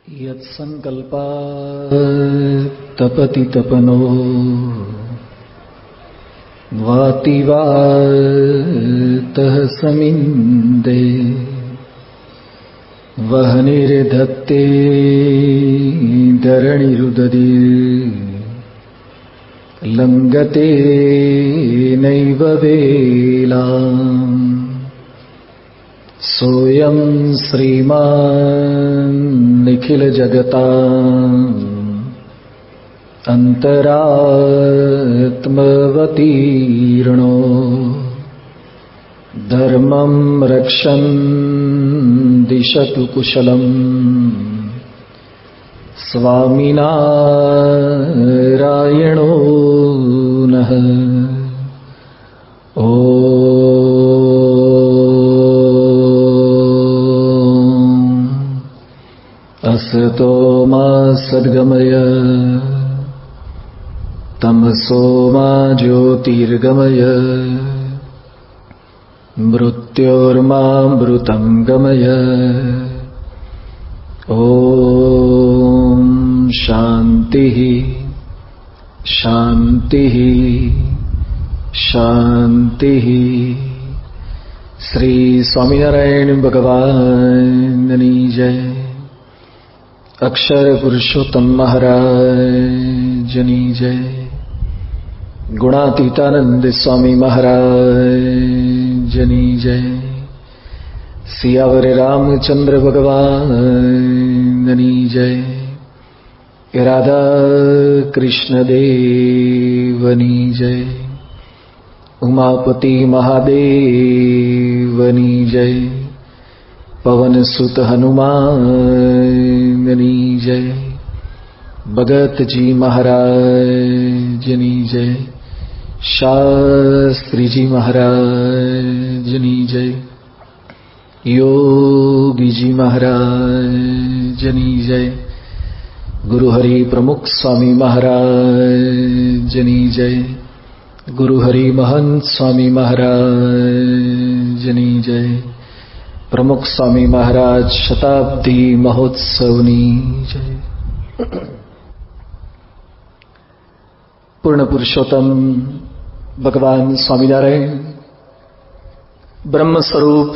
यत्संकल्पा तपति तपनो वाति वातः समिन्दे वह्निर्धत्ते धरणिरुदधि लंगते नैव वेलाम् सोऽयं श्रीमान् निखिल जगताम् अन्तरात्मवतीर्णो धर्मं रक्षन् दिशतु कुशलम् स्वामिनारायणो नः। असतो मा सद्गमय तमसो मा ज्योतिर्गमय मृत्योर्मामृतं गमय। ॐ शान्तिः शान्तिः शान्तिः। श्री स्वामिनारायण भगवाननी जय। अक्षर पुरुषोत्तम महाराजनी जय। गुणातीतानंद स्वामी महाराजनी जय। सियावर रामचंद्र भगवाननी जय। राधा कृष्ण देवनी जय। उमापति महादेवनी जय। पवन सुत हनुमाननी जय। भगत जी महाराजनी जय। शास्त्री जी महाराजनी जय। योगी जी महाराजनी जय। गुरुहरि प्रमुख स्वामी महाराजनी जय। गुरुहरि महंत स्वामी महाराजनी जय। प्रमुख स्वामी महाराज शताब्दी महोत्सवनी जय। पूर्ण पुरुषोत्तम भगवान स्वामीनारायण ब्रह्म स्वरूप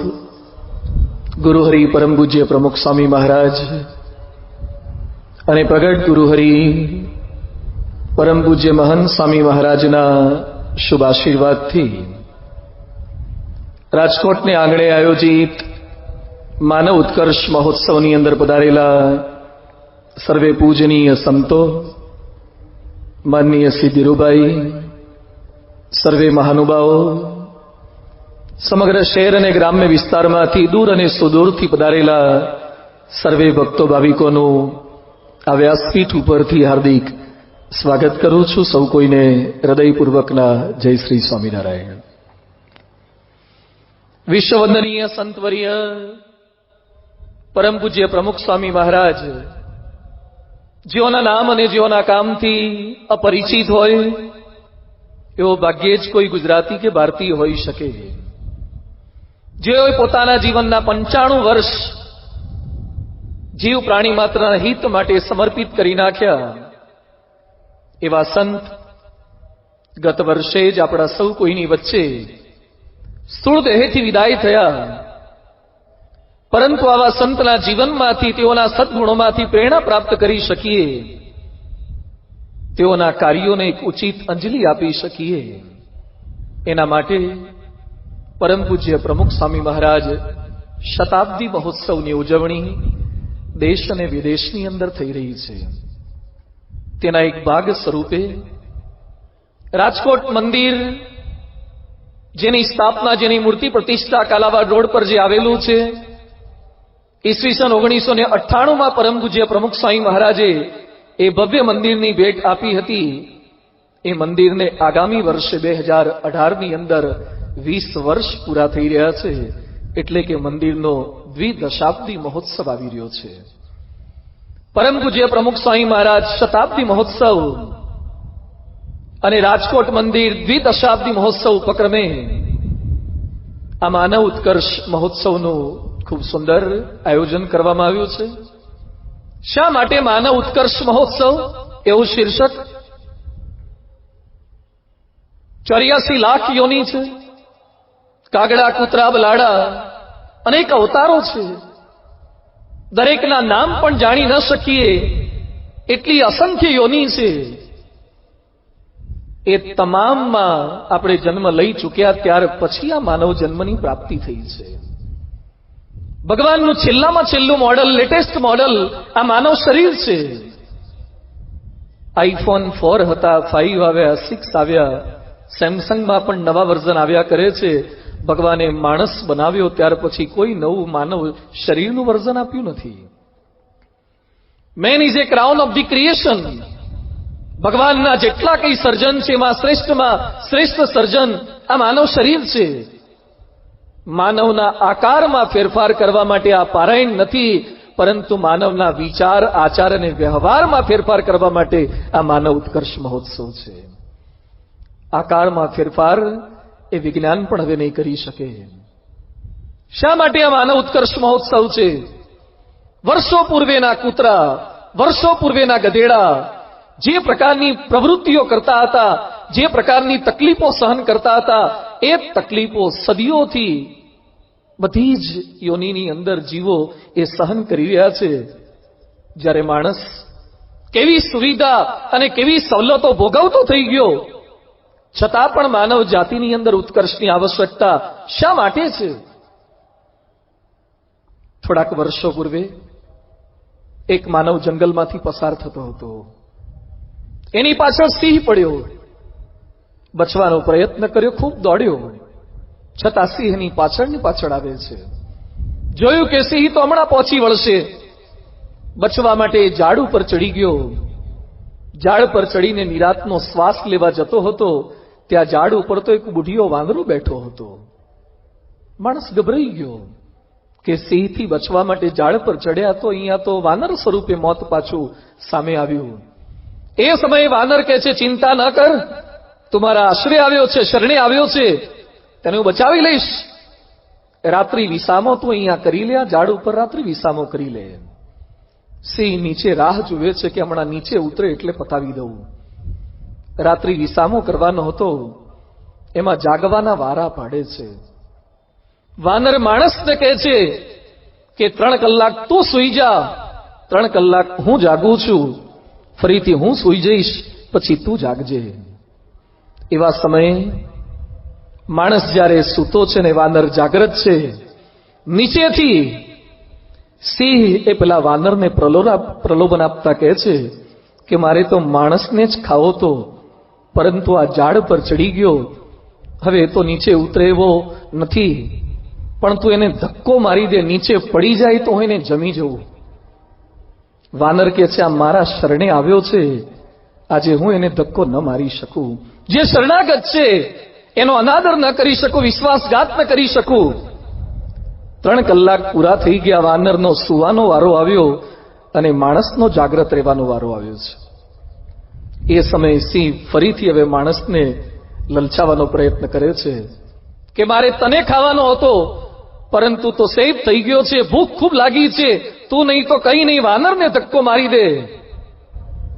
गुरुहरि परम पूज्य प्रमुख स्वामी महाराज અને પ્રગટ ગુરુહરિ પરમ પૂજ્ય મહંત સ્વામી મહારાજના શુભ આશીર્વાદથી રાજકોટને આંગણે આયોજિત માનવ ઉત્કર્ષ મહોત્સવની અંદર પધારેલા સર્વે પૂજનીય સંતો, માનનીય શ્રી ધીરુભાઈ, સર્વે મહાનુભાવો, સમગ્ર શહેર અને ગ્રામ્ય વિસ્તારમાંથી દૂર અને સુદૂરથી પધારેલા સર્વે ભક્તો ભાવિકોનું આ વ્યાસપીઠ ઉપરથી હાર્દિક સ્વાગત કરું છું. સૌ કોઈને હૃદયપૂર્વકના જય શ્રી સ્વામિનારાયણ. વિશ્વવંદનીય સંતવર્ય પરમ પૂજ્ય પ્રમુખ સ્વામી મહારાજ જેઓના નામ અને જેઓના કામથી અપરિચિત હોય એવો ભાગ્યે જ કોઈ ગુજરાતી કે ભારતીય હોઈ શકે, જેઓએ પોતાના જીવનના 95 વર્ષ જીવ પ્રાણી માત્રના હિત માટે સમર્પિત કરી નાખ્યા એવા સંત ગત વર્ષે જ આપણા સૌ કોઈની વચ્ચે સ્થૂળ દેહથી વિદાય થયા. પરંતુ આવા સંતના જીવનમાંથી, તેઓના સદગુણોમાંથી પ્રેરણા પ્રાપ્ત કરી શકીએ, તેઓના કાર્યોને એક ઉચિત અંજલિ આપી શકીએ, એના માટે પરમ પૂજ્ય પ્રમુખ સ્વામી મહારાજ શતાબ્દી મહોત્સવની ઉજવણી દેશ અને વિદેશની અંદર થઈ રહી છે. તેના એક ભાગ સ્વરૂપે રાજકોટ મંદિર, જેની સ્થાપના, જેની મૂર્તિ પ્રતિષ્ઠા કાલાવાડ રોડ પર જે આવેલું છે, ઈસવીસન 1998માં પરમ પૂજ્ય પ્રમુખ સ્વામી મહારાજે એ ભવ્ય મંદિરની ભેટ આપી હતી. એ મંદિરને આગામી વર્ષે 2018ની અંદર 20 વર્ષ પૂરા થઈ રહ્યા છે. એટલે કે મંદિરનો દ્વિદશાબ્દી મહોત્સવ આવી રહ્યો છે. પરમ પૂજ્ય પ્રમુખ સ્વામી મહારાજ શતાબ્દી મહોત્સવ અને રાજકોટ મંદિર દ્વિદશાબ્દી મહોત્સવ ઉપક્રમે આ માનવ ઉત્કર્ષ મહોત્સવનું ખૂબ સુંદર આયોજન કરવામાં આવ્યું છે. શા માટે માનવ ઉત્કર્ષ મહોત્સવ એવું શીર્ષક? 84 લાખ યોની છે, કાગડા, કૂતરા, બલાડા, અનેક અવતારો છે. દરેકના નામ પણ જાણી ન શકીએ એટલી અસંખ્ય યોની છે. એ તમામમાં આપણે જન્મ લઈ ચૂક્યા ત્યાર પછી આ માનવ જન્મની પ્રાપ્તિ થઈ છે. ભગવાનનું છેલ્લામાં છેલ્લું મોડલ, લેટેસ્ટ મોડલ આ માનવ શરીર છે. આઈફોન 4 હતા, 5 આવ્યા, 6 આવ્યા, સેમસંગમાં પણ નવા વર્ઝન આવ્યા કરે છે. ભગવાને માણસ બનાવ્યો ત્યાર પછી કોઈ નવું માનવ શરીરનું વર્ઝન આપ્યું નથી. Main is A crown of the creation. ભગવાનના જેટલા કઈ સર્જન છે એમાં શ્રેષ્ઠમાં શ્રેષ્ઠ સર્જન આ માનવ શરીર છે. માનવના આકારમાં ફેરફાર કરવા માટે આ પારાયણ નથી, પરંતુ માનવના વિચાર, આચાર અને વ્યવહારમાં ફેરફાર કરવા માટે આ માનવ ઉત્કર્ષ મહોત્સવ છે. આકારમાં ફેરફાર એ વિજ્ઞાન પણ હવે નહીં કરી શકે. શા માટે આ માનવ ઉત્કર્ષ મહોત્સવ છે? વર્ષો પૂર્વેના કૂતરા, વર્ષો પૂર્વેના ગધેડા જે પ્રકારની પ્રવૃત્તિઓ કરતા હતા, જે પ્રકારની તકલીફો સહન કરતા હતા, એ તકલીફો સદીઓથી બધી જ યોનિની અંદર જીવો એ સહન કરી રહ્યા છે. જ્યારે માણસ કેવી સુવિધા અને કેવી સવલતો ભોગવતો થઈ ગયો, છતાં પણ માનવ જાતિની અંદર ઉત્કર્ષની આવશ્યકતા શા માટે છે? થોડાક વર્ષો પૂર્વે એક માનવ જંગલમાંથી પસાર થતો હતો. એની પાછળ સિંહ પડ્યો. બચવાનો પ્રયત્ન કર્યો, ખૂબ દોડ્યો, છતાં સિંહ એની પાછળની પાછળ આવે છે. જોયું કે સિંહ તો હમણાં પહોંચી વળશે. બચવા માટે ઝાડ ઉપર ચડી ગયો. ઝાડ પર ચડીને નિરાંતનો શ્વાસ લેવા જતો હતો. ત્યાં ઝાડ ઉપર તો એક બુઢિયો વાંદરો બેઠો હતો. માણસ ગભરાઈ ગયો કે સિંહથી બચવા માટે ઝાડ પર ચડ્યા તો અહીંયા તો વાનર સ્વરૂપે મોત પાછું સામે આવ્યું. એ સમયે વાનર કહે છે, ચિંતા ન કર, તું મારા આશરે આવ્યો છે, શરણે આવ્યો છે, તેને હું બચાવી લઈશ. રાત્રિ વિસામો તું અહીંયા કરી લે, આ ઝાડ ઉપર રાત્રિ વિસામો કરી લે. સિંહ નીચે રાહ જુએ છે કે હમણાં નીચે ઉતરે એટલે પતાવી દઉં. રાત્રિ વિસામો કરવાનો હતો, એમાં જાગવાના વારા પાડે છે. વાનર માણસને કહે છે કે 3 કલાક તું સૂઈ જા, 3 કલાક હું જાગું છું, ફરીથી હું સૂઈ જઈશ, પછી તું જાગજે. એવા સમયે માણસ જ્યારે સૂતો છે ને વાનર જાગ્રત છે, નીચેથી સિંહ એ પેલા વાનરને પ્રલોભન આપતા કહે છે કે મારે તો માણસને જ ખાવો તો, પરંતુ આ ઝાડ પર ચડી ગયો, હવે તો નીચે ઉતરે એવો નથી, પણ તું એને ધક્કો મારી દે, નીચે પડી જાય તો હું એને જમી જવું. વાનર કે છે, આ મારા શરણે આવ્યો છે, આજે હું એને ધક્કો ન મારી શકું. જે શરણાગત છે એનો અનાદર ન કરી શકું, વિશ્વાસઘાત ન કરી શકું. 3 કલાક પૂરા થઈ ગયા. વાનરનો સુવાનો વારો આવ્યો અને માણસનો જાગ્રત રહેવાનો વારો આવ્યો છે. એ સમયે સિંહ ફરીથી હવે માણસને લલચાવવાનો પ્રયત્ન કરે છે કે મારે તને ખાવાનો હતો, પરંતુ તો સેફ થઈ ગયો છે, ભૂખ ખૂબ લાગી છે, તું નહીં તો કઈ નહીં, વાનરને ધક્કો મારી દે,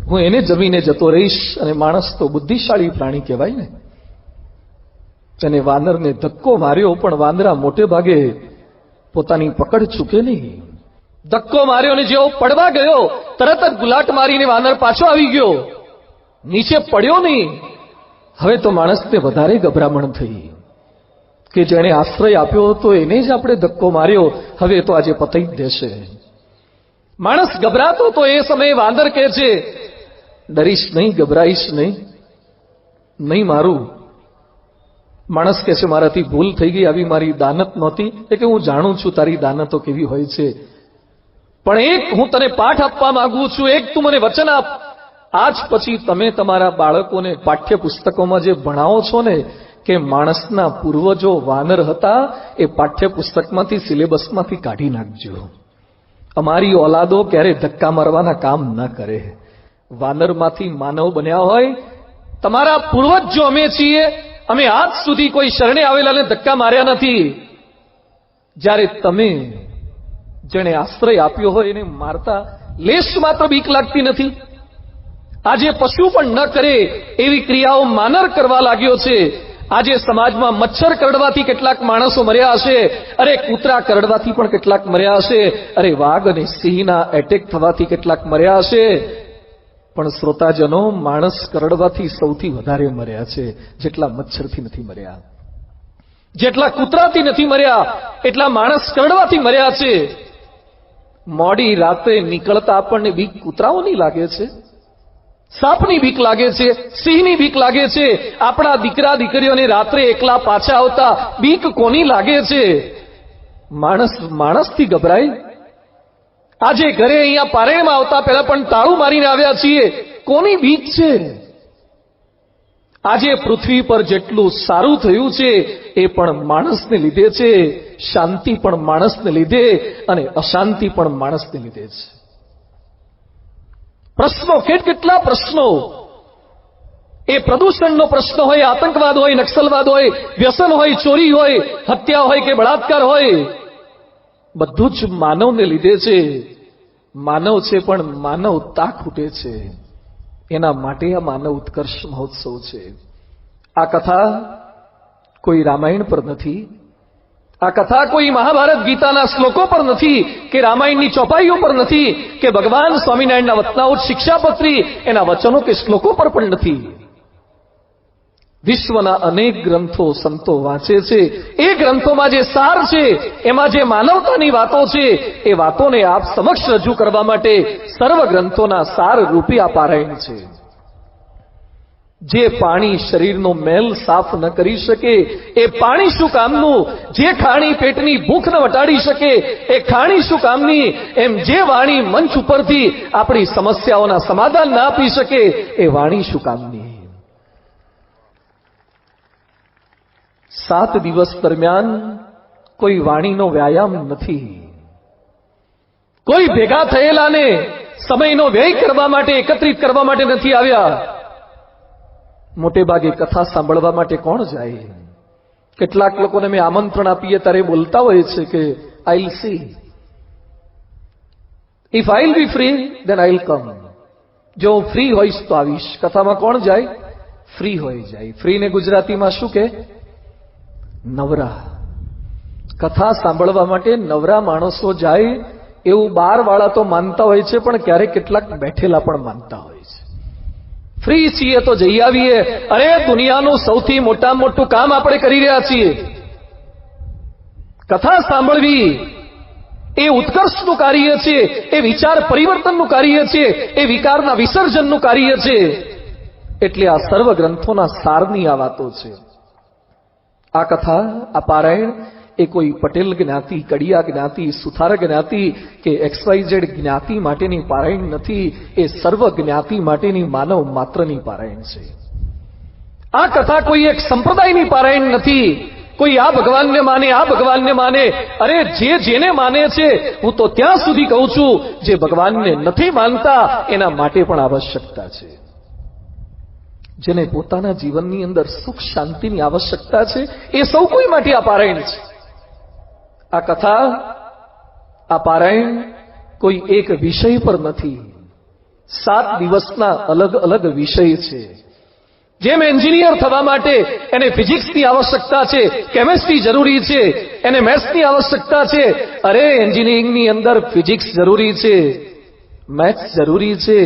હું એને જમીને જતો રહીશ. અને માણસ તો બુદ્ધિશાળી પ્રાણી કહેવાય ને. અને વાનરને ધક્કો માર્યો, પણ વાંદરા મોટે ભાગે પોતાની પકડ ચૂકે નહીં. ધક્કો માર્યો અને જેવો પડવા ગયો તરત જ ગુલાટ મારીને વાનર પાછો આવી ગયો, નીચે પડ્યો નહીં. હવે તો માણસને વધારે ગભરામણ થઈ કે જેણે આશ્રય આપ્યો હતો એને જ આપણે ધક્કો માર્યો, હવે તો આજે પતાઈ જ દેશે. માણસ ગભરાતો તો એ સમયે વાંદર કહે છે, ડરીશ નહીં, ગભરાઈશ નહીં, નહીં મારું. માણસ કહે છે, મારાથી ભૂલ થઈ ગઈ, આવી મારી દાનત નહોતી. એ કે હું જાણું છું તારી દાનતો કેવી હોય છે, પણ એક હું તને પાઠ આપવા માંગુ છું, એક તું મને વચન આપ. આજ પછી તમે તમારા બાળકોને પાઠ્યપુસ્તકોમાં જે ભણાવો છો ને કે માણસના પૂર્વજો વાનર હતા, એ પાઠ્યપુસ્તકમાંથી, સિલેબસમાંથી કાઢી નાખજો. અમારી ઓલાદો ક્યારે ધક્કા મારવાના કામ ન કરે. વાનરમાંથી માનવ બન્યા હોય, તમારા પૂર્વજ જો અમે છીએ, અમે આજ સુધી કોઈ શરણે આવેલાને ધક્કા માર્યા નથી. જ્યારે તમે જેણે આશ્રય આપ્યો હોય એને મારતા લેશ માત્ર બીક લાગતી નથી. આજે પશુ પણ ન કરે એવી ક્રિયાઓ માનર કરવા લાગ્યો છે. આજે સમાજમાં મચ્છર કરડવાથી કેટલાક માણસો મર્યા હશે, અરે કૂતરા કરડવાથી પણ કેટલાક મર્યા હશે, અરે વાઘ અને સિંહના એટેક થવાથી કેટલાક મર્યા હશે. પણ શ્રોતાજનો, માણસ કરડવાથી સૌથી વધારે મર્યા છે. જેટલા મચ્છરથી નથી મર્યા, જેટલા કૂતરાથી નથી મર્યા, એટલા માણસ કરડવાથી મર્યા છે. મોડી રાતે નીકળતા આપણને બીક કૂતરાઓની લાગે છે, સાપની બીક લાગે છે, સિંહની બીક લાગે છે. આપણા દીકરા દીકરીઓને રાત્રે એકલા પાછા આવતા બીક કોની લાગે છે? માણસથી ગભરાય. આજે ઘરે અહીંયા પારેણમાં આવતા પહેલા પણ તાળું મારીને આવ્યા છીએ. કોની બીક છે? આજે પૃથ્વી પર જેટલું સારું થયું છે એ પણ માણસને લીધે છે. શાંતિ પણ માણસને લીધે અને અશાંતિ પણ માણસને લીધે છે. પ્રશ્નો, કેટલા પ્રશ્નો. એ પ્રદૂષણનો પ્રશ્ન હોય, આતંકવાદ હોય, નક્સલવાદ હોય, વ્યસન હોય, ચોરી હોય, હત્યા હોય કે બળાત્કાર હોય, બધું જ માનવને લીધે છે. માનવ છે પણ માનવતા ખૂટે છે. એના માટે આ માનવ ઉત્કર્ષ મહોત્સવ છે. આ કથા કોઈ રામાયણ પર નથી, આ કથા કોઈ મહાભારત ગીતાના શ્લોકો પર નથી, કે રામાયણની ચોપાઈઓ પર નથી, કે ભગવાન સ્વામિનારાયણના વતનાઓત શિક્ષાપત્રી એના વચનો કે શ્લોકો પર પણ નથી. વિશ્વના અનેક ગ્રંથો સંતો વાંચે છે. એ ગ્રંથોમાં જે સાર છે, એમાં જે માનવતાની વાતો છે, એ વાતોને આપ સમક્ષ રજૂ કરવા માટે સર્વ ગ્રંથોના સાર રૂપી આ પારાયણ છે. જે પાણી શરીરનો મેલ સાફ ન કરી શકે એ પાણી શું કામનું? જે ખાણી પેટની ભૂખ ન વટાડી શકે એ ખાણી શું કામની? એમ જે વાણી મંચ ઉપરથી આપણી સમસ્યાઓના સમાધાન ના આપી શકે એ વાણી શું કામની? 7 દિવસ દરમિયાન કોઈ વાણીનો વ્યાયામ નથી. કોઈ ભેગા થયેલાને સમયનો વ્યય કરવા માટે, એકત્રિત કરવા માટે નથી આવ્યા. મોટે ભાગે કથા સાંભળવા માટે કોણ જાય? કેટલાક લોકોને મેં આમંત્રણ આપીએ ત્યારે બોલતા હોય છે કે I will see, if I will be free then I will come. જો હું ફ્રી હોઈશ તો આવીશ. કથામાં કોણ જાય? ફ્રી હોય જાય. ફ્રીને ગુજરાતીમાં શું કે? નવરા. કથા સાંભળવા માટે નવરા માણસો જાય એવું 12 વાળા તો માનતા હોય છે, પણ ક્યારેક કેટલાક બેઠેલા પણ માનતા હોય છે. ફ્રી છીએ તો જઈ આવીએ. અરે દુનિયાનું સૌથી મોટામાં મોટું કામ આપણે કરી રહ્યા છીએ. કથા સાંભળવી એ ઉત્કર્ષનું કાર્ય છે, એ વિચાર પરિવર્તનનું કાર્ય છે, એ વિકારના વિસર્જનનું કાર્ય છે. એટલે આ સર્વ ગ્રંથોના સારની આ વાતો છે. આ કથા, આ પારાયણ એ કોઈ પટેલ જ્ઞાતિ, કડિયા જ્ઞાતિ, સુથાર જ્ઞાતિ કે XYZ જ્ઞાતિ માટેની પારાયણ નથી. એ સર્વ જ્ઞાતિ માટેની માનવ માત્રની પારાયણ છે. આ કથા કોઈ એક સંપ્રદાયની પારાયણ નથી. કોઈ આ ભગવાનને માને, આ ભગવાનને માને. અરે જેને માને છે, હું તો ત્યાં સુધી કહું છું, જે ભગવાનને નથી માનતા એના માટે પણ આવશ્યકતા છે. જેને પોતાના જીવનની અંદર સુખ શાંતિની આવશ્યકતા છે, એ સૌ કોઈ માટે આ પારાયણ છે. આ કથા, આ પારાયણ કોઈ એક વિષય પર નથી. 7 દિવસના અલગ અલગ વિષય છે. જેમ એન્જિનિયર થવા માટે એને ફિઝિક્સની આવશ્યકતા છે, કેમેસ્ટ્રી જરૂરી છે, એને મેથ્સની આવશ્યકતા છે. અરે એન્જિનિયરિંગની અંદર ફિઝિક્સ જરૂરી છે, મેથ્સ જરૂરી છે,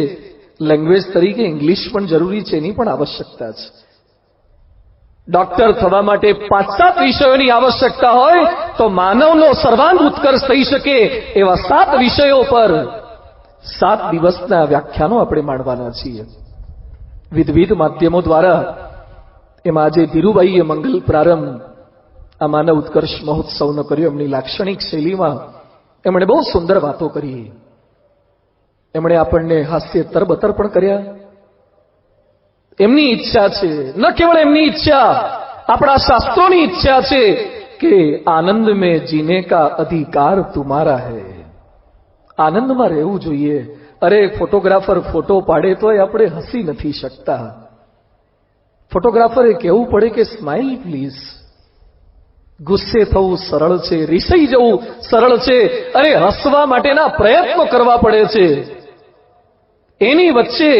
લેંગ્વેજ તરીકે ઇંગ્લિશ પણ જરૂરી છે, એની પણ આવશ્યકતા છે. ડોક્ટર થવા માટે 5-7 વિષયોની આવશ્યકતા હોય તો માનવનો સર્વાંગ ઉત્કર્ષ થઈ શકે એવા 7 વિષયો પર 7 દિવસના વ્યાખ્યાનો આપણે માંડવાના છીએ. વિવિધ માધ્યમો દ્વારા. એમાં આજે ધીરુભાઈએ મંગલ પ્રારંભ આ માનવ ઉત્કર્ષ મહોત્સવનો કર્યો. એમની લાક્ષણિક શૈલીમાં એમણે બહુ સુંદર વાતો કરી. એમણે આપણને હાસ્ય તરબતર પણ કર્યા. એમની ઈચ્છા છે, ન કેવળ એમની ઈચ્છા, આપણા શાસ્ત્રોની ઈચ્છા છે કે આનંદ में जीने का अधिकार तुम्हारा है. આનંદમાં રહેવું જોઈએ. અરે ફોટોગ્રાફર ફોટો પાડે તોય આપણે હસી નથી શકતા. ફોટોગ્રાફરે કહેવું પડે કે સ્માઇલ પ્લીઝ. ગુસ્સે થવું સરળ છે, રીસાઈ જવું સરળ છે. અરે હસવા માટેના પ્રયત્નો કરવા પડે છે. એની વચ્ચે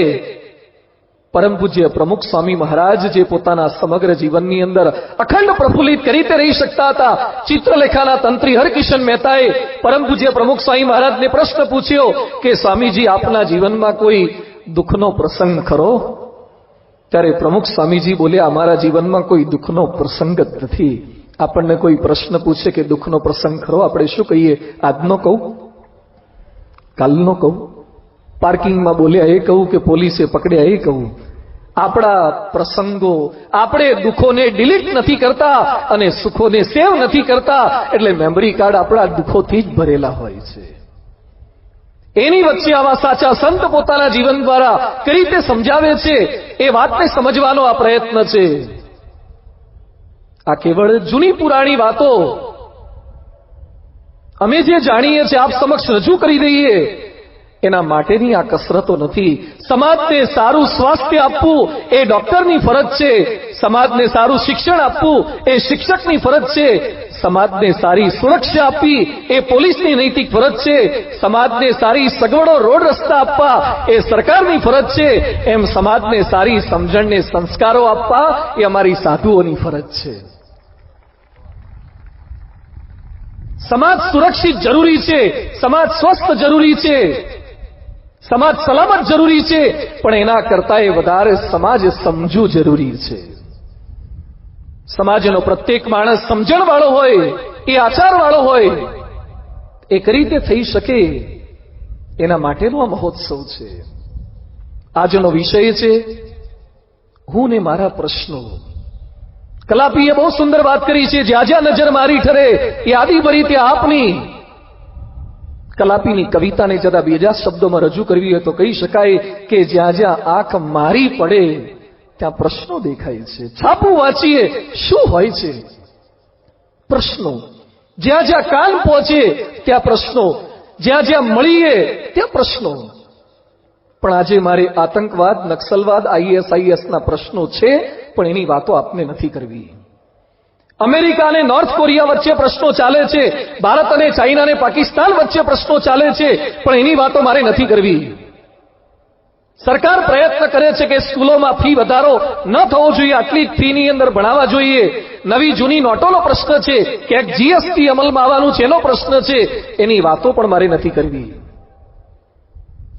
પરમ પૂજ્ય પ્રમુખ સ્વામી મહારાજ જે પોતાના સમગ્ર જીવનની અંદર અખંડ પ્રફુલ્લિત કરી તે રહી શકતા હતા. ચિત્રલેખાના તંત્રી હરકિશન મહેતાએ પરમ પૂજ્ય પ્રમુખ સ્વામી મહારાજને પ્રશ્ન પૂછ્યો કે સ્વામીજી, આપના જીવનમાં કોઈ દુઃખનો પ્રસંગ ખરો? ત્યારે પ્રમુખ સ્વામીજી બોલ્યા, અમારા જીવનમાં કોઈ દુઃખનો પ્રસંગ જ નથી. આપણને કોઈ પ્રશ્ન પૂછે કે દુઃખનો પ્રસંગ ખરો, આપણે શું કહીએ? આજનો કહું, કાલનો કહું, પાર્કિંગમાં બોલ્યા એ કહું કે પોલીસે પકડ્યા એ કહું? આપણા પ્રસંગો, આપણે દુઃખોને ડિલીટ નથી કરતા અને સુખોને સેવ નથી કરતા, એટલે મેમરી કાર્ડ આપણા દુઃખોથી જ ભરેલા હોય છે. એની વચ્ચે આવા સાચા સંત પોતાના જીવન દ્વારા કઈ રીતે સમજાવે છે એ વાતને સમજવાનો આ પ્રયત્ન છે. આ કેવળ જૂની પુરાણી વાતો અમે જે જાણીએ છીએ આપ સમક્ષ રજૂ કરી દઈએ એના માટેની આ કસરતો નથી. સમાજને સારું સ્વાસ્થ્ય આપવું એ ડોક્ટરની ફરજ છે. સમાજને સારું શિક્ષણ આપવું એ શિક્ષકની ફરજ છે. સમાજને સારી સુરક્ષા આપવી એ પોલીસની નૈતિક ફરજ છે. સમાજને સારી સગવડો, રોડ રસ્તા આપવા એ સરકારની ફરજ છે. એમ સમાજને સારી સમજણને સંસ્કારો આપવા એ અમારી સાધુઓની ફરજ છે. સમાજ સુરક્ષિત જરૂરી છે, સમાજ સ્વસ્થ જરૂરી છે, સમાજ સલામત જરૂરી છે, પણ એના કરતા વધારે સમાજ સમજવું જરૂરી છે. સમાજનો પ્રત્યેક માણસ સમજણ વાળો હોય, એ આચાર વાળો હોય, એ કઈ રીતે થઈ શકે એના માટેનો આ મહોત્સવ છે. આજનો વિષય છે હું ને મારા પ્રશ્નો. કલાપીએ બહુ સુંદર વાત કરી છે, જ્યાં જ્યાં નજર મારી ઠરે યાદી ભરી ત્યાં આપની. કલાપીની કવિતાને જરા બીજા શબ્દોમાં રજૂ કરવી હોય તો કહી શકાય કે જ્યાં જ્યાં આંખ મારી પડે ત્યાં પ્રશ્નો દેખાય છે. છાપું વાંચીએ શું હોય છે? પ્રશ્નો. જ્યાં જ્યાં કાન પહોંચે ત્યાં પ્રશ્નો, જ્યાં જ્યાં મળીએ ત્યાં પ્રશ્નો. પણ આજે મારે આતંકવાદ, નક્સલવાદ, ISIS ના પ્રશ્નો છે, પણ એની વાતો આપને નથી કરવી. અમેરિકા અને નોર્થ કોરિયા વચ્ચે પ્રશ્નો ચાલે છે, ભારત અને ચાઇના અને પાકિસ્તાન વચ્ચે પ્રશ્નો ચાલે છે, પણ એની વાતો મારે નથી કરવી. સરકાર પ્રયત્ન કરે છે કે સ્કૂલોમાં ફી વધારો ન થવો જોઈએ, આટલી ફીની અંદર ભણાવવા જોઈએ. નવી જૂની નોટોનો પ્રશ્ન છે, ક્યાંક GST અમલમાં આવવાનું છે એનો પ્રશ્ન છે, એની વાતો પણ મારે નથી કરવી.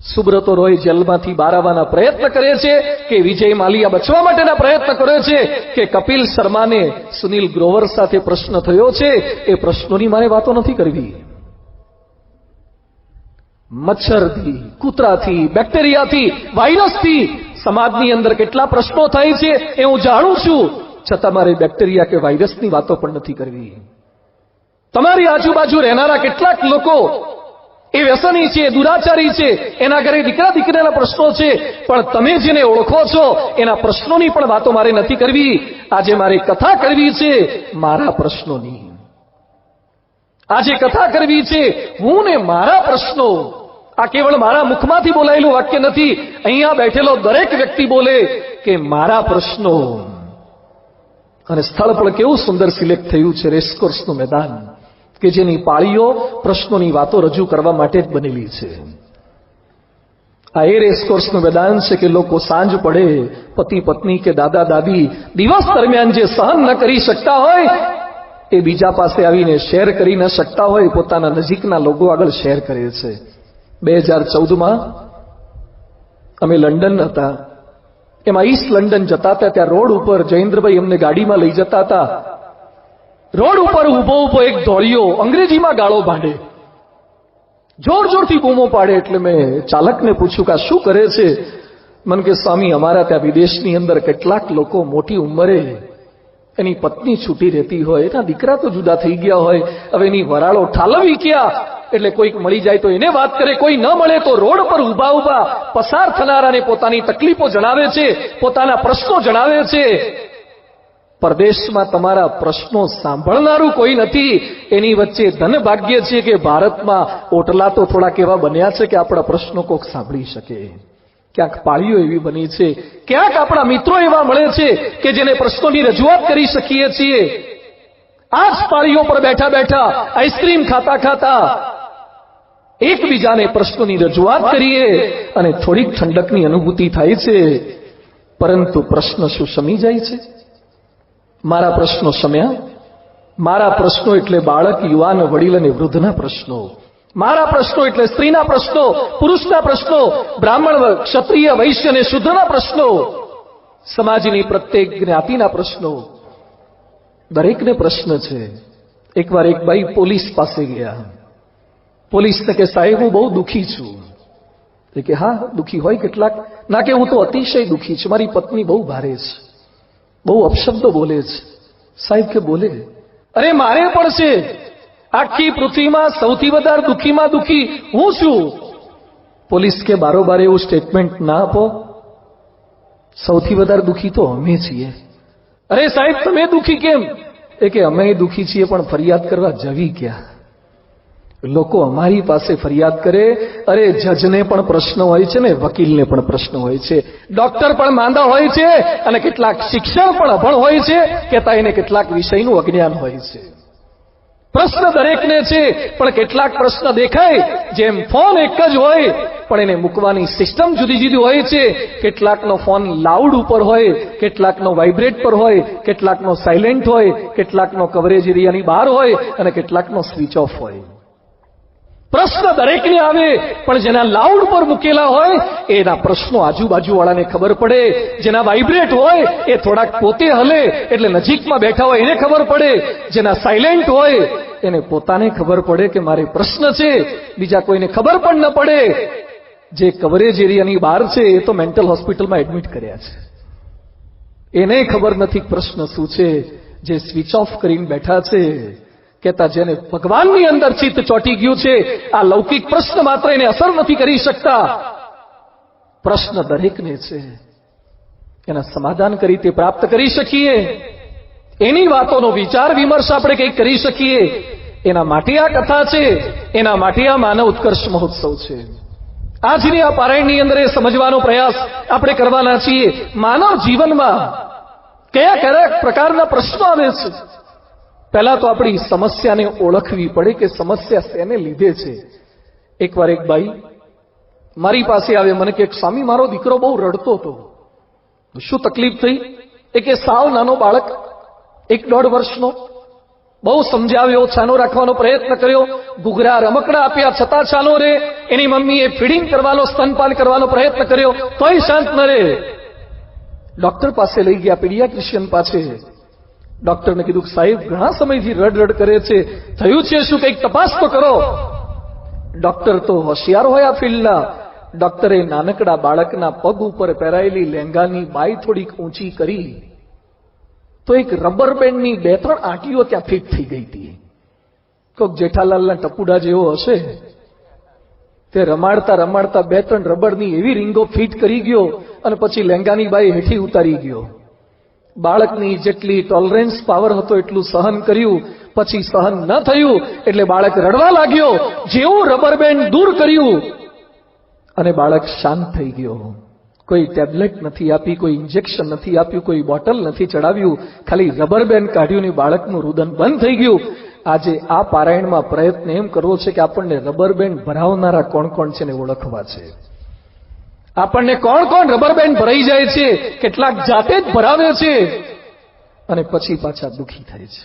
સુબ્રતો રોય જેલમાંથી બહાર આવવાના પ્રયત્ન કરે છે કે વિજય માલ્યા બચવા માટેના પ્રયત્ન કરે છે કે કપિલ શર્માને સુનિલ ગ્રોવર સાથે પ્રશ્ન થયો છે, એ પ્રશ્નોની મારે વાતો નથી કરવી. મચ્છરથી, કૂતરાથી, બેક્ટેરિયાથી, વાયરસથી સમાજની અંદર કેટલા પ્રશ્નો થાય છે એ હું જાણું છું, છતાં મારે બેક્ટેરિયા કે વાયરસની વાતો પણ નથી કરવી. તમારી આજુબાજુ રહેનારા કેટલાક લોકો એ વ્યસની છે, દુરાચારી છે, એના ઘરે દીકરા દીકરીના પ્રશ્નો છે, પણ તમે જેને ઓળખો છો એના પ્રશ્નોની પણ વાતો મારે નથી કરવી. આજે મારે કથા કરવી છે મારા પ્રશ્નોની. આજે કથા કરવી છે હું ને મારા પ્રશ્નો. આ કેવળ મારા મુખમાંથી બોલાયેલું વાક્ય નથી, અહીંયા બેઠેલો દરેક વ્યક્તિ બોલે કે મારા પ્રશ્નો. અને સ્થળ પણ કેવું સુંદર સિલેક્ટ થયું છે, રેસકોર્સનું મેદાન, કે જેની પાળીઓ પ્રશ્નોની વાતો રજૂ કરવા માટે જ બનેલી છે. આ એ રેસકોર્સનું મેદાન છે કે લોકો સાંજ પડે, પતિ પત્ની કે દાદા દાદી દિવસ દરમિયાન જે સહન ન કરી શકતા હોય એ બીજા પાસે આવીને શેર કરી ન શકતા હોય, પોતાના નજીકના લોકો આગળ શેર કરે છે. 2014માં અમે લંડન હતા, એમાં ઈસ્ટ લંડન જતા હતા. ત્યાં રોડ ઉપર જયેન્દ્રભાઈ અમને ગાડીમાં લઈ જતા હતા. રોડ ઉપર ઉભો ઉભો એક ધોળિયો અંગ્રેજીમાં ગાળો ભાંડે, જોર જોરથી બૂમો પાડે. એટલે મેં ચાલકને પૂછ્યું કે આ શું કરે છે? મને કે સ્વામી, અમારા ત્યાં વિદેશની અંદર કેટલાક લોકો મોટી ઉંમરે એની પત્ની છૂટી રહેતી હોય, એના દીકરા તો જુદા થઈ ગયા હોય, હવે એની વરાળો ઠાલવી ક્યાં? એટલે કોઈક મળી જાય તો એને વાત કરે, કોઈ ન મળે તો રોડ પર ઉભા ઉભા પસાર થનારાને પોતાની તકલીફો જણાવે છે, પોતાના પ્રશ્નો જણાવે છે. પરદેશમાં તમારા પ્રશ્નો સાંભળનારું કોઈ નથી. એની વચ્ચે ધન ભાગ્ય છે કે ભારતમાં ઓટલા તો થોડાક એવા બન્યા છે કે આપણા પ્રશ્નો કોક સાંભળી શકે. ક્યાંક પાળીઓ એવી બની છે, ક્યાંક આપણા મિત્રો એવા મળે છે કે જેને પ્રશ્નોની રજૂઆત કરી શકીએ છીએ. આ જ પાળીઓ પર બેઠા બેઠા, આઈસ્ક્રીમ ખાતા ખાતા એકબીજાને પ્રશ્નોની રજૂઆત કરીએ અને થોડીક ઠંડકની અનુભૂતિ થાય છે. પરંતુ પ્રશ્ન શું શમી જાય છે? મારા પ્રશ્નો શમ્યા? મારા પ્રશ્નો એટલે બાળક, યુવાન, વડીલ અને વૃદ્ધના પ્રશ્નો. મારા પ્રશ્નો એટલે સ્ત્રીના પ્રશ્નો, પુરુષના પ્રશ્નો, બ્રાહ્મણ, ક્ષત્રિય, વૈશ્ય અને શુદ્રના પ્રશ્નો, સમાજની પ્રત્યેક જ્ઞાતિના પ્રશ્નો. દરેકને પ્રશ્ન છે. એકવાર એક ભાઈ પોલીસ પાસે ગયા. પોલીસને કે સાહેબ હું બહુ દુઃખી છું. એ કે હા દુઃખી હોય કેટલાક. ના કે હું તો અતિશય દુઃખી છું, મારી પત્ની બહુ ભારે છે, બહુ અપશબ્દો બોલે છે. સાહેબ કે બોલે? અરે મારે પણ છે. આખી પૃથ્વીમાં સૌથી વધારે દુઃખીમાં દુઃખી હું છું. પોલીસ કે બારોબાર એવું સ્ટેટમેન્ટ ના આપો, સૌથી વધારે દુઃખી તો અમે છીએ. અરે સાહેબ તમે દુઃખી કેમ? એ કે અમે દુઃખી છીએ પણ ફરિયાદ કરવા જવી ક્યાં? લોકો અમારી પાસે ફરિયાદ કરે. અરે જજને પણ પ્રશ્ન હોય છે ને વકીલને પણ પ્રશ્ન હોય છે, ડોક્ટર પણ માંદા હોય છે અને કેટલાક શિક્ષણ પણ અભણ હોય છે, કહેતા એને કેટલાક વિષયનું અજ્ઞાન હોય છે. પ્રશ્ન દરેકને છે, પણ કેટલાક પ્રશ્ન દેખાય જેમ ફોન એક જ હોય પણ એને મૂકવાની સિસ્ટમ જુદી જુદી હોય છે. કેટલાકનો ફોન લાઉડ ઉપર હોય, કેટલાકનો વાઇબ્રેટ પર હોય, કેટલાકનો સાયલેન્ટ હોય, કેટલાકનો કવરેજ એરિયાની બહાર હોય અને કેટલાકનો સ્વિચ ઓફ હોય. પ્રશ્ન દરેકને આવે, પણ જેના લાઉડ પર મૂકેલા હોય એના પ્રશ્નો આજુબાજુવાળાને ખબર પડે. જેના વાઇબ્રેટ હોય એ થોડાક પોતે હલે એટલે નજીકમાં બેઠા હોય એને ખબર પડે. જેના સાયલેન્ટ હોય એને પોતાને ખબર પડે કે મારે પ્રશ્ન છે, બીજા કોઈને ખબર પણ ન પડે. જે કવરેજ એરિયાની બહાર છે એ તો મેન્ટલ હોસ્પિટલમાં એડમિટ કર્યા છે, એને ખબર નથી પ્રશ્ન શું છે. જે સ્વિચ ઓફ કરીને બેઠા છે, કહેતા જેને ભગવાનની અંદર ચિત્ત ચોંટી ગયું છે, આ લૌકિક પ્રશ્ન માત્ર એને અસર નથી કરી શકતા. પ્રશ્ન દરેકને છે, એના સમાધાન કરી તે પ્રાપ્ત કરી શકીએ, એની વાતોનો વિચાર વિમર્શ આપણે કંઈક કરી શકીએ. એના માટે આ કથા છે, એના માટે આ માનવ ઉત્કર્ષ મહોત્સવ છે. આજની આ પારાયણની અંદર એ સમજવાનો પ્રયાસ આપણે કરવાના છીએ. માનવ જીવનમાં કયા કયા પ્રકારના પ્રશ્નો આવે છે. પહેલા તો આપણી સમસ્યાને ઓળખવી પડે કે સમસ્યા શેને લીધે છે. એકવાર એક ભાઈ મારી પાસે આવે, મને કે સ્વામી મારો દીકરો બહુ રડતો હતો. શું તકલીફ થઈ? એ કે સાવ નાનો બાળક, 1-1.5 વર્ષનો, બહુ સમજાવ્યો, છાનો રાખવાનો પ્રયત્ન કર્યો, ઘૂઘરા રમકડા આપ્યા છતાં છાનો રે. એની મમ્મીએ ફીડિંગ કરવાનો, સ્તનપાન કરવાનો પ્રયત્ન કર્યો તોય શાંત ન રહે. ડોક્ટર પાસે લઈ ગયા, પીડિયાટ્રિશિયન પાસે. ડોક્ટરને કીધું સાહેબ ઘણા સમયથી રડ કરે છે, થયું છે શું, કંઈક તપાસ તો કરો. ડોક્ટર તો હોશિયાર હોય આ ફિલ્ડના. ડોક્ટરે નાનકડા બાળકના પગ ઉપર પહેરાયેલી લેંગાની બાઈ થોડીક ઊંચી કરી તો એક રબર બેન્ડની 2-3 આંટીઓ ત્યાં ફિટ થઈ ગઈ હતી. કોઈક જેઠાલાલના ટપુડા જેવો હશે, તે રમાડતા રમાડતા 2-3 રબરની એવી રીંગો ફિટ કરી ગયો અને પછી લેંગાની બાઈ હેઠી ઉતારી ગયો. બાળકની જેટલી ટોલરન્સ પાવર હતો એટલું સહન કર્યું, પછી સહન ન થયું એટલે બાળક રડવા લાગ્યો. જેવું રબર બેન્ડ દૂર કર્યું અને બાળક શાંત થઈ ગયો. કોઈ ટેબ્લેટ નથી આપી, કોઈ ઇન્જેક્શન નથી આપ્યું, કોઈ બોટલ નથી ચડાવ્યું, ખાલી રબર બેન્ડ કાઢ્યું ને બાળકનું રુદન બંધ થઈ ગયું. આજે આ પારાયણમાં પ્રયત્ન એમ કરવો છે કે આપણને રબર બેન્ડ ભરાવનારા કોણ કોણ છે ને ઓળખવા છે. આપણને કોણ કોણ રબર બેન્ડ ભરાઈ જાય છે, કેટલાક જાતે જ ભરાવે છે અને પછી પાછા દુઃખી થાય છે.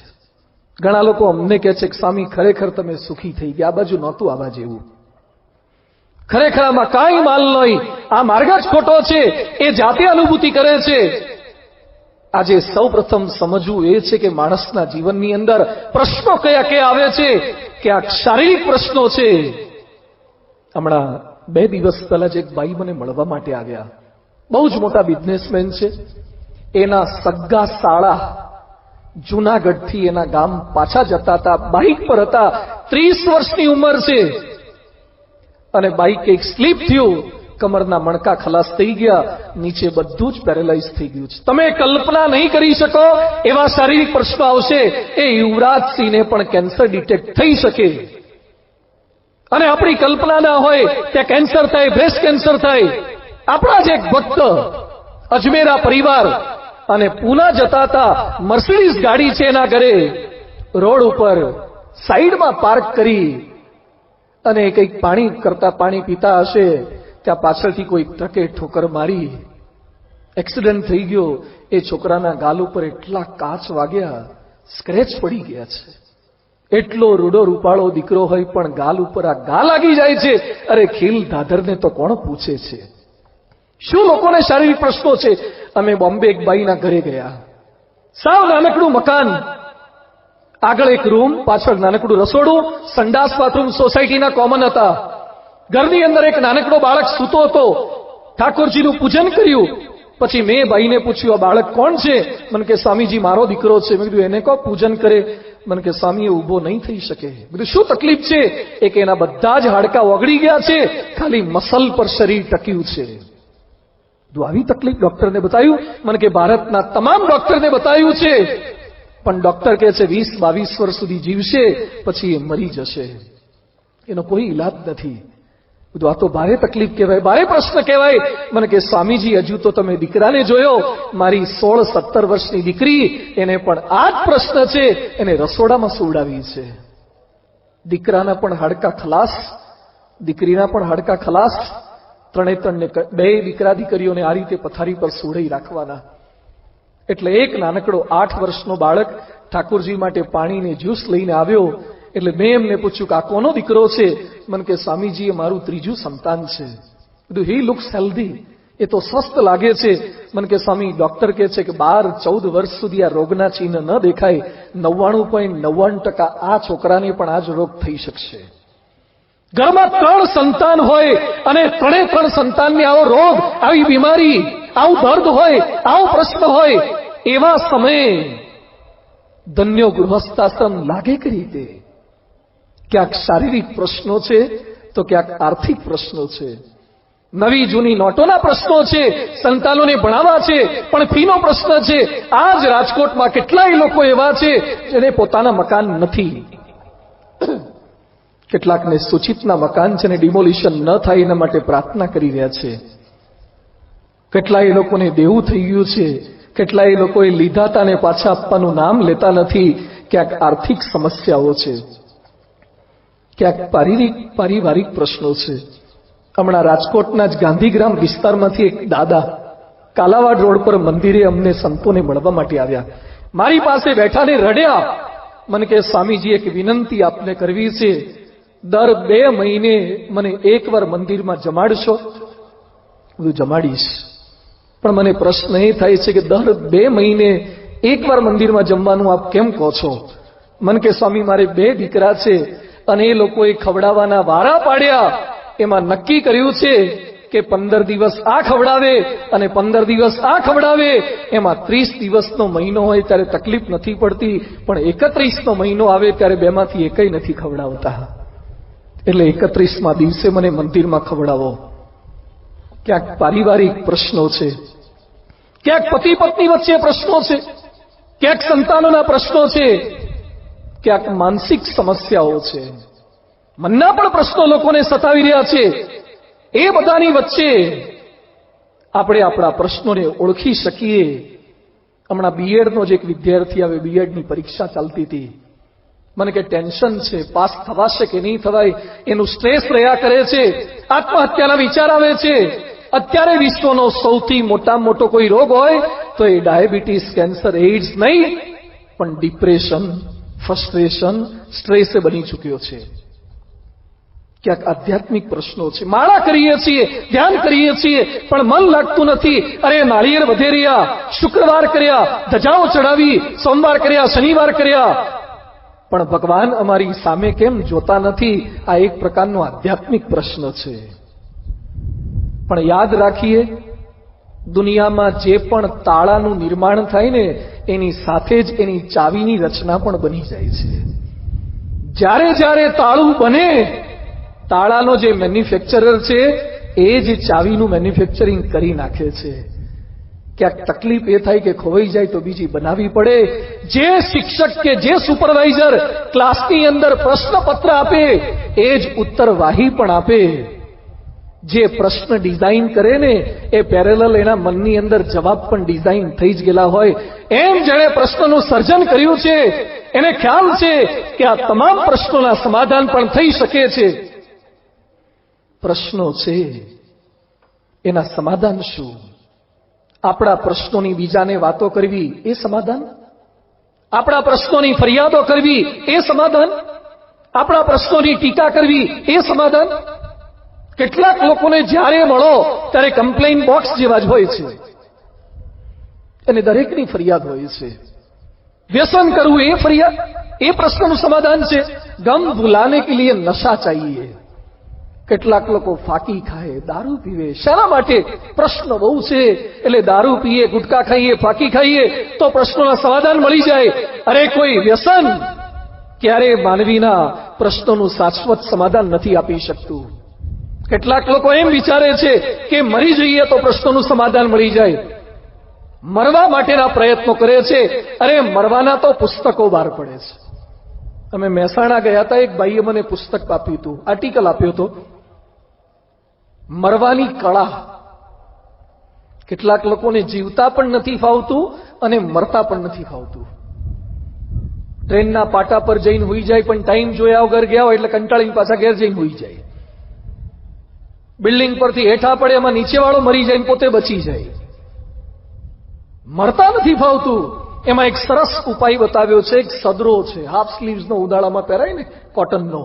ઘણા લોકો અમને કહે છે કે સ્વામી ખરેખર તમે સુખી થઈ ગયા, આ બાજુ નહોતું આવા જેવું, ખરેખર આમાં કાંઈ માલ નહીં, આ માર્ગ જ ખોટો છે. એ જાતે અનુભૂતિ કરે છે. આજે સૌ પ્રથમ સમજવું એ છે કે માણસના જીવનની અંદર પ્રશ્નો કયા કયા આવે છે, કે આ શારીરિક પ્રશ્નો છે. હમણાં 2 દિવસ પહેલા જ એક ભાઈ મને મળવા માટે આવ્યા, બહુ જ મોટા બિઝનેસમેન છે. એના સગ્ગા સાળા જૂનાગઢથી એના ગામ પાછા જતા હતા, બાઇક પર હતા, 30 વર્ષની ઉંમર છે અને બાઇક એક સ્લીપ થયું, કમરના મણકા ખલાસ થઈ ગયા, નીચે બધું જ પેરેલાઇઝ થઈ ગયું છે. તમે કલ્પના નહીં કરી શકો એવા શારીરિક પ્રશ્નો આવશે. એ યુવરાજસિંહને પણ કેન્સર ડિટેક્ટ થઈ શકે અને આપણી કલ્પના ના હોય ત્યાં કેન્સર થાય, બ્રેસ્ટ કેન્સર થાય. આપણા જ એક ભક્ત અજમેરા પરિવાર અને પૂના જતા હતા, મર્સિડીઝ ગાડી છે એના ઘરે, રોડ ઉપર સાઈડમાં પાર્ક કરી અને કંઈક પાણી કરતા પાણી પીતા હશે, ત્યાં પાછળથી કોઈ ટ્રકે ઠોકર મારી, એક્સિડન્ટ થઈ ગયો. એ છોકરાના ગાલ ઉપર એટલા કાચ વાગ્યા, સ્ક્રેચ પડી ગયા છે. એટલો રૂડો રૂપાળો દીકરો હોય પણ ગાલ ઉપર આ ગા લાગી જાય છે. અરે ખીલ ધાધરને તો કોણ પૂછે છે? શું લોકોને શારીરિક પ્રશ્નો છે? અમે બોમ્બે એક બાઈના ઘરે ગયા. સાવ નાનકડું મકાન, આગળ એક રૂમ, પાછળ નાનકડું રસોડું, સંડાસ બાથરૂમ સોસાયટીના કોમન હતા. ઘરની અંદર એક નાનકડો બાળક સૂતો હતો. ઠાકોરજીનું પૂજન કર્યું. પછી મેં બાઈને પૂછ્યું, આ બાળક કોણ છે? મને કે સ્વામીજી મારો દીકરો છે. મેં કીધું એને કહો પૂજન કરે. મને કે સ્વામી એ ઊભો નહીં થઈ શકે. બધું શું તકલીફ છે? એક એના બધા જ હાડકા ઓગળી ગયા છે, ખાલી મસલ પર શરીર ટક્યું છે. આવી તકલીફ ડોક્ટરને બતાવ્યું. મને કે ભારતના તમામ ડોક્ટરને બતાવ્યું છે, પણ ડોક્ટર કહે છે 20-22 વર્ષ સુધી જીવશે, પછી એ મરી જશે, એનો કોઈ ઈલાજ નથી. બધું આ તો ભારે તકલીફ કહેવાય, ભારે પ્રશ્ન કહેવાય. મને કે સ્વામીજી હજુ તો તમે દીકરાને જોયો, મારી 16-17 વર્ષની દીકરી, એને પણ આ જ પ્રશ્ન છે. એને રસોડામાં સુવડાવી છે. દીકરાના પણ હાડકા ખલાસ, દીકરીના પણ હાડકા ખલાસ. 3 બે દીકરા દીકરીઓને આ રીતે પથારી પર સુવડાવી રાખવાના. એટલે એક નાનકડો 8 વર્ષનો બાળક ઠાકોરજી માટે પાણીને જ્યુસ લઈને આવ્યો. એટલે મેં એમને પૂછ્યું કે આ કોનો દીકરો છે? મને કે સ્વામીજી એ મારું 3જું સંતાન છે. બધું હી લુક્સ હેલ્ધી, એ તો સ્વસ્થ લાગે છે. મને કે સ્વામી ડોક્ટર કહે છે કે 12-14 વર્ષ સુધી આ રોગના ચિહ્ન ન દેખાય, 99.99% આ છોકરાને પણ આ જ રોગ થઈ શકશે. ઘરમાં 3 સંતાન હોય અને 3 સંતાનને આવો રોગ, આવી બીમારી, આવું દર્દ હોય, આવો પ્રશ્ન હોય, એવા સમયે ધન્યો ગૃહસ્થાશ્રમ લાગે કઈ રીતે? ક્યાંક શારીરિક પ્રશ્નો છે તો ક્યાંક આર્થિક પ્રશ્નો છે. નવી જૂની નોટોના પ્રશ્નો છે, સંતાનોને ભણાવવા છે પણ ફીનો પ્રશ્ન છે. આ જ રાજકોટમાં કેટલાય લોકો એવા છે જેને પોતાના મકાન નથી. કેટલાકને સૂચિતના મકાન છે ને ડિમોલિશન ન થાય એના માટે પ્રાર્થના કરી રહ્યા છે. કેટલાય લોકોને દેવું થઈ ગયું છે, કેટલાય લોકોએ લીધા હતા ને પાછા આપવાનું નામ લેતા નથી. ક્યાંક આર્થિક સમસ્યાઓ છે, ક્યાંક પારિવારિક પ્રશ્નો છે. હમણાં રાજકોટના જ ગાંધીગ્રામ વિસ્તારમાંથી એક દાદા કાલાવાડ રોડ પર મંદિરે અમને સંતોને મળવા માટે આવ્યા. મારી પાસે બેઠાને રડ્યા. મને કે સ્વામીજી એક વિનંતી આપને કરવી છે, દર 2 મહિને મને એકવાર મંદિરમાં જમાડશો? બધું જમાડીશ, પણ મને પ્રશ્ન એ થાય છે કે દર 2 મહિને એકવાર મંદિરમાં જમવાનું આપ કેમ કહો છો? મને કે સ્વામી મારે 2 દીકરા છે અને એ લોકોએ ખવડાવવાના વારા પાડ્યા. એમાં નક્કી કર્યું છે કે 15 દિવસ આ ખવડાવે અને 15 દિવસ આ ખવડાવે. એમાં 30 દિવસનો મહિનો હોય ત્યારે તકલીફ નથી પડતી, પણ 31નો મહિનો આવે ત્યારે બેમાંથી એકય નથી ખવડાવતા. એટલે 31મા દિવસે મને મંદિરમાં ખવડાવો. ક્યાંક પારિવારિક પ્રશ્નો છે, ક્યાંક પતિ પત્ની વચ્ચે પ્રશ્નો છે, ક્યાંક સંતાનોના પ્રશ્નો છે, ક્યાંક માનસિક સમસ્યાઓ છે. મનના પણ પ્રશ્નો લોકોને સતાવી રહ્યા છે. એ બધાની વચ્ચે આપણે આપણા પ્રશ્નોને ઓળખી શકીએ. હમણાં બીએડનો જ એક વિદ્યાર્થી આવે, બીએડની પરીક્ષા ચાલતી હતી. મને કે ટેન્શન છે, પાસ થવાશે કે નહીં થવાય એનું સ્ટ્રેસ રહ્યા કરે છે. આત્મહત્યાના વિચાર આવે છે. અત્યારે વિશ્વનો સૌથી મોટામાં મોટો કોઈ રોગ હોય તો એ ડાયાબિટીસ, કેન્સર, એઇડ્સ નહીં, પણ ડિપ્રેશન, ફ્રસ્ટ્રેશન, સ્ટ્રેસ એ બની ચૂક્યો છે. ક્યાંક આધ્યાત્મિક પ્રશ્નો છે. માળા કરીએ છીએ, ધ્યાન કરીએ છીએ, પણ મન લાગતું નથી. અરે નાળિયેર વધેરિયા, શુક્રવાર કર્યા, ધજાઓ ચડાવી, સોમવાર કર્યા, શનિવાર કર્યા, પણ ભગવાન અમારી સામે કેમ જોતા નથી? આ એક પ્રકારનો આધ્યાત્મિક પ્રશ્ન છે. પણ યાદ રાખીએ, દુનિયામાં જે પણ તાળાનું નિર્માણ થાય ને એની સાથે જ એની ચાવીની રચના પણ બની જાય છે. જ્યારે જ્યારે તાળું બને, તાળાનો જે મેન્યુફેક્ચરર છે એ જ ચાવીનું મેન્યુફેક્ચરિંગ કરી નાખે છે. ક્યાંક તકલીફ એ થાય કે ખોવાઈ જાય તો બીજી બનાવવી પડે. જે શિક્ષક કે જે સુપરવાઇઝર ક્લાસની અંદર પ્રશ્નપત્ર આપે એ જ ઉત્તરવાહી પણ આપે. જે પ્રશ્ન ડિઝાઇન કરે ને એ પેરેલલ એના મનની અંદર જવાબ પણ ડિઝાઇન થઈ જ ગયેલા હોય. એમ જેણે પ્રશ્નનું સર્જન કર્યું છે એને ખ્યાલ છે કે આ તમામ પ્રશ્નોના સમાધાન પણ થઈ શકે છે. પ્રશ્નો છે એના સમાધાન શું? આપણા પ્રશ્નોની બીજાને વાતો કરવી એ સમાધાન? આપણા પ્રશ્નોની ફરિયાદો કરવી એ સમાધાન? આપણા પ્રશ્નોની ટીકા કરવી એ સમાધાન? કેટલાક લોકોને જ્યારે મળો ત્યારે કમ્પ્લેઇન બોક્સ જેવા જ હોય છે અને દરેકની ફરિયાદ હોય છે. વ્યસન કરવું એ ફરિયાદ, એ પ્રશ્નનું સમાધાન છે? ગમ ભૂલાને કે લીએ નશા ચાહીએ. કેટલાક લોકો ફાકી ખાય, દારૂ પીવે. શાના માટે? પ્રશ્ન બહુ છે એટલે દારૂ પીએ, ગુટકા ખાઈએ, ફાકી ખાઈએ તો પ્રશ્નોના સમાધાન મળી જાય. અરે કોઈ વ્યસન ક્યારે માનવીના પ્રશ્નોનું શાશ્વત સમાધાન નથી આપી શકતું. કેટલાક લોકો એમ વિચારે છે કે મરી જઈએ તો પ્રશ્નોનું સમાધાન મળી જાય, મરવા માટેના પ્રયત્નો કરે છે. અરે મરવાના તો પુસ્તકો બહાર પડે છે. અમે મહેસાણા ગયા હતા, એક ભાઈએ મને પુસ્તક આપ્યું હતું, આર્ટિકલ આપ્યો હતો, મરવાની કળા. કેટલાક લોકોને જીવતા પણ નથી ફાવતું અને મરતા પણ નથી ફાવતું. ટ્રેનના પાટા પર જઈને હોઈ જાય પણ ટાઈમ જોયા વગર ગયા હોય એટલે કંટાળીને પાછા ઘેર જઈને હોઈ જાય. બિલ્ડિંગ પરથી હેઠા પડે એમાં નીચેવાળો મરી જાય પોતે બચી જાય. મરતા નથી ફાવતું. એમાં એક સરસ ઉપાય બતાવ્યો છે, એક સદરો છે, હાફ સ્લીવ્સનો ઉદાળામાં પહેરાય ને કોટનનો,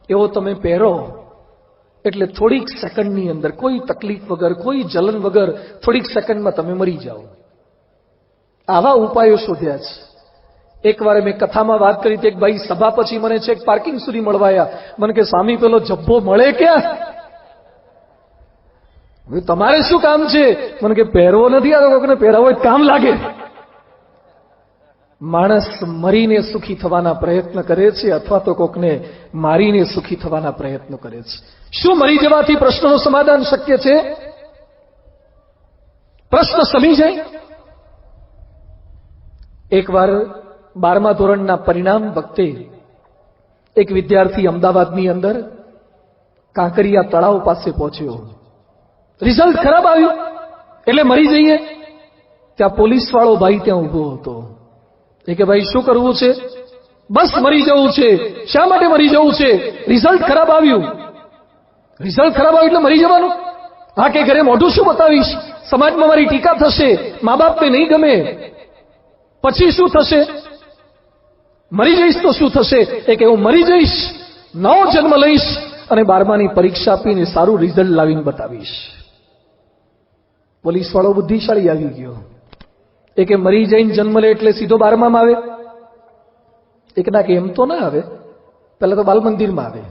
એવો તમે પહેરો એટલે થોડીક સેકન્ડની અંદર કોઈ તકલીફ વગર, કોઈ જલન વગર થોડીક સેકન્ડમાં તમે મરી જાઓ. આવા ઉપાયો શોધ્યા છે. એકવાર મેં કથામાં વાત કરી હતી, એક ભાઈ સભા પછી મને છે પાર્કિંગ સુધી મળવાયા. મને કે સ્વામી પેલો જબ્બો મળે ક્યાં? તમારે શું કામ છે? મને કે પહેરવો નથી, આ કોકને પહેરાવો કામ લાગે. માણસ મરીને સુખી થવાના પ્રયત્ન કરે છે અથવા તો કોકને મારીને સુખી થવાના પ્રયત્નો કરે છે. શું મરી જવાથી પ્રશ્નનું સમાધાન શક્ય છે? પ્રશ્ન સમી જાય. એકવાર 12મા ધોરણના પરિણામ વખતે એક વિદ્યાર્થી અમદાવાદની અંદર કાંકરિયા તળાવ પાસે પહોંચ્યો. રિઝલ્ટ ખરાબ આવ્યું એટલે મરી જઈએ. ત્યાં પોલીસ વાળો ભાઈ ત્યાં ઉભો હતો. એ કે ભાઈ શું કરવું છે? બસ મરી જવું છે. શા માટે મરી જવું છે? રિઝલ્ટ ખરાબ આવ્યું. રિઝલ્ટ ખરાબ આવ્યું એટલે મરી જવાનું? હા કે ઘરે મોઢું શું બતાવીશ? સમાજમાં મારી ટીકા થશે, મા બાપને નહીં ગમે, પછી શું થશે? મરી જઈશ તો શું થશે? એ કે હું મરી જઈશ, નવો જન્મ લઈશ અને 12માની પરીક્ષા આપીને સારું રિઝલ્ટ લાવીને બતાવીશ. પોલીસ વાળો બુદ્ધિશાળી આવી ગયો. એ કે મરી જઈને જન્મ લે એટલે સીધો 12માં આવે? એક ના કે એમ તો ના આવે. પહેલા તો બાલ મંદિરમાં આવે,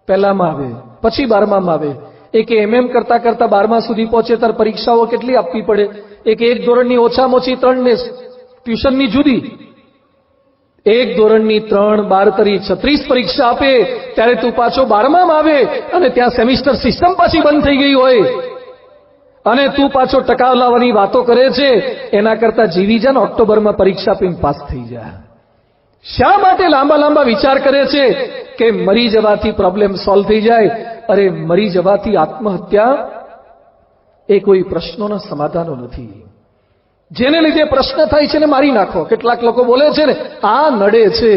પહેલામાં આવે, પછી 12માં આવે. એ કે એમ કરતા કરતા 12મા સુધી પહોંચે ત્યારે પરીક્ષાઓ કેટલી આપવી પડે? એ કે એક ધોરણની ઓછામાં ઓછી 3 ને ટ્યુશનની જુદી. એક ધોરણની 3, 12 તરી 36 પરીક્ષા આપે ત્યારે તું પાછો 12માં આવે અને ત્યાં સેમિસ્ટર સિસ્ટમ પાછી બંધ થઈ ગઈ હોય અને તું પાછો ટકા લાવવાની વાતો કરે છે. એના કરતા જીવી જા ને ઓક્ટોબરમાં પરીક્ષા આપીને પાસ થઈ જા. શા માટે લાંબા લાંબા વિચાર કરે છે કે મરી જવાથી પ્રોબ્લેમ સોલ્વ થઈ જાય? અરે મરી જવાથી આત્મહત્યા એ કોઈ પ્રશ્નોના સમાધાનો નથી. જેને લીધે પ્રશ્ન થાય છે ને મારી નાખો. કેટલાક લોકો બોલે છે ને આ નડે છે.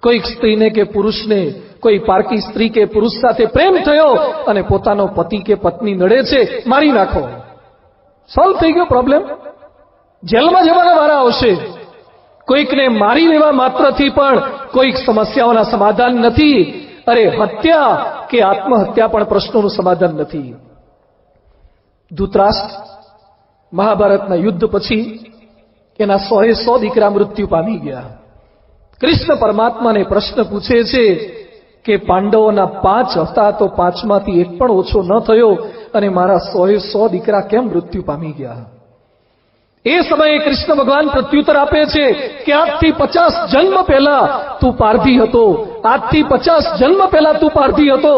કોઈક સ્ત્રીને કે પુરુષને, કોઈ પારકી સ્ત્રી કે પુરુષ સાથે પ્રેમ થયો અને પોતાનો પતિ કે પત્ની નડે છે, મારી નાખો. સોલ્વ થઈ ગયો પ્રોબ્લેમ. જેલમાં જવાના વારા આવશે. કોઈકને મારી લેવા માત્રથી પણ કોઈક સમસ્યાઓના સમાધાન નથી. અરે હત્યા કે આત્મહત્યા પણ પ્રશ્નોનું સમાધાન નથી. ધૃતરાષ્ટ્ર મહાભારતના યુદ્ધ પછી એના 100 દીકરા મૃત્યુ પામી ગયા. કૃષ્ણ પરમાત્માને પ્રશ્ન પૂછે છે કે પાંડવોના 5 હતા તો 5માંથી એક પણ ઓછો ન થયો અને મારા 100 દીકરા કેમ મૃત્યુ પામી ગયા? એ સમયે કૃષ્ણ ભગવાન પ્રત્યુત્તર આપે છે કે આજથી 50 જન્મ પહેલા તું પારધી હતો, આજથી 50 જન્મ પહેલા તું પારધી હતો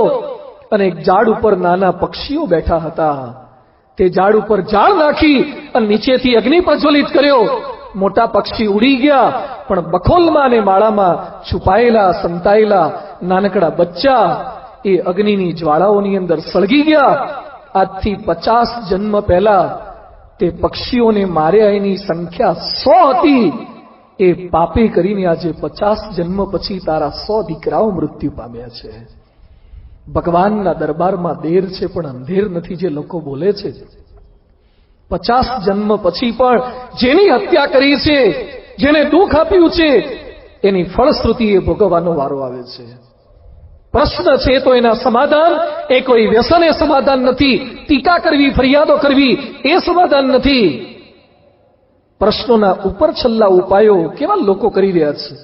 અને એક ઝાડ ઉપર નાના પક્ષીઓ બેઠા હતા. તે ઝાડ ઉપર ઝાડ નાખી અને નીચેથી અગ્નિ પ્રજ્વલિત કર્યો. મોટા પક્ષી ઉડી ગયા પણ બખોલમાં અને માળામાં છુપાયેલા સંતાયેલા નાનકડા બચ્ચા એ અગ્નિની જ્વાળાઓની અંદર સળગી ગયા. આજથી 50 જન્મ પહેલા તે પક્ષીઓને માર્યા એની સંખ્યા 100 હતી. એ પાપે કરીને આજે 50 જન્મ પછી તારા 100 દીકરાઓ મૃત્યુ પામ્યા છે. ભગવાનના દરબારમાં દેર છે પણ અંધેર નથી જે લોકો બોલે છે, 50 જન્મ પછી પણ જેની હત્યા કરી છે, જેને દુઃખ આપ્યું છે, એની ફળશ્રુતિ એ ભોગવવાનો વારો આવે છે. પ્રશ્ન છે તો એના સમાધાન એ કોઈ વ્યસન એ સમાધાન નથી, ટીકા કરવી, ફરિયાદો કરવી એ સમાધાન નથી. પ્રશ્નોના ઉપર છલ્લા ઉપાયો કેવા લોકો કરી રહ્યા છે.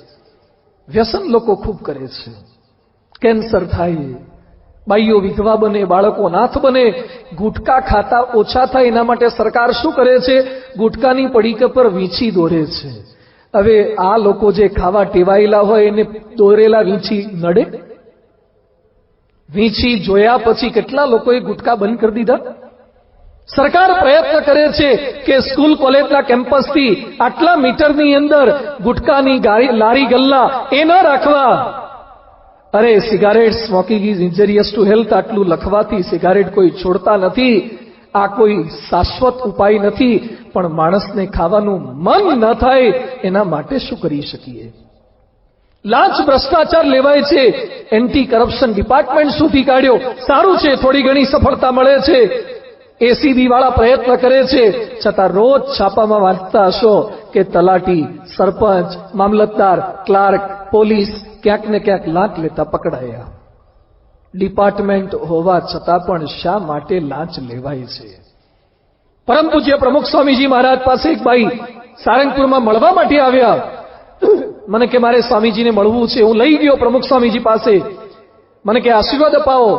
વ્યસન લોકો ખૂબ કરે છે. કેન્સર થાય, બાઈઓ વિધવા બને, બાળકો નાથ બને, ગુટકા ખાતા ઓછા થાય એના માટે સરકાર શું કરે છે? ગુટકાની પડીકા પર વીંછી દોરે છે. હવે આ લોકો જે ખાવા ટેવાયેલા હોય એને દોરેલા વીંછી નડે? વીંછી જોયા પછી કેટલા લોકોએ ગુટકા બંધ કરી દીધા? સરકાર પ્રયત્ન કરે છે કે સ્કૂલ કોલેજના કેમ્પસથી આટલા મીટરની અંદર ગુટકાની લારી ગલ્લા એ ન રાખવા. અરે cigarette smoking is ઇન્જરિયસ to health આટલું લખવાથી સિગારેટ કોઈ છોડતા નથી. આ કોઈ શાશ્વત ઉપાય નથી. પણ માણસને ખાવાનું મન ન થાય એના માટે શું કરી શકીએ? લાંચ ભ્રષ્ટાચાર લેવાય છે, એન્ટી કરપ્શન ડિપાર્ટમેન્ટ સુધી કાઢ્યો, સારું છે, થોડી ઘણી સફળતા મળે છે. એસીબી વાળા પ્રયત્ન કરે છે, છતાં રોજ છાપામાં વાંચતા હશો કે તલાટી, સરપંચ, મામલતદાર, ક્લાર્ક, પોલીસ ક્યાંક ને ક્યાંક લાંચ લેતા પકડાયા. ડિપાર્ટમેન્ટ હોવા છતાં પણ શા માટે લાંચ લેવાય છે? પરમ પૂજ્ય પ્રમુખ સ્વામીજી મહારાજ પાસે એક ભાઈ સારંગપુરમાં મળવા માટે આવ્યા. મને કે મારે સ્વામીજીને મળવું છે. હું લઈ ગયો પ્રમુખ સ્વામીજી પાસે. મને કે આશીર્વાદ અપાવો.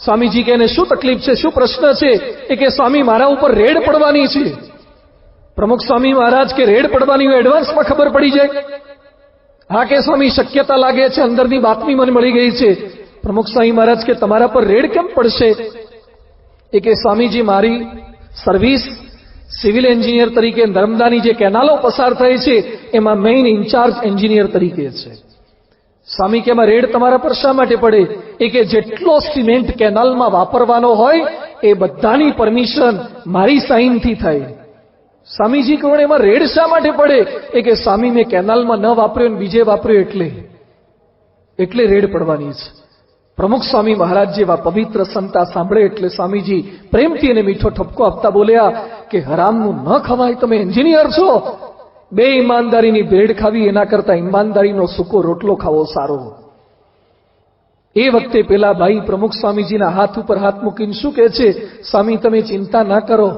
સ્વામીજી કે એને શું તકલીફ છે, શું પ્રશ્ન છે? એ કે સ્વામી મારા ઉપર રેડ પડવાની છે. પ્રમુખ સ્વામી મહારાજ કે રેડ પડવાની હોય એડવાન્સમાં ખબર પડી જાય? હા કે સ્વામી શક્યતા લાગે છે, અંદરની બાતમી મને મળી ગઈ છે. પ્રમુખ સ્વામી મહારાજ કે તમારા પર રેડ કેમ પડશે? એ કે સ્વામીજી મારી સર્વિસ સિવિલ એન્જિનિયર તરીકે નર્મદાની જે કેનાલો પસાર થાય છે એમાં મેઇન ઇન્ચાર્જ એન્જિનિયર તરીકે છે. સ્વામી કે એમાં રેડ તમારા પર શા માટે પડે? એ કે જેટલો સિમેન્ટ કેનાલમાં વાપરવાનો હોય એ બધાની પરમિશન મારી સાઇનથી થાય. સ્વામીજી કહો એમાં રેડ શા માટે પડે? એ કે સ્વામી મેં કેનાલમાં ન વાપર્યો ને બીજે વાપર્યો એટલે રેડ પડવાની છે. પ્રમુખ સ્વામી મહારાજ જેવા પવિત્ર સંતા સાંભળે એટલે સ્વામીજી પ્રેમથી એને મીઠો ઠપકો આપતા બોલ્યા કે હરામનું ન ખવાય, તમે એન્જિનિયર છો. બે ઈમાનદારીની ભેળ ખાવી એના કરતા ઈમાનદારીનો સૂકો રોટલો ખાવો સારો. એ વખતે પેલા ભાઈ પ્રમુખ સ્વામીજીના હાથ ઉપર હાથ મૂકીને શું કહે છે? સ્વામી તમે ચિંતા ના કરો,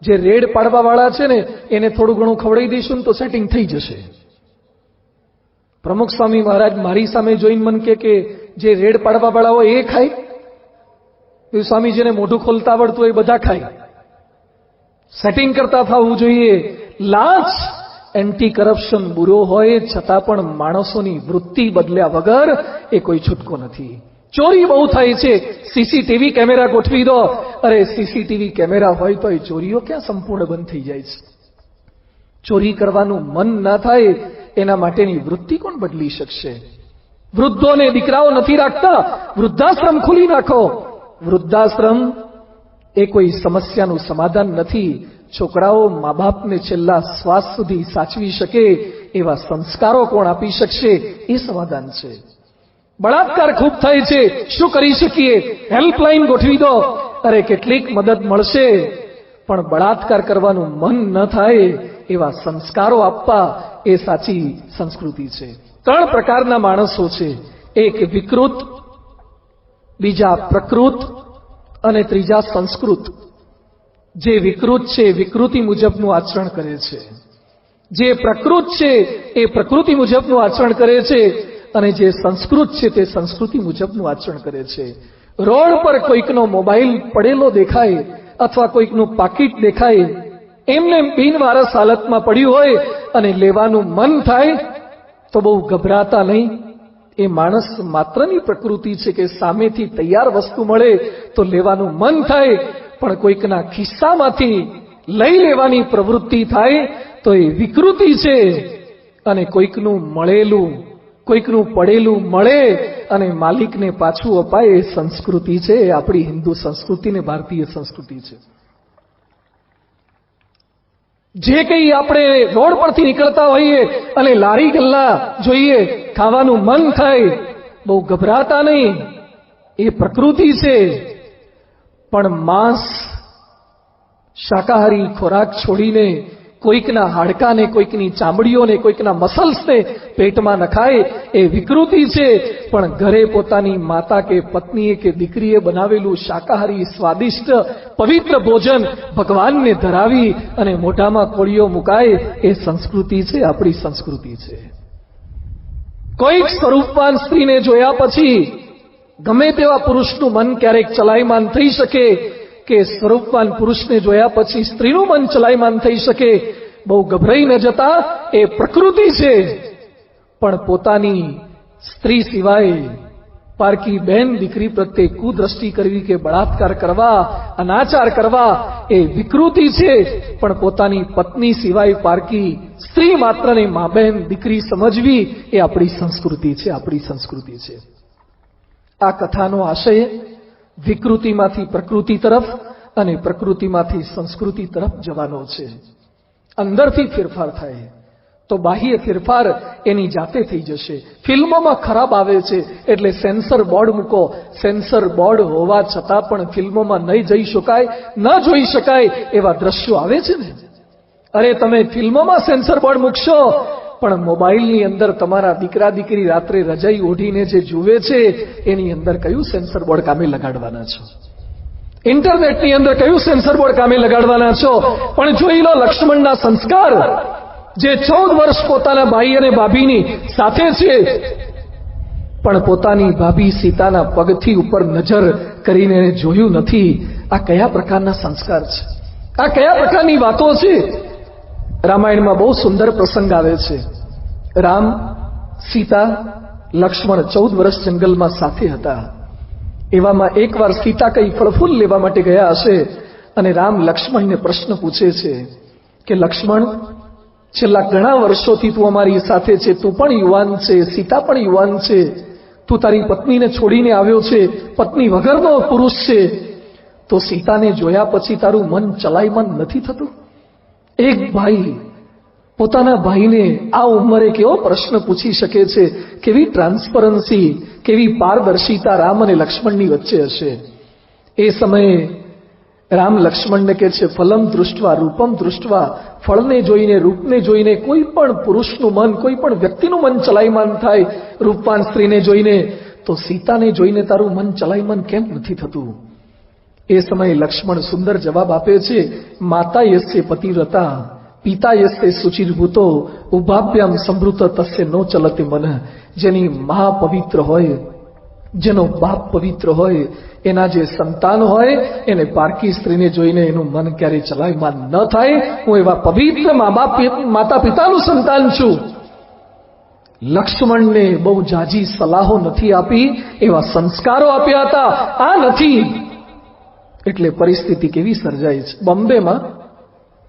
જે રેડ પાડવા વાળા છે ને એને થોડું ઘણું ખવડાવી દઈશું તો સેટિંગ થઈ જશે. પ્રમુખ સ્વામી મહારાજ મારી સામે જોઈને મન કે જે રેડ પાડવા વાળા હોય એ ખાય? સ્વામીજીને મોઢું ખોલતા આવડતું હોય બધા ખાય. સેટિંગ કરતા થવું જોઈએ. લાંચ એન્ટી કરપ્શન બુરો હોય છતાં પણ માણસોની વૃત્તિ બદલ્યા વગર એ કોઈ છૂટકો નથી. ચોરી બહુ થાય છે, સીસીટીવી કેમેરા ગોઠવી દો. અરે સીસીટીવી કેમેરા હોય તો એ ચોરીઓ ક્યાં સંપૂર્ણ બંધ થઈ જાય છે? ચોરી કરવાનું મન ના થાય એના માટેની વૃત્તિ કોણ બદલી શકશે? વૃદ્ધોને દીકરાઓ નથી રાખતા, વૃદ્ધાશ્રમ ખોલી નાખો. વૃદ્ધાશ્રમ એ કોઈ સમસ્યાનું સમાધાન નથી. છોકરાઓ મા બાપને છેલ્લા શ્વાસ સુધી સાચવી શકે એવા સંસ્કારો કોણ આપી શકશે? એ સમાધાન છે. બળાત્કાર ખૂબ થાય છે, શું કરી શકીએ? હેલ્પલાઇન ગોઠવી દો. અરે કેટલીક મદદ મળશે, પણ બળાત્કાર કરવાનું મન ન થાય એવા સંસ્કારો આપવા એ સાચી સંસ્કૃતિ છે. 3 પ્રકારના માણસો છે. એક વિકૃત, બીજા પ્રકૃત અને ત્રીજા સંસ્કૃત. જે વિકૃત છે વિકૃતિ મુજબનું આચરણ કરે છે, જે પ્રકૃત છે એ પ્રકૃતિ મુજબનું આચરણ કરે છે, અને જે સંસ્કૃત છે તે સંસ્કૃતિ મુજબનું આચરણ કરે છે. રોડ પર કોઈકનો મોબાઈલ પડેલો દેખાય અથવા કોઈકનું પાકીટ દેખાય, એમને બિનવારસ હાલતમાં પડ્યું હોય અને લેવાનું મન થાય તો બહુ ગભરાતા નહીં. એ માણસ માત્રની પ્રકૃતિ છે કે સામેથી તૈયાર વસ્તુ મળે તો લેવાનું મન થાય, પણ કોઈકના ખિસ્સામાંથી લઈ લેવાની પ્રવૃત્તિ થાય તો એ વિકૃતિ છે. અને કોઈકનું મળેલું, કોઈકનું પડેલું મળે અને માલિકને પાછું અપાય એ સંસ્કૃતિ છે. એ આપણી હિન્દુ સંસ્કૃતિ ને ભારતીય સંસ્કૃતિ છે. જે કંઈ આપણે રોડ પરથી નીકળતા હોઈએ અને લારી ગલ્લા જોઈએ, ખાવાનું મન થાય, બહુ ગભરાતા નહીં. એ પ્રકૃતિ છે, પણ માંસ શાકાહારી ખોરાક છોડીને કોઈકના હાડકાને, કોઈકની ચામડીઓને, કોઈકના મસલ્સને પેટમાં નખાય એ વિકૃતિ છે. પણ ઘરે પોતાની માતા કે પત્નીએ કે દીકરીએ બનાવેલું શાકાહારી સ્વાદિષ્ટ પવિત્ર ભોજન ભગવાનને ધરાવી અને મોઢામાં કોળીઓ મુકાય એ સંસ્કૃતિ છે, આપણી સંસ્કૃતિ છે. કોઈક સ્વરૂપવાન સ્ત્રીને જોયા પછી ગમે તેવા પુરુષનું મન ક્યારેક ચલાયમાન થઈ શકે કે સ્વરૂપવાન પુરુષને જોયા પછી સ્ત્રીનું મન ચલાયમાન થઈ શકે. બહુ ગભરાઈ ન જતા, એ પ્રકૃતિ છે. પણ પોતાની સ્ત્રી સિવાય પારકી બેન દીકરી પ્રત્યે કુદ્રષ્ટિ કરવી કે બળાત્કાર કરવા, અનાચાર કરવા એ વિકૃતિ છે. પણ પોતાની પત્ની સિવાય પારકી સ્ત્રી માત્રને મા બહેન દીકરી સમજવી એ આપણી સંસ્કૃતિ છે, આપણી સંસ્કૃતિ છે. આ કથાનો આશય વિકૃતિમાંથી પ્રકૃતિ તરફ અને પ્રકૃતિમાંથી સંસ્કૃતિ તરફ જવાનો છે. અંદરથી ફેરફાર થાય તો બાહ્ય ફેરફાર એની જાતે થઈ જશે. ફિલ્મોમાં ખરાબ આવે છે એટલે સેન્સર બોર્ડ મૂકો. સેન્સર બોર્ડ હોવા છતાં પણ ફિલ્મોમાં નહીં જઈ શકાય, ન જોઈ શકાય એવા દ્રશ્યો આવે છે ને. અરે તમે ફિલ્મોમાં સેન્સર બોર્ડ મૂકશો, પણ મોબાઈલની અંદર તમારા દીકરા દીકરી રાત્રે રજાઈ ઓઢીને જે જુએ છે એની અંદર કયું સેન્સર બોર્ડ કામે લગાડવાના છો? ઇન્ટરનેટની અંદર કયું સેન્સર બોર્ડ કામે લગાડવાના છો? પણ જોઈ લો લક્ષ્મણના સંસ્કાર, જે 14 વર્ષ પોતાના ભાઈ અને ભાભીની સાથે છે, પણ પોતાની ભાભી સીતાના પગથી ઉપર નજર કરીને જોયું નથી. આ કયા પ્રકારના સંસ્કાર છે? આ કયા પ્રકારની વાતો છે? રામાયણમાં બહુ સુંદર પ્રસંગ આવે છે. રામ, સીતા, લક્ષ્મણ 14 વર્ષ જંગલમાં સાથે હતા. એવામાં એકવાર સીતા કઈ ફળફૂલ લેવા માટે ગયા હશે અને રામ લક્ષ્મણને પ્રશ્ન પૂછે છે કે લક્ષ્મણ, છેલ્લા ઘણા વર્ષોથી તું અમારી સાથે છે, તું પણ યુવાન છે, સીતા પણ યુવાન છે, તું તારી પત્નીને છોડીને આવ્યો છે, પત્ની વગરનો પુરુષ છે, તો સીતાને જોયા પછી તારું મન ચલાયમાન નથી થતું? એક ભાઈ પોતાના ભાઈને આ ઉંમરે કેવો પ્રશ્ન પૂછી શકે છે? કેવી ટ્રાન્સપરન્સી, કેવી પારદર્શિતા રામ અને લક્ષ્મણની વચ્ચે હશે? એ સમયે રામ લક્ષ્મણને કહે છે, ફલમ દૃષ્ટવા રૂપમ દૃષ્ટવા, ફળને જોઈને, રૂપને જોઈને કોઈ પણ પુરુષનું મન, કોઈ પણ વ્યક્તિનું મન ચલાયમાન થાય. રૂપવાન સ્ત્રીને જોઈને, તો સીતાને જોઈને તારું મન ચલાયમાન કેમ નથી થતું? એ સમયે લક્ષ્મણ સુંદર જવાબ આપે છે, માતા યસ્ય પતિવ્રતા, પિતા યસ્ય શુચિર્ભૂતો, ઉભાભ્યામ સંભૃત તસ્ય નો ચલતે મન. જેની મા પવિત્ર હોય, જેનો બાપ પવિત્ર હોય, એના જે સંતાન હોય એને પારકી સ્ત્રીને જોઈને એનું મન ક્યારે ચલાયમાન ન થાય. હું એવા પવિત્ર માતા પિતાનું સંતાન છું. લક્ષ્મણને બહુ જાજી સલાહો નથી આપી, એવા સંસ્કારો આપ્યા હતા. આ નથી એટલે પરિસ્થિતિ કેવી સર્જાઈ છે.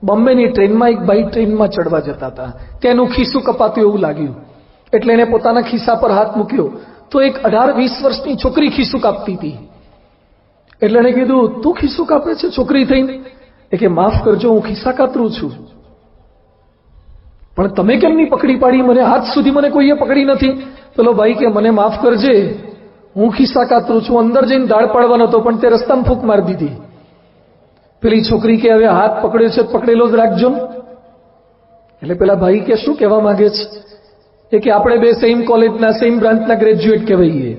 બોમ્બેની ટ્રેનમાં એક ભાઈ ટ્રેનમાં ચડવા જતા હતા. તેનું ખિસ્સું કપાતું એવું લાગ્યું એટલે એને પોતાના ખિસ્સા પર હાથ મૂક્યો તો એક 18-20 વર્ષની છોકરી ખિસ્સું કાપતી હતી. એટલે એને કીધું, તું ખિસ્સું કાપે છે છોકરી થઈને? એ કે માફ કરજો, હું ખિસ્સા કાતરું છું. પણ તમે કેમ નહીં પકડી પાડી મને? આજ સુધી મને કોઈએ પકડી નથી. પેલો ભાઈ કે મને માફ કરજે, હું ખિસ્સા કાતરું છું, અંદર જઈને દાળ પાડવાનો હતો પણ તે રસ્તામાં ફૂંક મારી દીધી. પેલી છોકરી કે હવે હાથ પકડ્યો છે પકડેલો જ રાખજો. એટલે પેલા ભાઈ કે શું કહેવા માંગે છે? એ કે આપણે બે સેમ કોલેજના સેમ બ્રાન્ચના ગ્રેજ્યુએટ કહેવાઈએ,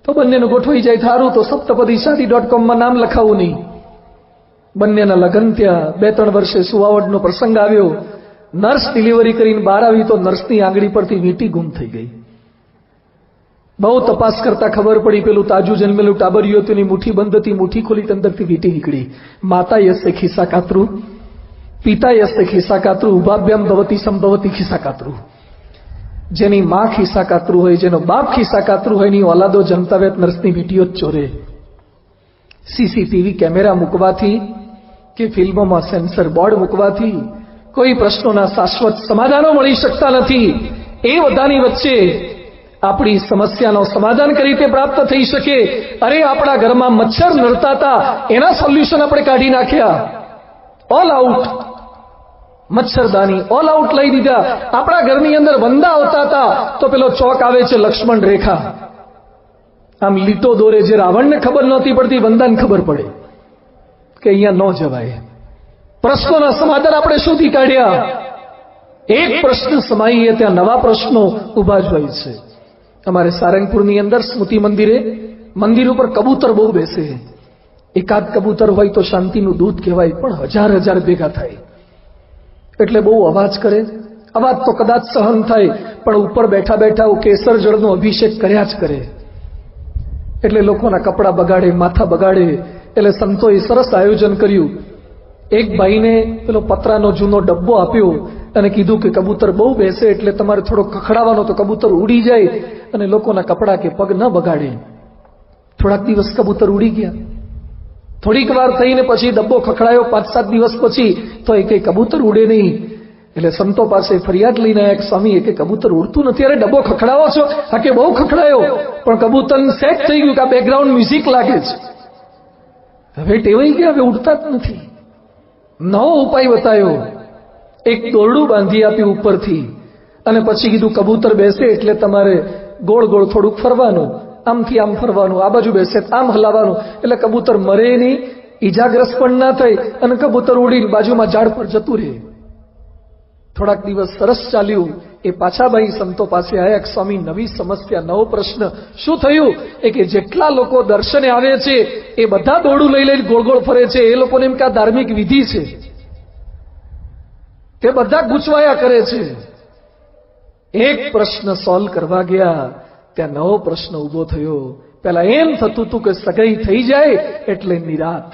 તો બંનેનું ગોઠવાઈ જાય થારું તો સપ્તપદીશાદી.com નામ લખાવું નહીં. બંનેના લગ્ન ત્યાં. 2-3 વર્ષે સુવાવડનો પ્રસંગ આવ્યો. નર્સ ડિલિવરી કરીને બહાર આવી તો નર્સની આંગળી પરથી વીંટી ગુમ થઈ ગઈ. બહુ તપાસ કરતા ખબર પડી પેલું તાજું જન્મેલું ટાબરિયું હતું, એની મુઠ્ઠી બંધ હતી, મુઠ્ઠી ખોલી અંદરથી વીંટી નીકળી. માતા યસ્ય ખિસ્સા કાતરું, પિતા યસ્ય ખિસ્સા કાતરું, ઉભાભ્યામ ભવતી સંભવતી ખિસ્સા કાતરું. જેની માં ખિસ્સા કાતરું હોય, જેનો બાપ ખિસ્સા કાતરું હોય, એની ઓલાદો જનતા વેત નર્સની વીંટીઓ જ ચોરે. સીસીટીવી કેમેરા મૂકવાથી કે ફિલ્મોમાં સેન્સર બોર્ડ મૂકવાથી કોઈ પ્રશ્નોના શાશ્વત સમાધાનો મળી શકતા નથી. એ બધાની વચ્ચે આપણી સમસ્યાનો સમાધાન કઈ રીતે પ્રાપ્ત થઈ શકે? અરે આપણા ઘરમાં મચ્છર નડતા હતા, એના સોલ્યુશન આપણે કાઢી નાખ્યા. ઓલ આઉટ મચ્છરદાની ઓલ આઉટ લઈ દીધા. આપણા ઘરની અંદર વંદા આવતા હતા તો પેલો ચોક આવે છે લક્ષ્મણ રેખા, આમ લીટો દોરે. જે રાવણને ખબર નહોતી પડતી વંદાને ખબર પડે કે અહીંયા ન જવાય. પ્રશ્નોના સમાધાન આપણે શોધી કાઢ્યા. એક પ્રશ્ન સમાઈએ ત્યાં નવા પ્રશ્નો ઉભા જ હોય છે. અમારે સારંગપુરની અંદર સ્મૃતિ મંદિર ઉપર કબૂતર બહુ બેસે. એકાદ કબૂતર હોય તો શાંતિનું દૂત કહેવાય, પણ હજાર હજાર ભેગા થાય એટલે બહુ અવાજ કરે. અવાજ તો કદાચ સહન થાય, પણ ઉપર બેઠા બેઠા કેસર જળનો અભિષેક કર્યા જ કરે. એટલે લોકોના કપડાં બગાડે, માથા બગાડે. એટલે સંતોએ સરસ આયોજન કર્યું. એક ભાઈને પેલો પતરાનો જૂનો ડબ્બો આપ્યો અને કીધું કે કબૂતર બહુ બેસે એટલે તમારે થોડો ખખડાવવાનો તો કબૂતર ઉડી જાય અને લોકોના કપડાં કે પગ ન બગાડે. થોડાક દિવસ કબૂતર ઉડી ગયા. થોડીક વાર થઈને પછી ડબ્બો ખખડાયો. 5-7 દિવસ પછી તો એ કઈ કબૂતર ઉડે નહીં. એટલે સંતો પાસે ફરિયાદ લઈને એક સ્વામી કે કબૂતર ઉડતું નથી. અરે ડબ્બો ખખડાવો છો? હા કે બહુ ખખડાયો, પણ કબૂતર સેટ થઈ ગયું કે આ બેકગ્રાઉન્ડ મ્યુઝિક લાગે છે. હવે ટેવાઈ ગયા, હવે ઉડતા જ નથી. નવો ઉપાય બતાવ્યો. એક દોરડું બાંધી આપ્યું ઉપરથી અને પછી કીધું કબૂતર બેસે એટલે તમારે ગોળ ગોળ થોડુંક ફરવાનું, આમથી આમ ફરવાનું, આ બાજુ બેસે આમ હલાવવાનું, એટલે કબૂતર મરે નહીં, ઈજાગ્રસ્ત પણ ના થાય અને કબૂતર ઉડીને બાજુમાં ઝાડ પર જતું રહે. થોડાક દિવસ સરસ ચાલ્યું. એ પાછા ભાઈ સંતો પાસે આવ્યા. એક સ્વામી નવી સમસ્યા, નવો પ્રશ્ન. શું થયું? એ કે જેટલા લોકો દર્શને આવે છે એ બધા દોરડું લઈ લઈને ગોળ ગોળ ફરે છે. એ લોકોને એમ કે આ ધાર્મિક વિધિ છે, તે બધા ગૂંચવાયા કરે છે. એક પ્રશ્ન સોલ્વ કરવા ગયા ત્યાં નવો પ્રશ્ન ઉભો થયો. પહેલા એમ થતું હતું કે સગાઈ થઈ જાય એટલે નિરાત,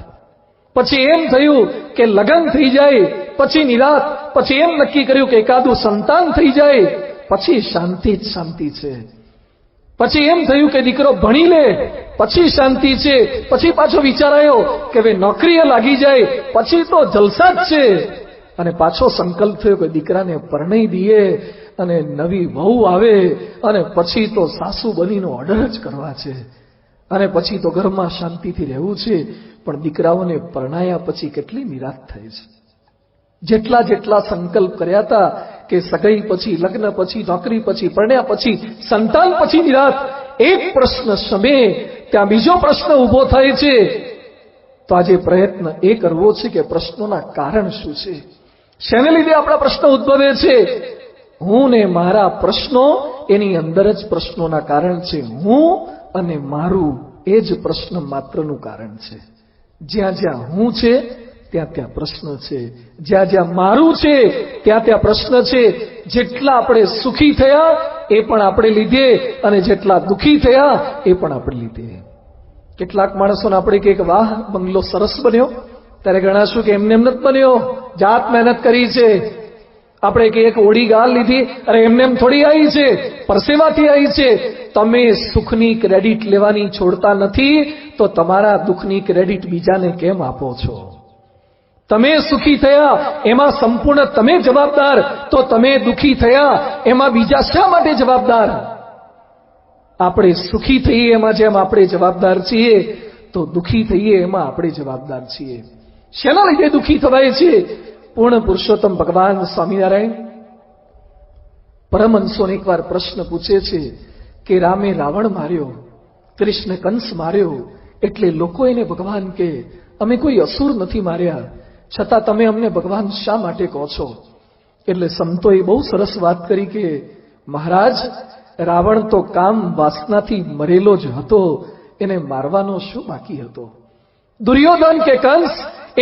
પછી એમ થયું કે લગ્ન થઈ જાય પછી નિરાત, પછી એમ નક્કી કર્યું કે એકાદું સંતાન થઈ જાય પછી શાંતિ જ શાંતિ છે, પછી એમ થયું કે દીકરો ભણી લે પછી શાંતિ છે, પછી પાછો વિચાર આવ્યો કે હવે નોકરીએ લાગી જાય પછી તો જલસા જ છે, અને પાછો સંકલ્પ થયો કે દીકરાને પરણાઈ દઈએ અને નવી વહુ આવે અને પછી તો સાસુ બનીનો ઓર્ડર જ કરવા છે અને પછી તો ઘરમાં શાંતિથી રહેવું છે. પણ દીકરાઓને પરણાયા પછી કેટલી નિરાશ થાય છે. જેટલા જેટલા સંકલ્પ કર્યા હતા કે સગાઈ પછી, લગ્ન પછી, નોકરી પછી, પરણ્યા પછી, સંતાન પછી નિરાશ. એક પ્રશ્ન શમે ત્યાં બીજો પ્રશ્ન ઉભો થાય છે. તો આજે પ્રયત્ન એ કરવો છે કે પ્રશ્નોના કારણ શું છે, શેને લીધે આપણા પ્રશ્નો ઉદ્ભવે છે. હું ને મારા પ્રશ્નો, એની અંદર જ પ્રશ્નોના કારણ છે. હું અને મારું એ જ પ્રશ્ન માત્રનું કારણ છે. જ્યાં જ્યાં હું છે ત્યાં ત્યાં પ્રશ્ન છે, જ્યાં જ્યાં મારું છે ત્યાં ત્યાં પ્રશ્ન છે. જેટલા આપણે સુખી થયા એ પણ આપણે લીધે અને જેટલા દુઃખી થયા એ પણ આપણે લીધે. કેટલાક માણસોને આપણે કે વાહ બંગલો સરસ બન્યો, ત્યારે ગણાશું કે એમને એમ નથી બન્યો, જાત મહેનત કરી છે. આપણે કે એક ઓડી ગાલ લીધી, અરે એમને એમ થોડી આવી છે, પરસેવાથી આવી છે. તમે સુખની ક્રેડિટ લેવાની છોડતા નથી તો તમારા દુઃખની ક્રેડિટ બીજાને કેમ આપો છો? તમે સુખી થયા એમાં સંપૂર્ણ તમે જવાબદાર, તો તમે દુઃખી થયા એમાં બીજા શા માટે જવાબદાર? આપણે સુખી થઈએ એમાં જેમ આપણે જવાબદાર છીએ, તો દુઃખી થઈએ એમાં આપણે જવાબદાર છીએ. શેના લીધે દુઃખી થવાય છે? પૂર્ણ પુરુષોત્તમ ભગવાન સ્વામિનારાયણ પરમહંસોને એકવાર પ્રશ્ન પૂછે છે કે રામે રાવણ માર્યો, કૃષ્ણ કંસ માર્યો, એટલે લોકો એને ભગવાન કે અમે કોઈ અસુર નથી માર્યા, છતાં તમે અમને ભગવાન શા માટે કહો છો? એટલે સંતોએ બહુ સરસ વાત કરી કે મહારાજ, રાવણ તો કામ વાસનાથી મરેલો જ હતો, એને મારવાનો શું બાકી હતો? દુર્યોધન કે કંસ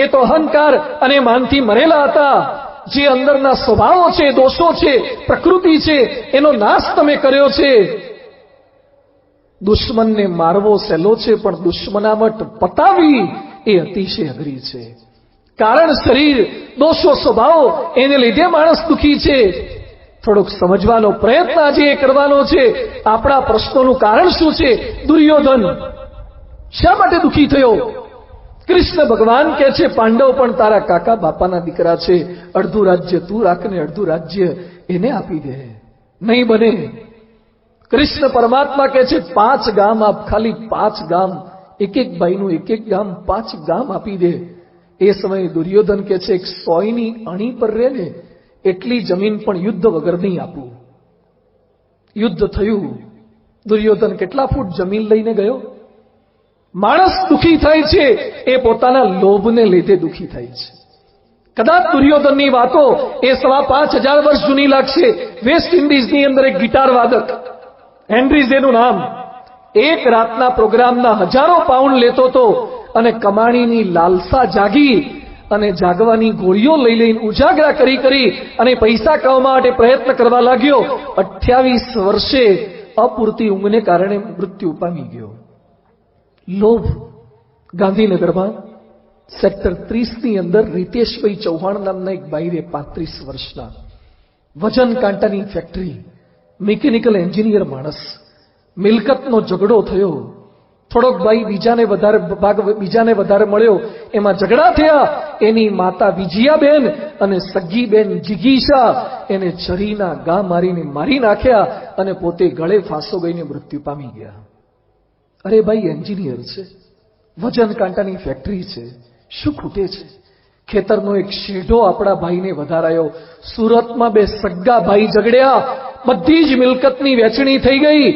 એ તો અહંકાર અને માનથી મરેલા હતા. જે અંદરના સ્વભાવો છે, દોષો છે, પ્રકૃતિ છે, એનો નાશ તમે કર્યો છે. દુશ્મનને મારવો સહેલો છે, પણ દુશ્મનામટ પતાવી એ અતિશય અઘરી છે. કારણ શરીર, દોષો, સ્વભાવો, એને લીધે માણસ દુઃખી છે. થોડોક સમજવાનો પ્રયત્ન આજે એ કરવાનો છે. આપણા પ્રશ્નોનું કારણ શું છે? દુર્યોધન શા માટે દુઃખી થયો? કૃષ્ણ ભગવાન કહે છે પાંડવ પણ તારા કાકા બાપાના દીકરા છે, અડધું રાજ્ય તું રાખ ને અડધું રાજ્ય એને આપી દે. નહીં બને. કૃષ્ણ પરમાત્મા કહે છે 5 ગામ આપ, ખાલી 5 ગામ, એક એક ભાઈનું એક એક ગામ, 5 ગામ આપી દે. એ સમયે દુર્યોધન કહે છે 100ની અણી પર રહે ને એટલી જમીન પણ યુદ્ધ વગર નહીં આપું. યુદ્ધ થયું, દુર્યોધન કેટલા ફૂટ જમીન લઈને ગયો? માણસ દુઃખી થાય છે એ પોતાના લોભને લીધે દુઃખી થાય છે. કદાચ દુર્યોધનની વાતો એ 5,500 વર્ષ જૂની લાગશે. વેસ્ટ ઇન્ડિઝની અંદર એક ગિટાર વાદક, હેનરીઝ એનું નામ, એક રાતના પ્રોગ્રામના હજારો પાઉન્ડ લેતો હતો અને કમાણીની લાલસા જાગી અને જાગવાની ગોળીઓ લઈ લઈને ઉજાગરા કરી અને પૈસા કમાવા માટે પ્રયત્ન કરવા લાગ્યો. 28 વર્ષે અપૂરતી ઊંઘને કારણે મૃત્યુ પામી ગયો. લોભ. ગાંધીનગરમાં સેક્ટર 30ની અંદર રીતેશભાઈ ચૌહાણ નામના એક ભાઈએ 35 વર્ષના વજન કાંટાની ફેક્ટરી, મિકેનિકલ એન્જિનિયર માણસ, મિલકતનો ઝઘડો થયો. થોડોક ભાઈ બીજાને વધારે મળ્યો, એમાં ઝઘડા થયા. એની માતા વિજયાબેન અને સગી બેન જિગીશા એને છરીના ઘા મારીને મારી નાખ્યા અને પોતે ગળે ફાંસો ગઈને મૃત્યુ પામી ગયા. અરે ભાઈ એન્જિનિયર છે, વજન કાંટાની ફેક્ટરી છે, શું ખૂટે છે? ખેતરનો એક શેઢો આપણા ભાઈને વધારાયો. સુરતમાં 2 સગા ભાઈ ઝઘડ્યા, બધી જ મિલકતની વહેંચણી થઈ ગઈ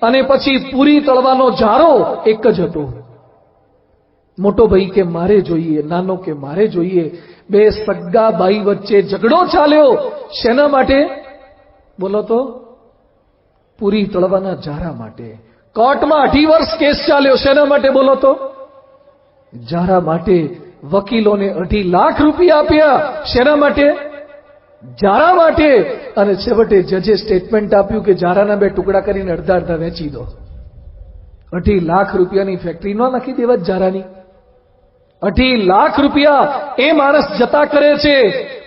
અને પછી પૂરી તળવાનો જારો એક જ હતો. મોટો ભાઈ કે મારે જોઈએ, નાનો કે મારે જોઈએ. 2 સગા ભાઈ વચ્ચે ઝઘડો ચાલ્યો. શેના માટે? બોલો તો. પૂરી તળવાના જારા માટે. કોર્ટમાં 18 વર્ષ કેસ ચાલ્યો. શેના માટે? બોલો તો. જારા માટે. વકીલોને 2.5 લાખ રૂપિયા આપ્યા. શેના માટે? જારા માટે. અને છેવટે જજે સ્ટેટમેન્ટ આપ્યું કે જારાના 2 ટુકડા કરીને અડધા વેચી દો. 2.5 લાખ રૂપિયાની ફેક્ટરી ન નાખી દેવા જારાની? 2.5 લાખ રૂપિયા એ માણસ જતા કરે છે,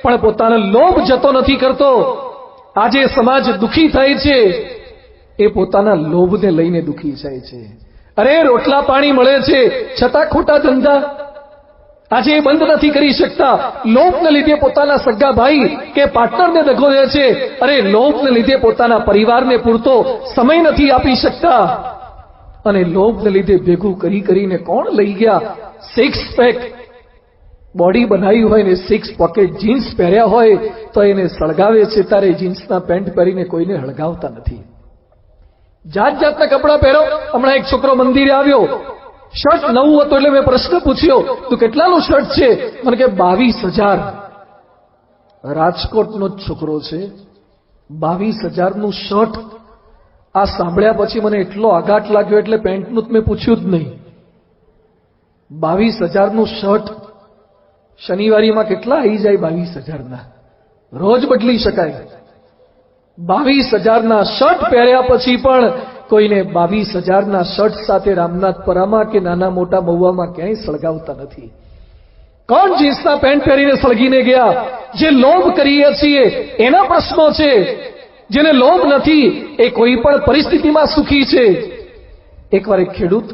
પણ પોતાનો લોભ જતો નથી કરતો. આજે સમાજ દુઃખી થાય છે એ પોતાના લોભને લઈને દુઃખી થાય છે. અરે રોટલા પાણી મળે છે છતાં ખોટા ધંધા. આજે એ બંધ નથી કરી શકતા. લોભને લીધે પોતાના સગા ભાઈ કે પાર્ટનરને દગો દે છે. અરે લોભને લીધે પોતાના પરિવારને પૂરતો સમય નથી આપી શકતા. અને લોભને લીધે ભેગું કરીને કોણ લઈ ગયા? 6 પેક બોડી બનાવી હોય ને 6 પોકેટ જીન્સ પહેર્યા હોય તો એને સળગાવે છે. તારે જીન્સના પેન્ટ પહેરીને કોઈને હળગાવતા નથી. જાત જાતના કપડાં પહેરો. હમણાં એક છોકરો મંદિરે આવ્યો, શર્ટ નવું હતું એટલે મેં પ્રશ્ન પૂછ્યો, તું કેટલાનું શર્ટ છે? મને કે 22,000. રાજકોટનો જ છોકરો છે, 22,000નું શર્ટ. આ સાંભળ્યા પછી મને એટલો આઘાત લાગ્યો એટલે પેન્ટનું મેં પૂછ્યું જ નહીં. 22,000નું શર્ટ. શનિવારીમાં કેટલા આવી જાય 22,000ના? રોજ બદલી શકાય. 22,000ના શર્ટ પહેર્યા પછી પણ કોઈને 22,000ના શર્ટ સાથે રામનાથપરામાં કે નાના મોટા મહુવામાં ક્યાંય સળગાવતા નથી. કોણ જીન્સના પેન્ટ પહેરીને સળગીને ગયા? જે લોભ કરીએ છીએ એના પ્રશ્નો છે. જેને લોભ નથી એ કોઈ પણ પરિસ્થિતિમાં સુખી છે. એકવાર એક ખેડૂત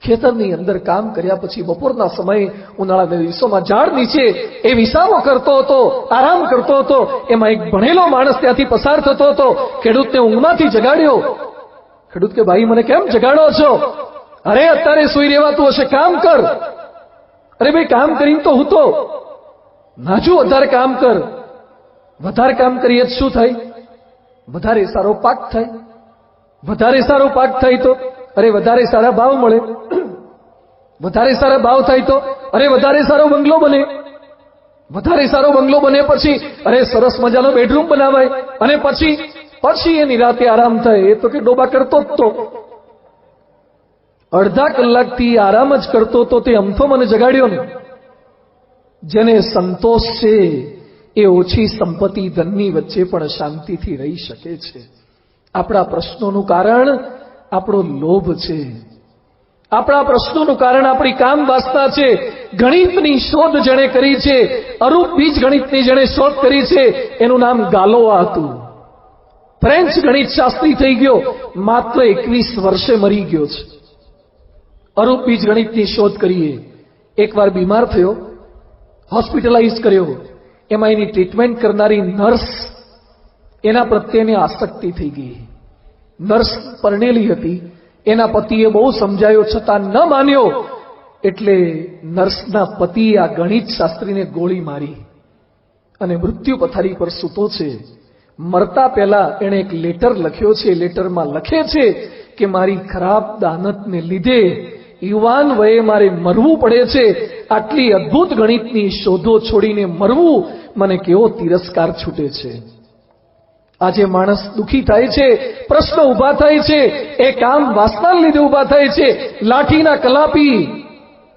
ખેતરની અંદર કામ કર્યા પછી બપોરના સમયે ઉનાળાના દિવસોમાં ઝાડ નીચે એ વિસામો કરતો હતો, આરામ કરતો હતો. એમાં એક ભણેલો માણસ ત્યાંથી પસાર થતો હતો. ખેડૂતને ઊંઘમાંથી જગાડ્યો. ખેડૂત કે ભાઈ મને કેમ જગાડો છો? અરે અત્યારે સૂઈ રહેવાતું હશે, કામ કર. અરે ભાઈ કામ કરીને તો હું તો નાજુ, વધારે કામ કર. વધારે કામ કરીએ શું થાય? વધારે સારો પાક થાય. વધારે સારો પાક થાય તો અરે વધારે સારા ભાવ મળે. વધારે સારા ભાવ થાય તો અરે વધારે સારો બંગલો બને. વધારે સારો બંગલો બને પછી અરે સરસ મજાનો બેડરૂમ બનાવાય. અને પછી એની રાતે આરામ થાય. એ તો કે ડોબા કરતો જ તો અડધા કલાકથી આરામ જ કરતો તો તે અમથો મને જગાડ્યો ને. જેને સંતોષ છે એ ઓછી સંપત્તિ ધનની વચ્ચે પણ શાંતિથી રહી શકે છે. આપણા પ્રશ્નોનું કારણ આપણો લોભ છે. આપણા પ્રશ્નોનું કારણ આપણી કામ વાસના છે. ગણિતની શોધ જેણે કરી છે, અરૂપ બીજ ગણિતની જેણે શોધ કરી છે, એનું નામ ગાલોઆ હતું. ફ્રેન્ચ ગણિત શાસ્ત્રી થઈ ગયો, માત્ર 21 વર્ષે મરી ગયો છે. અરૂપ બીજ ગણિતની શોધ કરીએ. એકવાર બીમાર થયો, હોસ્પિટલાઇઝ કર્યો. એમાં એની ટ્રીટમેન્ટ કરનારી નર્સ, એના પ્રત્યેની આસક્તિ થઈ ગઈ. નર્સ પરણેલી હતી. એના પતિએ બહુ સમજાયો છતાં ન માન્યો. એટલે નર્સના પતિએ આ ગણિત શાસ્ત્રીને ગોળી મારી અને મૃત્યુ પથારી પર સૂતો છે. મરતા પહેલા એણે એક લેટર લખ્યો છે. લેટરમાં લખે છે કે મારી ખરાબ દાનતને લીધે યુવાન વયે મારે મરવું પડે છે. આટલી અદ્ભુત ગણિતની શોધો છોડીને મરવું મને કેવો તિરસ્કાર છૂટે છે. આજે માણસ દુઃખી થાય છે, પ્રશ્ન ઉભા થાય છે. એ કામ વાસનાને લીધે ઉભા થાય છે. લાઠીના કલાપી,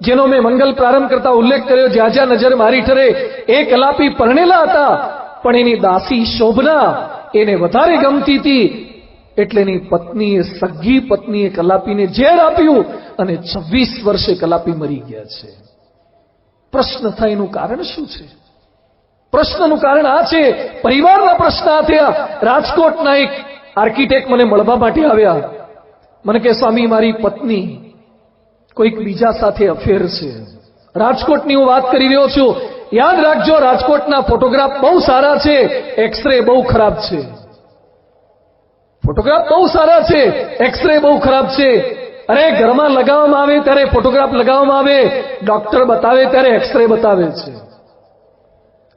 જેનો મેં મંગલ પ્રારંભ કરતા ઉલ્લેખ કર્યો, જ્યાં જ્યાં નજર મારી ઠરે, એ કલાપી પરણેલા હતા, પણ એની દાસી શોભના એને વધારે ગમતી હતી. એટલે એની પત્નીએ, સગી પત્નીએ કલાપીને ઝેર આપ્યું અને 26 વર્ષે કલાપી મરી ગયા છે. પ્રશ્ન થાય એનું કારણ શું છે? પ્રશ્નનું કારણ આ છે, પરિવારના પ્રશ્ન આ થયા. રાજકોટના એક આર્કિટેક્ટ મને મળવા માટે આવ્યા. મને કહે, સ્વામી, મારી પત્ની કોઈક બીજા સાથે અફેર છે. રાજકોટની હું વાત કરી રહ્યો છું. યાદ રાખજો, રાજકોટના ફોટોગ્રાફ બહુ સારા છે, એક્સરે બહુ ખરાબ છે. ફોટોગ્રાફ બહુ સારા છે, એક્સરે બહુ ખરાબ છે. અરે ઘરમાં લગાવવામાં આવે ત્યારે ફોટોગ્રાફ લગાવવામાં આવે, ડોક્ટર બતાવે ત્યારે એક્સરે બતાવે છે.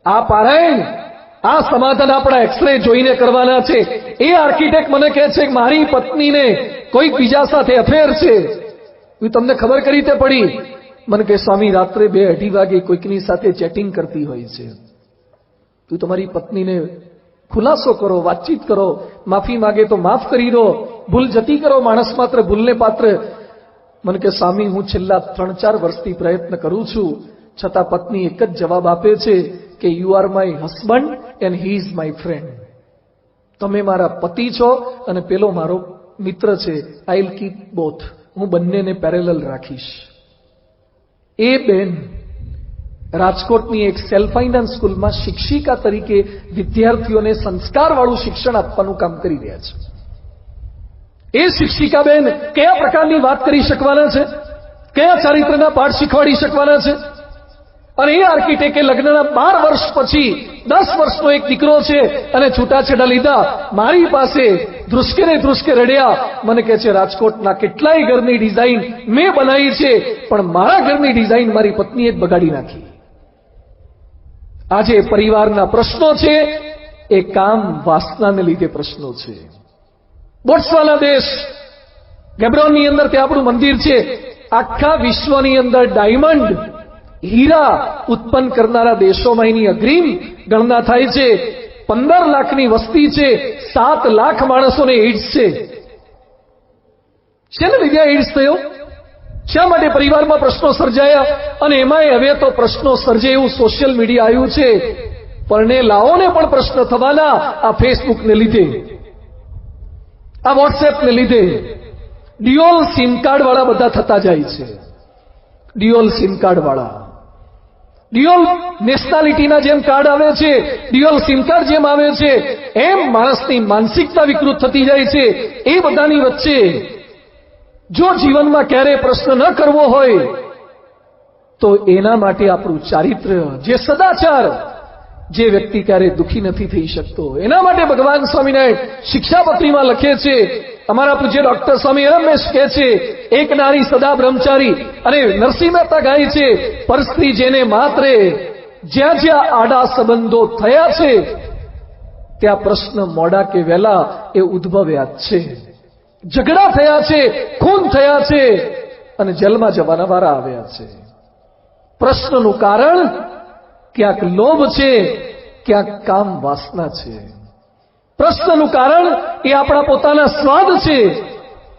આ પારાયણ, આ સમાધાન આપણા એક્સરે જોઈને કરવાના છે. એ આર્કિટેક્ટ મને કહે છે કે મારી પત્નીને કોઈક બીજા સાથે અફેર છે. તમને ખબર કઈ રીતે પડી? મને કહે, સ્વામી, રાત્રે 2-2:30 વાગે કોઈકની સાથે ચેટિંગ કરતી હોય છે. તું તમારી પત્નીને ખુલાસો કરો, વાતચીત કરો, માફી માગે તો માફ કરી દો, ભૂલ જતી કરો. માણસ માત્ર ભૂલને પાત્ર. મને કહે, સ્વામી, હું છેલ્લા 3-4 વર્ષથી પ્રયત્ન કરું છું, છતાં પત્ની એક જ જવાબ આપે છે કે you are my husband and he is my friend. તમે મારા પતિ છો અને પેલો મારો મિત્ર છે. I will keep both. હું બંનેને પેરેલલ રાખીશ. એ બેન રાજકોટની એક સેલ્ફ ફાઇનાન્સ સ્કૂલમાં શિક્ષિકા તરીકે વિદ્યાર્થીઓને સંસ્કારવાળું શિક્ષણ આપવાનું કામ કરી રહ્યા છે. એ શિક્ષિકા બેન કયા પ્રકારની વાત કરી શકવાના છે? કયા ચારિત્રના પાઠ શીખવાડી શકવાના છે? અને એ આર્કિટેક્ટે લગ્નના 12 વર્ષ પછી 10 વર્ષનો એક દીકરો છે અને છૂટાછેડા લીધા. મારી પાસે ધ્રુસકે ને ધ્રુસકે રડ્યા. મને કહે છે, રાજકોટના કેટલાય ઘરની ડિઝાઇન મેં બનાવી છે, પણ મારા ઘરની ડિઝાઇન મારી પત્નીએ જ બગાડી નાખી. આજે પરિવારના પ્રશ્નો છે, એ કામ વાસનાને લીધે પ્રશ્નો છે. બોટ્સવાના દેશ ગેબ્રોનની અંદર ત્યાં આપણું મંદિર છે. આખા વિશ્વની અંદર ડાયમંડ, હીરા ઉત્પન્ન કરનારા દેશોમાં એની અગ્રીમ ગણના થાય છે. 15 લાખની વસ્તી છે, 7 લાખ માણસોને એઇડ્સ છે. શેને લીધે એઇડ્સ થયો? શા માટે પરિવારમાં પ્રશ્નો સર્જાયા? અને એમાંય હવે તો પ્રશ્નો સર્જે એવું સોશિયલ મીડિયા આવ્યું છે. પરણેલાઓને પણ પ્રશ્ન થવાના આ ફેસબુકને લીધે, આ વોટ્સએપને લીધે. ડ્યુઅલ સિમ કાર્ડ વાળા બધા થતા જાય છે. ડ્યુઅલ સિમ કાર્ડ વાળા, ડ્યુઅલ નેશનાલિટીના જેમ કાર્ડ આવે છે, ડ્યુઅલ સિમ કાર્ડ જેમ આવે છે, એમ માણસની માનસિકતા વિકૃત થતી જાય છે. એ બધાની વચ્ચે જો જીવનમાં ક્યારે પ્રશ્ન ન કરવો હોય તો એના માટે આપણું ચારિત્ર્ય, જે સદાચાર, જે વ્યક્તિ ક્યારે દુઃખી નથી થઈ શકતો, એના માટે ભગવાન સ્વામિનારાયણ શિક્ષાપત્રીમાં લખે છે. અમારા પૂજ્ય ડોક્ટર સ્વામી રમેશ કહે છે, એક નારી સદા બ્રહ્મચારી. અને નરસિંહ મહેતા ગાય છે, પરસ્ત્રી જેને માત્રે જ્યાં જ્યાં આડા સંબંધો થયા છે ત્યાં પ્રશ્ન મોડા કે વહેલા એ ઉદ્ભવ્યા જ છે. ઝઘડા થયા છે, ખૂન થયા છે અને જેલમાં જવાના વારા આવ્યા છે. પ્રશ્નનું કારણ ક્યાંક લોભ છે, ક્યાંક કામ વાસના છે. પ્રશ્નનું કારણ એ આપણા પોતાના સ્વાદ છે.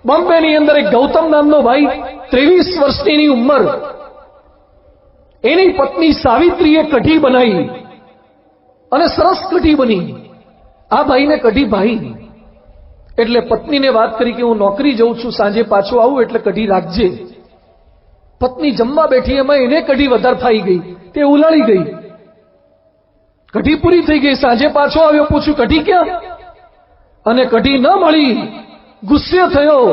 બોમ્બેની અંદર એક ગૌતમ નામનો ભાઈ, 23 વર્ષની ઉંમર, એની પત્ની સાવિત્રીએ કઢી બનાવી અને સરસ કઢી બની. આ ભાઈને કઢી ભાઈ. એટલે પત્નીને વાત કરી કે હું નોકરી જઉં છું, સાંજે પાછો આવું એટલે કઢી રાખજે. પત્ની જમવા બેઠી, એમાં એને કઢી વધારે ફાઈ ગઈ, તે ઉલાળી ગઈ. કઢી પૂરી થઈ ગઈ. સાંજે પાછો આવ્યો, પૂછ્યું કઢી ક્યાં? અને કઢી ન મળી. ગુસ્સે થયો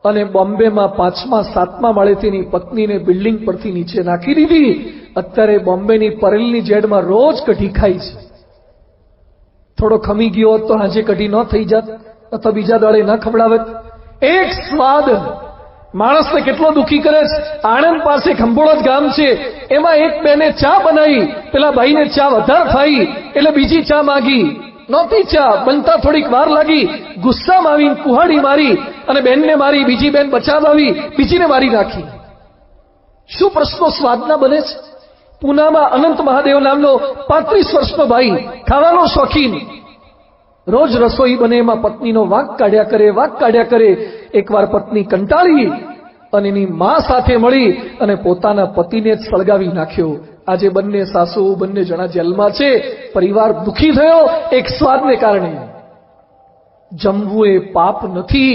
અને બોમ્બેમાં 5મા 7મા માળેથી પત્નીને બિલ્ડિંગ પરથી નીચે નાખી દીધી. અત્યારે બોમ્બેની પરેલની જેડમાં રોજ કઢી ખાય છે. થોડો ખમી ગયો હોત તો આજે કઢી ન થઈ જાત, અથવા બીજા દાડે ન ખવડાવત. એક સ્વાદ માણસને કેટલો દુઃખી કરે છે. આણંદ પાસે ખંભોળજ ગામ છે, એમાં એક બેને ચા બનાવી, પેલા ભાઈને ચા વધારે ખાઈ એટલે બીજી ચા માંગી. નહોતી ચા બનતા થોડીક વાર લાગી, ગુસ્સામાં આવીને કુહાડી મારી અને બેનને મારી, બીજી બેન બચાવ આવી, બીજીને મારી નાખી. શું પ્રશ્નો સ્વાદના બને છે? પૂનામાં અનંત મહાદેવ નામનો 35 વર્ષનો ભાઈ, ખાવાનો શોખીન, રોજ રસોઈ બને એમાં પત્નીનો વાંક કાઢ્યા કરે. એકવાર પત્ની કંટાળી અને એની મા સાથે મળી અને પોતાના પતિને જ સળગાવી નાખ્યો. આજે બંને સાસુ બંને જણા જેલમાં છે. પરિવાર દુખી થયો એક સ્વાદને કારણે. જમવું એ પાપ નથી,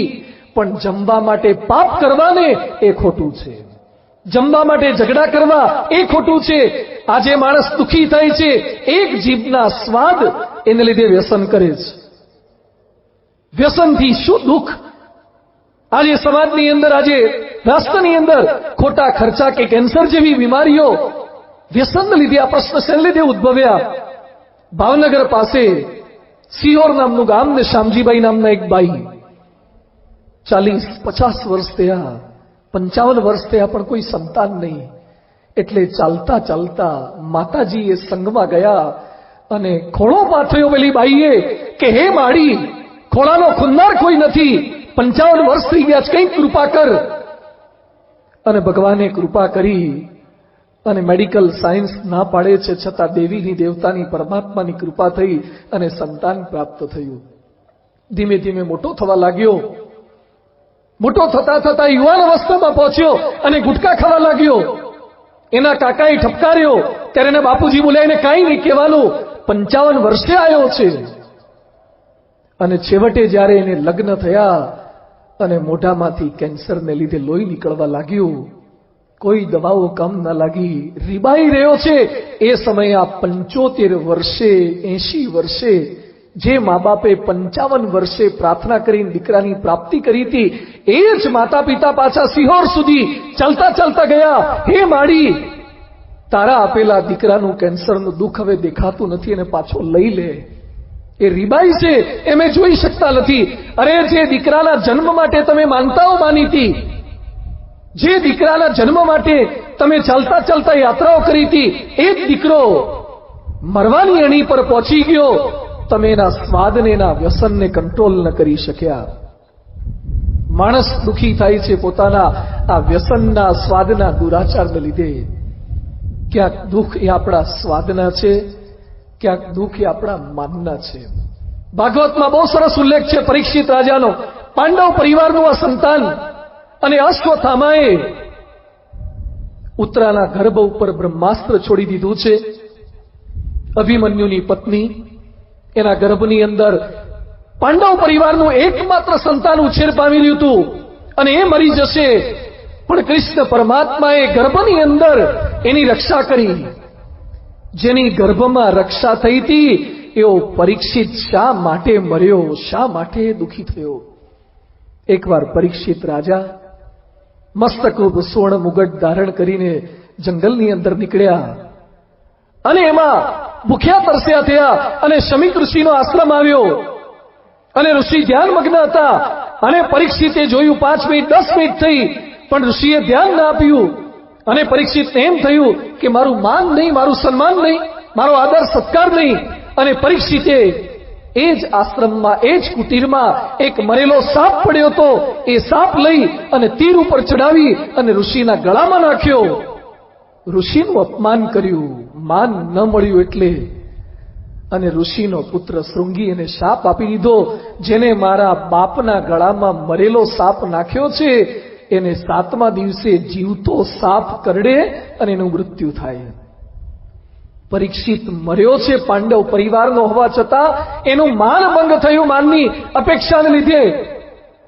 પણ જમવા માટે પાપ કરવાને એ ખોટું છે. જમવા માટે ઝઘડા કરવા એ ખોટું છે. આજે માણસ દુખી થાય છે એક જીભના સ્વાદ એને લીધે વ્યસન કરે છે. વ્યસનથી શું દુઃખ! આજે સમાજની અંદર, આજે રાષ્ટ્રની અંદર ખોટા ખર્ચા કે કેન્સર જેવી બીમારીઓ વ્યસનને લીધે, આ પ્રશ્ન શેને લીધે ઉદ્ભવ્યા? ભાવનગર પાસે સિહોર નામનું ગામ ને શામજીભાઈ નામના એક બાઈ, 40-50 વર્ષ થયા, 55 વર્ષ થયા, પણ કોઈ સંતાન નહીં. એટલે ચાલતા ચાલતા માતાજી એ સંગમાં ગયા અને ખોળો પાથર્યો પેલી બાઈએ કે હે માડી, ખોળાનો ખુંદાર કોઈ નથી, 55 વર્ષ થઈ ગયા છે, કંઈક કૃપા કર. અને ભગવાને કૃપા કરી અને મેડિકલ સાયન્સ ના પાડે છે છતાં દેવીની, દેવતાની, પરમાત્માની કૃપા થઈ અને સંતાન પ્રાપ્ત થયું. ધીમે ધીમે મોટો થવા લાગ્યો. મોટો થતા થતા યુવાન અવસ્થામાં પહોંચ્યો અને ગુટકા ખાવા લાગ્યો. એના કાકાએ ઠપકાર્યો ત્યારે એને બાપુજી બોલ્યા, એને કાંઈ નહીં કહેવાનું, 55 વર્ષે આવ્યો છે. અને છેવટે જ્યારે એને લગ્ન થયા અને મોઢામાંથી કેન્સરને લીધે લોહી નીકળવા લાગ્યું, કોઈ દવાઓ કામ ન લાગી, રીબાઈ રહ્યો છે. એ સમયે આ 75 વર્ષે, 80 વર્ષે જે મા બાપે 55 વર્ષે પ્રાર્થના કરીને દીકરાની પ્રાપ્તિ કરી હતી, એ જ માતા પિતા પાછા સિહોર સુધી ચાલતા ચાલતા ગયા. હે માડી, તારા આપેલા દીકરાનું કેન્સરનું દુઃખ હવે દેખાતું નથી અને પાછો લઈ લે. એ રીબાઈ છે, એ મેં જોઈ શકતા નથી. અરે જે દીકરાના જન્મ માટે તમે માનતાઓ માની હતી, જે દીકરાના જન્મ માટે તમે ચાલતા ચાલતા યાત્રાઓ કરી હતી, એ જ દીકરો મરવાની અણી પર પહોંચી ગયો. તમે એના સ્વાદને, એના વ્યસનને કંટ્રોલ ન કરી શક્યા. માણસ દુઃખી થાય છે પોતાના આ વ્યસનના, સ્વાદના દુરાચારને લીધે. ક્યાંક દુઃખ એ આપણા સ્વાદના છે, ક્યાંક દુઃખ એ આપણા માનના છે. ભાગવતમાં બહુ સરસ ઉલ્લેખ છે પરીક્ષિત રાજાનો. પાંડવ પરિવારનું આ સંતાન અને અશ્વત્થામાએ ઉત્તરાના ગર્ભ ઉપર બ્રહ્માસ્ત્ર છોડી દીધું છે. અભિમન્યુની પત્ની એના ગર્ભની અંદર પાંડવ પરિવારનું એકમાત્ર સંતાન ઉછેર પામી રહ્યું હતું અને એ મરી જશે. પણ કૃષ્ણ પરમાત્માએ ગર્ભની અંદર એની રક્ષા કરી. જેની ગર્ભમાં રક્ષા થઈ હતી એવો પરીક્ષિત શા માટે મર્યો, શા માટે દુઃખી થયો? એકવાર પરીક્ષિત રાજા મસ્તક ઉપર સુવર્ણ મુગટ ધારણ કરીને જંગલની અંદર નીકળ્યા અને એમાં ભૂખ્યા તરસ્યા થયા અને શમીક ઋષિનો આશ્રમ આવ્યો અને ઋષિ ધ્યાનમગ્ન હતા. અને પરીક્ષિતે જોયું 5 મિનિટ 10 મિનિટ થઈ પણ ઋષિએ ધ્યાન ના આપ્યું. અને પરીક્ષિતને એમ થયું કે મારું માન નહીં, મારું સન્માન નહીં, મારો આદર સત્કાર નહીં. અને પરીક્ષિતે એ જ આશ્રમમાં, એ જ કુટીરમાં એક મરેલો સાપ પડ્યો હતો. એ સાપ લઈ અને તીર ઉપર ચડાવી અને ઋષિના ગળામાં નાખ્યો. ઋષિનું અપમાન કર્યું, માન ન મળ્યું એટલે. અને ઋષિનો પુત્ર શૃંગી એને શાપ આપી દીધો, જેને મારા બાપના ગળામાં મરેલો સાપ નાખ્યો છે એને 7મા દિવસે જીવતો સાપ કરડે અને એનું મૃત્યુ થાય. પરીક્ષિત મર્યો છે પાંડવ પરિવારનો હોવા છતાં એનું માન ભંગ થયું, માનની અપેક્ષાને લીધે.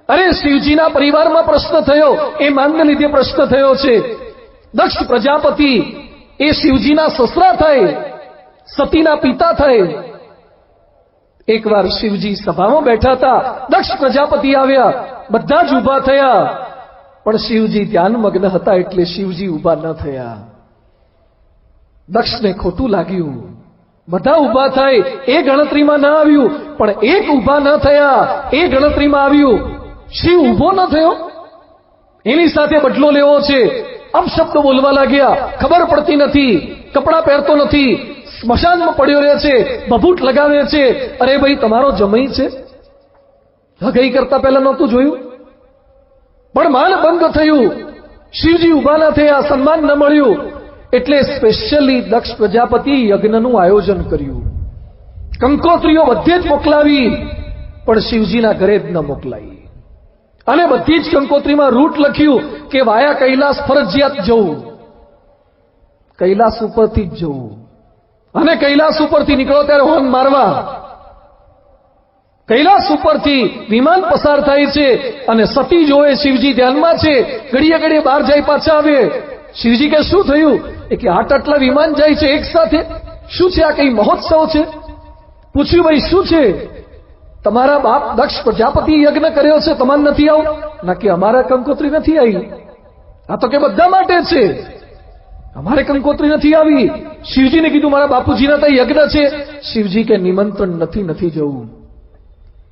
અરે શિવજીના પરિવારમાં પ્રશ્ન થયો, એ માનને લીધે પ્રશ્ન થયો છે. દક્ષ પ્રજાપતિ એ શિવજીના સસરા થાય, સતીના પિતા થાય. એકવાર શિવજી સભામાં બેઠા હતા, દક્ષ પ્રજાપતિ આવ્યા, બધા જ ઊભા થયા, પણ શિવજી ધ્યાનમગ્ન હતા એટલે શિવજી ઊભા ન થયા. દક્ષને ખોટું લાગ્યું. બધા ઊભા થાય એ ગણતરીમાં ન આવ્યું, પણ એક ઊભા ન થયા એ ગણતરીમાં આવ્યું. શિવ ઊભો ન થયો, એની સાથે બદલો લેવો છે. અપશબ્દો બોલવા લાગ્યા, ખબર પડતી નથી, કપડાં પહેરતો નથી, સ્મશાનમાં પડ્યો રહે છે, ભભૂત લગાવે છે. અરે ભાઈ, તમારો જમાઈ છે, હગાઈ કરતા પહેલા નહોતું જોયું? પણ માન ભંગ થયું, શિવજી ઉભા ન થયા, સન્માન ન મળ્યું, એટલે સ્પેશિયલી દક્ષ પ્રજાપતિ યજ્ઞનું આયોજન કર્યું. કંકોત્રીઓ બધે જ મોકલાવી, પણ શિવજીના ઘરે જ ન મોકલાઈ. અને બધી જ કંકોત્રીમાં રૂટ લખ્યું કે વાયા કૈલાસ ફરજિયાત જવું, કૈલાસ ઉપરથી જ જવું. અને કૈલાસ ઉપરથી નીકળો ત્યારે હોર્ન મારવા. કૈલાસ ઉપરથી વિમાન પસાર થાય છે અને સતી જોવે, શિવજી ધ્યાનમાં છે, ઘડીએ ઘડીએ બહાર જાય, પાછા આવે. શિવજી કે શું થયું? એ કે આટલા વિમાન જાય છે એક સાથે, શું છે આ? કઈ મહોત્સવ છે? પૂછ્યું, ભાઈ શું છે? તમારા બાપ દક્ષ પ્રજાપતિ યજ્ઞ કર્યો છે, તમારે નથી આવું? ના, કે અમારા કંકોત્રી નથી આવી. આ તો કે બધા માટે છે, અમારે કંકોત્રી નથી આવી. શિવજીને કીધું મારા બાપુજીના ત્યાં યજ્ઞ છે. શિવજી કે નિમંત્રણ નથી જવું.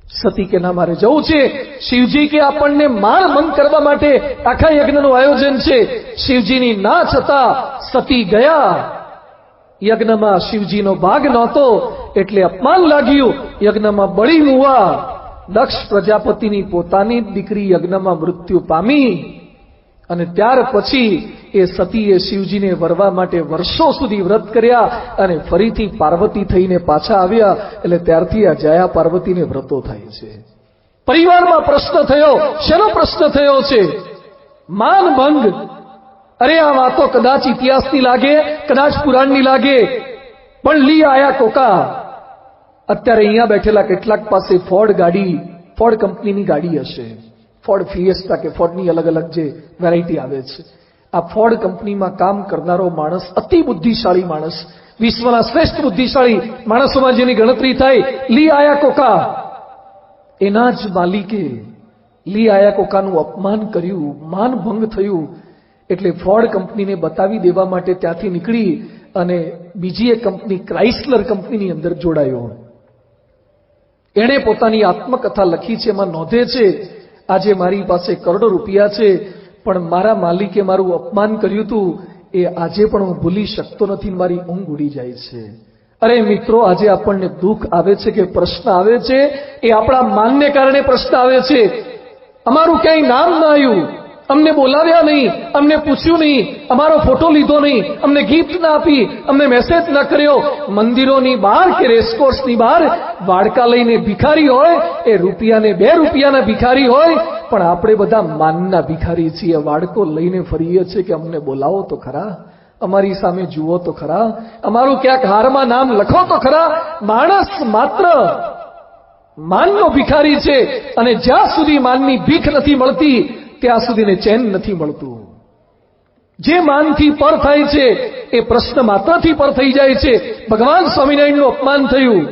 સતી કે ના, મારે જવું છે. શિવજી કે આપણને માન ભંગ કરવા માટે આખા યજ્ઞનું આયોજન છે. શિવજીની ના છતાં સતી ગયા. યજ્ઞમાં શિવજીનો ભાગ નહોતો એટલે અપમાન લાગ્યું. યજ્ઞમાં બળી મુવા. દક્ષ પ્રજાપતિની પોતાની દીકરી યજ્ઞમાં મૃત્યુ પામી. અને ત્યાર પછી એ સતીએ શિવજીને વરવા માટે વર્ષો સુધી વ્રત કર્યા અને ફરીથી પાર્વતી થઈને પાછા આવ્યા. એટલે ત્યારથી આ જયા પાર્વતીને વ્રતો થાય છે. પરિવારમાં પ્રશ્ન થયો. શેનો પ્રશ્ન થયો છે? માન ભંગ. અરે આ વાતો કદાચ ઇતિહાસની લાગે, કદાચ પુરાણની લાગે, પણ લી આયા કોકા. અત્યારે અહીંયા બેઠેલા કેટલાક પાસે ફોર્ડ કંપનીની ગાડી હશે, ફોર્ડ ફિએસ્ટા કે ફોર્ડની અલગ અલગ જે વેરાયટી આવે છે. આ ફોર્ડ કંપનીમાં કામ કરનારો માણસ અતિ બુદ્ધિશાળી માણસ, વિશ્વના શ્રેષ્ઠ બુદ્ધિશાળી માણસોમાં જેની ગણતરી થાય, લી આયા કોકા. એના જ માલિકે લી આયા કોકાનું અપમાન કર્યું, માન ભંગ થયું. એટલે ફોર્ડ કંપનીને બતાવી દેવા માટે ત્યાંથી નીકળી અને બીજી એક કંપની ક્રાઇસલર કંપનીની અંદર જોડાયો. એણે પોતાની આત્મકથા લખી છે, એમાં નોંધે છે, આજે મારી પાસે કરોડો રૂપિયા છે, પણ મારા માલિકે મારું અપમાન કર્યું હતું, એ આજે પણ હું ભૂલી શકતો નથી, મારી ઊંઘ ઉડી જાય છે. અરે મિત્રો, આજે આપણને દુઃખ આવે છે કે પ્રશ્ન આવે છે, એ આપણા માનને કારણે પ્રશ્ન આવે છે. અમારું ક્યાંય નામ ના આવ્યું, અમને બોલાવ્યા નહીં, અમને પૂછ્યું નહીં, અમારો ફોટો લીધો નહીં, અમને ગિફ્ટ ના આપી, અમને મેસેજ ના કર્યો. મંદિરોની બહાર કે રેસકોર્સની બહાર વાડકા લઈને ભિખારી હોય, એ રૂપિયાને 2 રૂપિયાના ભિખારી હોય, પણ આપણે બધા માનના ભિખારી છીએ. વાડકો લઈને ફરીએ છીએ કે અમને બોલાવો તો ખરા, અમારી સામે જુઓ તો ખરા, અમારું ક્યાંક હારમાં નામ લખો તો ખરા. માણસ માત્ર માનનો ભિખારી છે અને જ્યાં સુધી માનની ભીખ નથી મળતી ત્યાં સુધીને ચેન નથી મળતું. જે માનથી પર થાય છે એ પ્રશ્ન માત્રથી પર થઈ જાય છે. ભગવાન સ્વામિનારાયણનું અપમાન થયું.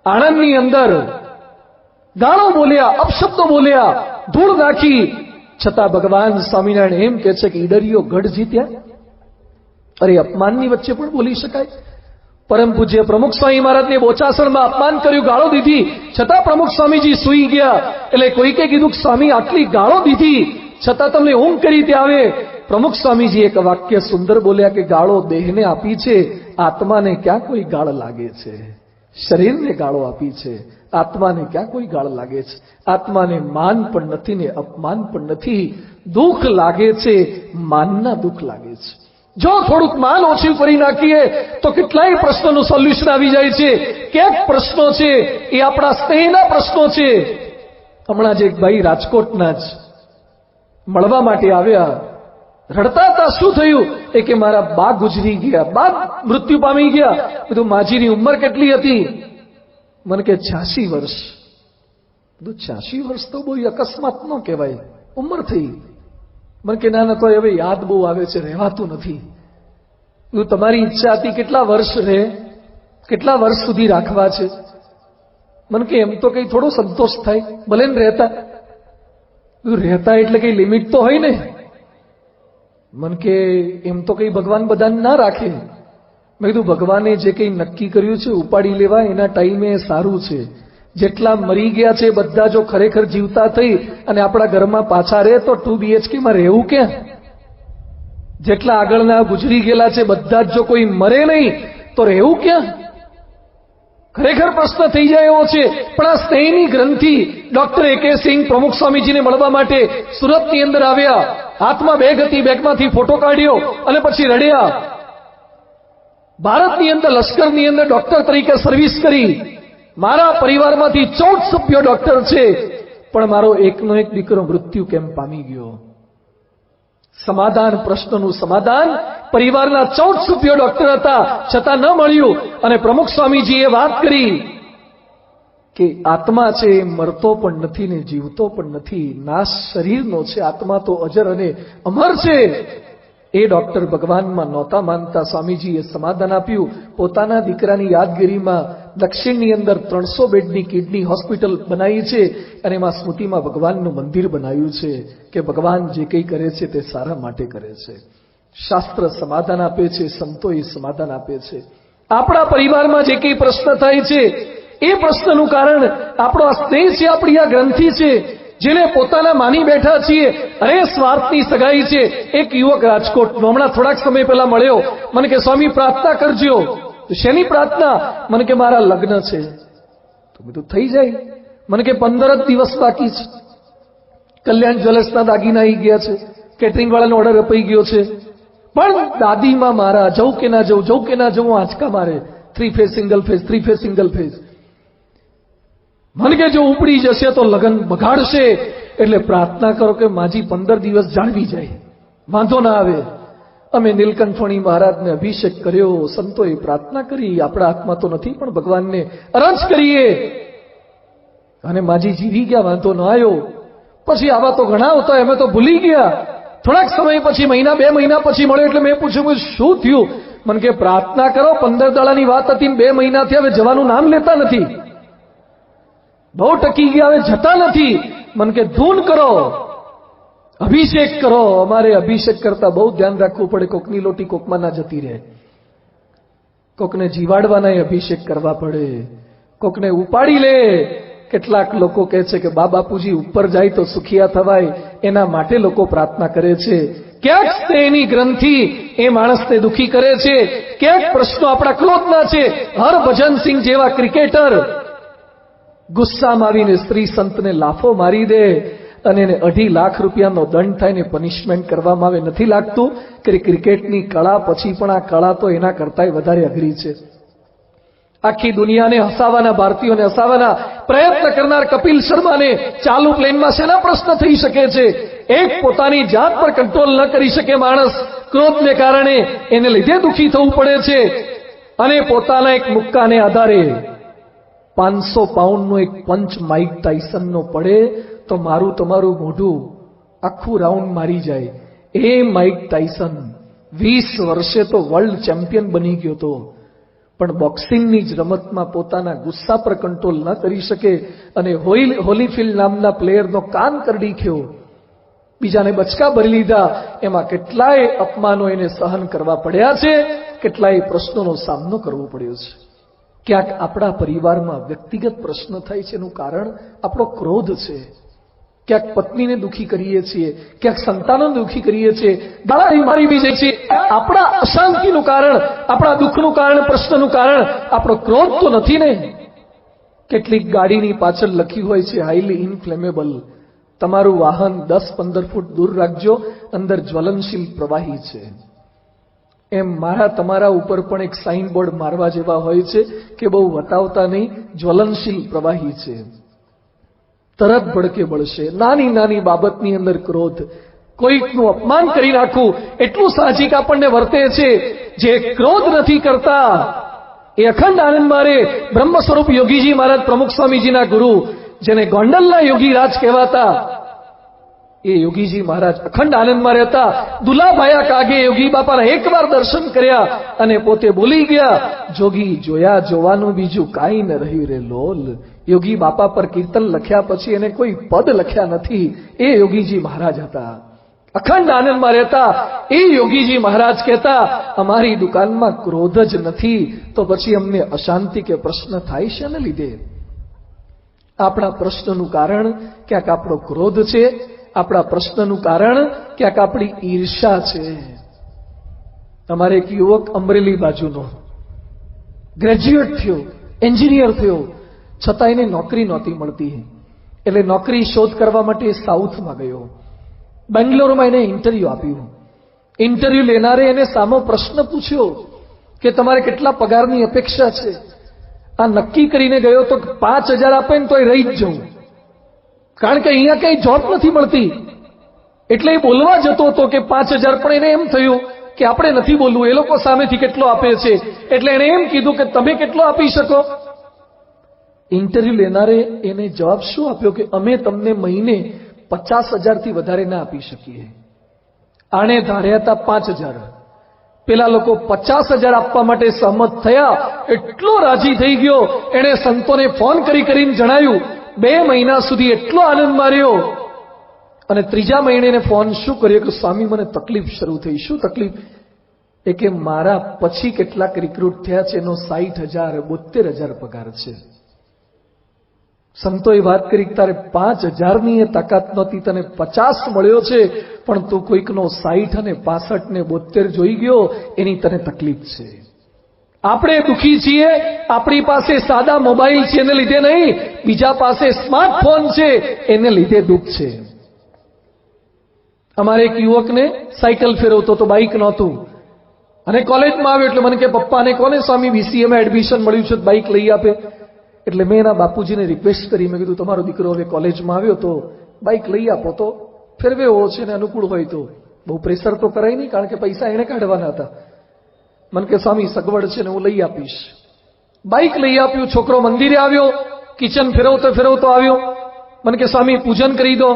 આણંદની અંદર ગાળો બોલ્યા, અપશબ્દો બોલ્યા, ધૂળ નાખી, છતાં ભગવાન સ્વામિનારાયણ એમ કહે છે કે ઈડરીઓ ગઢ જીત્યા. અરે અપમાનની વચ્ચે પણ બોલી શકાય? પરમ પૂજ્ય પ્રમુખ સ્વામી મહારાજને બોચાસણમાં અપમાન કર્યું, ગાળો દીધી, છતાં પ્રમુખ સ્વામીજી સૂઈ ગયા. એટલે કોઈકે કીધું કે સ્વામી આટલી ગાળો દીધી છતાં તમને ઊંઘ કરી રીતે આવે? પ્રમુખ સ્વામીજી એક વાક્ય સુંદર બોલ્યા કે ગાળો દેહને આપી છે, આત્માને ક્યાં કોઈ ગાળ લાગે છે? શરીરને ગાળો આપી છે, આત્માને ક્યાં કોઈ ગાળ લાગે છે? આત્માને માન પણ નથી ને અપમાન પણ નથી. દુઃખ લાગે છે, માનના દુઃખ લાગે છે. જો થોડુંક માન ઓછું કરી નાખીએ તો કેટલાય પ્રશ્નોનું સોલ્યુશન આવી જાય છે. ક્યાંક પ્રશ્નો છે એ આપણા સ્નેહના પ્રશ્નો છે. હમણાં જ એક ભાઈ રાજકોટના જ મળવા માટે આવ્યા, રડતા હતા. શું થયું? એ કે મારા બા ગુજરી ગયા, બા મૃત્યુ પામી ગયા. બધું માજીની ઉંમર કેટલી હતી? મને કે 86 વર્ષ. બધું 86 વર્ષ તો બહુ અકસ્માત ન કહેવાય, ઉંમર થઈ. મને કે ના તો હવે યાદ બહુ આવે છે, રહેવાતું નથી. તમારી ઈચ્છા હતી કેટલા વર્ષ રહે, કેટલા વર્ષ સુધી રાખવા છે? મને કે એમ તો કઈ થોડો સંતોષ થાય, ભલે ને રહેતા એટલે કઈ લિમિટ તો હોય ને. મને કે એમ તો કઈ ભગવાન બધાને ના રાખે. મેં કીધું ભગવાને જે કઈ નક્કી કર્યું છે ઉપાડી લેવા, એના ટાઈમે સારું છે. જેટલા મરી ગયા છે બધા જો ખરેખર જીવતા થઈ અને આપણા ઘરમાં પાછા રહે તો 2 BHK માં રહેવું ક્યાં? જેટલા આગળના ગુજરી ગયેલા છે બધા જો કોઈ મરે નહીં તો રહેવું ક્યાં? ખરેખર પ્રશ્ન થઈ જાય એવો છે. પણ આ સ્નેહની ગ્રંથિ ડોક્ટર A.K. સિંહ પ્રમુખ સ્વામીજીને મળવા માટે સુરતની અંદર આવ્યા. હાથમાં બેગ હતી, બેગમાંથી ફોટો કાઢ્યો અને પછી રડ્યા. ભારતની અંદર લશ્કરની અંદર ડોક્ટર તરીકે સર્વિસ કરી. મારા પરિવારમાંથી 14 સભ્યો ડોક્ટર છે, પણ મારો એકનો એક દીકરો મૃત્યુ કેમ પામી ગયો? સમાધાન, પ્રશ્નનું સમાધાન પરિવારના 14 સભ્યો ડોક્ટર હતા, છતાં ન મળ્યું. અને પ્રમુખ સ્વામીજીએ વાત કરી કે આત્મા છે એ મરતો પણ નથી ને જીવતો પણ નથી, નાશ શરીરનો છે, આત્મા તો અજર અને અમર છે. એ ડોક્ટર ભગવાનમાં નહોતા માનતા. સ્વામીજીએ સમાધાન આપ્યું. પોતાના દીકરાની યાદગીરીમાં દક્ષિણની અંદર 300 બેડની કિડની હોસ્પિટલ બનાવી છે અને એમાં સ્મૃતિમાં ભગવાનનું મંદિર બનાવ્યું છે કે ભગવાન જે કંઈ કરે છે તે સારા માટે કરે છે. શાસ્ત્ર સમાધાન આપે છે, સંતોએ સમાધાન આપે છે. આપણા પરિવારમાં જે કંઈ પ્રશ્ન થાય છે એ પ્રશ્નનું કારણ આપણો આ સ્નેહ છે, આપણી આ ગ્રંથિ છે, જેને પોતાના માની બેઠા છીએ. અરે સ્વાર્થની સગાઈ છે. એક યુવક રાજકોટનો હમણાં થોડાક સમય પહેલા મળ્યો. મને કે સ્વામી પ્રાર્થના કરજો. શેની પ્રાર્થના? મને કે મારા લગ્ન છે. તો બધું થઈ જાય. મને કે 15 જ દિવસ બાકી છે. કલ્યાણ જ્વેલર્સના દાગીના આવી ગયા છે, કેટરિંગ વાળાનો ઓર્ડર અપાઈ ગયો છે, પણ દાદીમાં મારા જવું કે ના જવું, જવું કે ના જવું આંચકા મારે. 3 phase single phase, 3 phase single phase. મને કે જો ઉપડી જશે તો લગ્ન બગાડશે, એટલે પ્રાર્થના કરો કે માજી 15 દિવસ જાળવી જાય, વાંધો ના આવે. અમે નીલકંઠવાણી મહારાજને અભિષેક કર્યો, સંતોએ પ્રાર્થના કરી. આપણા હાથમાં તો નથી, પણ ભગવાનને અરજ કરીએ અને માજી જીવી ગયા, વાંધો ન આવ્યો. પછી આવા તો ઘણા હતા, અમે તો ભૂલી ગયા. થોડાક સમય પછી, મહિના 2 મહિના પછી મળ્યો. એટલે મેં પૂછ્યું શું થયું? મને કે પ્રાર્થના કરો, 15 દાડાની વાત હતી, 2 મહિનાથી હવે જવાનું નામ લેતા નથી, બહુ ટકી ગયા, હવે જતા નથી. મને કે ધૂન કરો, અભિષેક કરો. અમારે અભિષેક કરતા બહુ ધ્યાન રાખવું પડે. કોકની લોટી કોકમાં ના જતી રહે. કોકને જીવાડવાના અભિષેક કરવા પડે, કોકને ઉપાડી લે. કેટલાક લોકો કહે છે કે બા બાપુજી ઉપર જાય તો સુખિયા થવાય, એના માટે લોકો પ્રાર્થના કરે છે. ક્યાંક તેની ગ્રંથિ એ માણસને દુખી કરે છે. ક્યાંક પ્રશ્નો આપણા ક્રોધના છે. હરભજનસિંહ જેવા ક્રિકેટર ગુસ્સામાં આવીને સ્ત્રી સંતને લાફો મારી દે અને એને 2.5 લાખ રૂપિયાનો દંડ થાય ને પનિશમેન્ટ કરવામાં આવે. નથી લાગતું કે ક્રિકેટની કળા પછી પણ આ કળા તો એના કરતાંય વધારે અઘરી છે. આખી દુનિયાને હસાવાના, ભારતીયોને હસાવાના પ્રયત્ન કરનાર કપિલ શર્માને ચાલુ પ્લેનમાં શેના પ્રશ્ન થઈ શકે છે? એક પોતાની જાત પર કંટ્રોલ ન કરી શકે માણસ, ક્રોધને કારણે એને લીધે દુઃખી થવું પડે છે. અને પોતાના એક મુક્કાને આધારે 500 પાઉન્ડનો એક પંચ માઇક ટાયસનનો પડે તો મારું તમારું મોઢું આખું રાઉન્ડ મારી જાય. એ માઇક ટાયસન 20 વર્ષે તો વર્લ્ડ ચેમ્પિયન બની ગયો હતો, પણ બોક્સિંગની જ રમતમાં પોતાના ગુસ્સા પર કંટ્રોલ ન કરી શકે અને હોલીફિલ્ડ નામના પ્લેયરનો કાન કરડી ગયો, બીજાને બચકા ભરી લીધા. એમાં કેટલાય અપમાનો એને સહન કરવા પડ્યા છે, કેટલાય પ્રશ્નોનો સામનો કરવો પડ્યો છે. ક્યાંક આપણા પરિવારમાં વ્યક્તિગત પ્રશ્ન થાય છે, એનું કારણ આપણો ક્રોધ છે. ક્યાંક પત્નીને દુઃખી કરીએ છીએ, ક્યાંક સંતાનોને દુઃખી કરીએ છીએ, દાડાની મારી બી જાય છે. આપણા અશાંતિનું કારણ, આપણા દુઃખનું કારણ, પ્રશ્નનું કારણ આપણો ક્રોધ તો નથી ને? કેટલીક ગાડીની પાછળ લખી હોય છે હાઈલી ઇન્ફ્લેમેબલ. તમારું વાહન 10-15 ફૂટ દૂર રાખજો, અંદર જ્વલનશીલ પ્રવાહી છે. એમ મારા તમારા ઉપર પણ એક સાઇન બોર્ડ મારવા જેવા હોય છે કે બહુ વતાવતા નહીં, જ્વલનશીલ પ્રવાહી છે, તરત ભડકે બળશે. નાની નાની બાબતની અંદર ક્રોધ, કોઈકનું અપમાન કરી નાખવું એટલું સાહજિક આપણને વર્તે છે. જે ક્રોધ નથી કરતા એ અખંડ આનંદ મારે. બ્રહ્મ સ્વરૂપ યોગીજી મહારાજ પ્રમુખ સ્વામીજીના ગુરુ, જેને ગોંડલના યોગી રાજ કહેવાતા, એ યોગીજી મહારાજ અખંડ આનંદમાં રહેતા. દુલાભાયા કાગે યોગી બાપાના એકવાર દર્શન કર્યા અને પોતે બોલી ગયા, જોગી જોયા જોવાનું બીજું કાંઈ ન રહ્યું રે લોલ. યોગી બાપા પર કીર્તન લખ્યા પછી એને કોઈ પદ લખ્યા નથી. એ યોગીજી મહારાજ હતા, અખંડ આનંદમાં રહેતા. એ યોગીજી મહારાજ કહેતા, અમારી દુકાનમાં ક્રોધ જ નથી તો પછી અમને અશાંતિ કે પ્રશ્ન થાય છે ને લીધે. આપણા પ્રશ્નનું કારણ ક્યાંક આપણો ક્રોધ છે, આપણા પ્રશ્નનું કારણ ક્યાંક આપણી ઈર્ષા છે. અમારે એક યુવક અમરેલી બાજુનો, ગ્રેજ્યુએટ થયો, એન્જિનિયર થયો, છતાં એને નોકરી નહોતી મળતી. એટલે નોકરી શોધ કરવા માટે સાઉથમાં ગયો. બેંગ્લોરમાં એને ઇન્ટરવ્યુ આપ્યું. ઇન્ટરવ્યુ લેનારે એને સામો પ્રશ્ન પૂછ્યો કે તમારે કેટલા પગારની અપેક્ષા છે? આ નક્કી કરીને ગયો તો 5,000 આપે ને તો એ રહી જ જવું, કારણ કે અહીંયા કઈ જોબ નથી મળતી. એટલે એ બોલવા જતો હતો કે 5,000, પણ એને એમ થયું કે આપણે નથી બોલવું, એ લોકો સામેથી કેટલો આપે છે. એટલે એને એમ કીધું કે તમે કેટલો આપી શકો? ઇન્ટરવ્યુ લેનારે એને જવાબ શું આપ્યો કે અમે તમને મહિને 50,000 થી વધારે ના આપી શકીએ. આણે ધાર્યા હતા 5,000. પેલા લોકો 50,000 આપવા માટે સહમત થયા. એટલો રાજી થઈ ગયો, એણે સંતોને ફોન કરીને જણાવ્યું. 2 મહિના સુધી એટલો આનંદ માર્યો. અને 3જા મહિને એને ફોન શું કર્યો કે સ્વામી મને તકલીફ શરૂ થઈ. શું તકલીફ? એ કે મારા પછી કેટલાક રિક્રુટ થયા છે એનો 60,000 72,000 પગાર છે. સંતોએ વાત કરી તારે 5,000 ની એ તાકાત નહોતી, તને 50 મળ્યો છે, પણ તું કોઈકનો 60 અને 65 ને 72 જોઈ ગયો, એની તને તકલીફ છે. આપણે દુખી છીએ, આપણી પાસે સાદા મોબાઈલ છે એને લીધે નહીં, બીજા પાસે સ્માર્ટફોન છે એને લીધે દુઃખ છે. અમારે એક યુવકને સાયકલ ફેરવતો તો બાઇક નહોતું, અને કોલેજમાં આવ્યો એટલે મને કે પપ્પાને કોને સ્વામી BCA એડમિશન મળ્યું છે, બાઇક લઈ આપે. એટલે મેં એના બાપુજીને રિક્વેસ્ટ કરી, મેં કીધું તમારો દીકરો હવે કોલેજમાં આવ્યો તો બાઇક લઈ આપો, તો ફેરવે એવો છે ને અનુકૂળ હોય તો. બહુ પ્રેશર તો કરાય નહીં, કારણ કે પૈસા એને કાઢવાના હતા. મને કે સ્વામી સગવડ છે ને હું લઈ આપીશ. બાઇક લઈ આપ્યું. છોકરો મંદિરે આવ્યો, કિચન ફેરવતો આવ્યો. મને કે સ્વામી પૂજન કરી દો.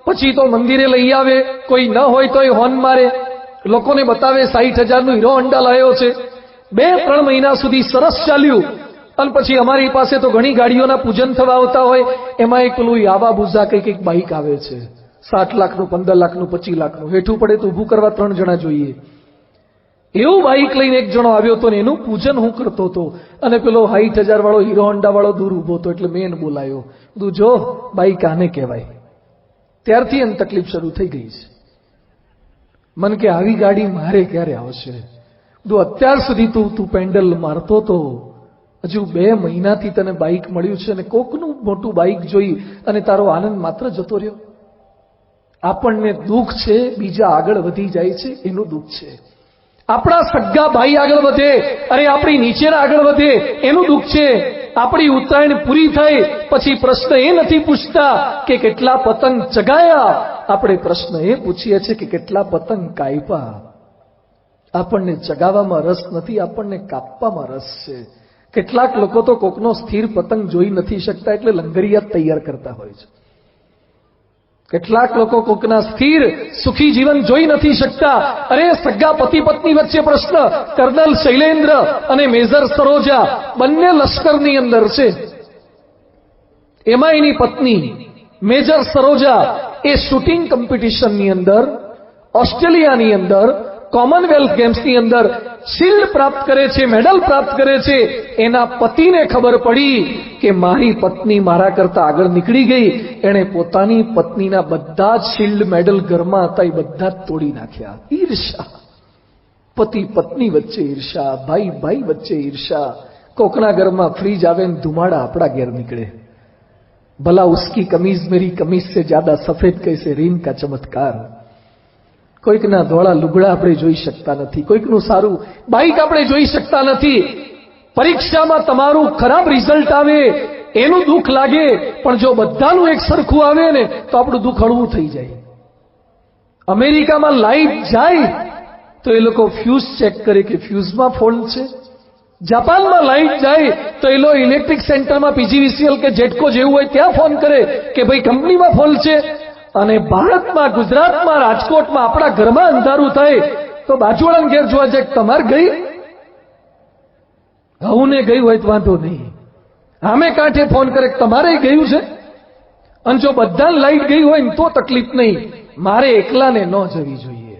પછી તો મંદિરે લઈ આવે, કોઈ ન હોય તો એ હોર્ન મારે, લોકોને બતાવે 60,000 નું હીરો હોન્ડા લાવ્યો છે. 2-3 મહિના સુધી સરસ ચાલ્યું. અને પછી અમારી પાસે તો ઘણી ગાડીઓના પૂજન થવા આવતા હોય, એમાં એક પેલું યાવા બુઝા કંઈક બાઇક આવે છે, 60 લાખનું, 15 લાખનું, 25 લાખનું. હેઠું પડે તો ઊભું કરવા 3 જણા જોઈએ. એવું બાઇક લઈને એક જણો આવ્યો હતો ને એનું પૂજન હું કરતો હતો, અને પેલો 60,000 વાળો હીરો હોન્ડા વાળો દૂર ઉભો હતો. એટલે મેં એને બોલાયો, તું જો બાઇક આને કહેવાય. ત્યારથી એને તકલીફ શરૂ થઈ ગઈ છે. મન કે આવી ગાડી મારે ક્યારે આવશે? તું અત્યાર સુધી તું પેન્ડલ મારતો તો, હજુ 2 મહિનાથી તને બાઇક મળ્યું છે અને કોકનું મોટું બાઇક જોઈ અને તારો આનંદ માત્ર જતો રહ્યો. આપણને દુઃખ છે બીજા આગળ વધી જાય છે એનું દુઃખ છે. આપણા સગા ભાઈ આગળ વધે અને આપણી નીચેના આગળ વધે એનું દુઃખ છે. આપણી ઉત્તરાયણ પૂરી થઈ પછી પ્રશ્ન એ નથી પૂછતા કે કેટલા પતંગ ચગાયા, આપણે પ્રશ્ન એ પૂછીએ છીએ કે કેટલા પતંગ કાપ્યા. આપણને ચગાવવામાં રસ નથી, આપણને કાપવામાં રસ છે. કેટલાક લોકો તો કોકનો સ્થિર પતંગ જોઈ નથી શકતા એટલે લંગરિયા તૈયાર કરતા હોય છે. કેટલાક લોકો કોકના સ્થિર સુખી જીવન જોઈ નથી શકતા. અરે સગા પતિ પત્ની વચ્ચે પ્રશ્ન, કર્નલ શૈલેન્દ્ર અને મેજર સરોજા બંને લશ્કરની અંદર છે. એમાં એની પત્ની મેજર સરોજા એ શૂટિંગ કોમ્પિટિશનની અંદર ઓસ્ટ્રેલિયાની અંદર કોમનવેલ્થ ગેમ્સની અંદર શિલ્ડ પ્રાપ્ત કરે છે, મેડલ પ્રાપ્ત કરે છે. એના પતિને ખબર પડી કે મારી પત્ની મારા કરતા આગળ નીકળી ગઈ. એણે પોતાની પત્નીના બધા જ શિલ્ડ મેડલ ઘરમાં હતા એ બધા જ તોડી નાખ્યા. ઈર્ષા, પતિ પત્ની વચ્ચે ઈર્ષા, ભાઈ ભાઈ વચ્ચે ઈર્ષા. કોકના ઘરમાં ફ્રીજ આવે ને ધુમાડા આપણા ઘેર નીકળે. ભલા ઉસકી કમીઝ મેરી કમીઝ સે જ્યાદા સફેદ કૈસે રીમ કા ચમત્કાર. કોઈકના ધોળા લુગડા આપણે જોઈ શકતા નથી, કોઈકનું સારું બાઇક આપણે જોઈ શકતા નથી. પરીક્ષામાં તમારું ખરાબ રિઝલ્ટ આવે એનું દુઃખ લાગે, પણ જો બધાનું એક સરખું આવે ને તો આપણું દુઃખ હળવું થઈ જાય. અમેરિકામાં લાઇટ જાય તો એ લોકો ફ્યુઝ ચેક કરે કે ફ્યુઝમાં ફોલ્ટ છે. જાપાનમાં લાઇટ જાય તો એ લોકો ઇલેક્ટ્રિક સેન્ટરમાં PGVCL કે જેટકો જેવું હોય ત્યાં ફોન કરે કે ભાઈ કંપનીમાં ફોલ્ટ છે. અને ભારતમાં, ગુજરાતમાં, રાજકોટમાં આપણા ઘરમાં અંધારું થાય તો બાજુવાળાને ઘેર જોવા જાય તમારે ગઈ, હું ને ગઈ હોય તો વાંધો નહીં. આમે કાંઠે ફોન કરે તમારે ગયું છે. અને જો બધા લાઈટ ગઈ હોય ને તો તકલીફ નહીં. મારે એકલાને ન જવી જોઈએ.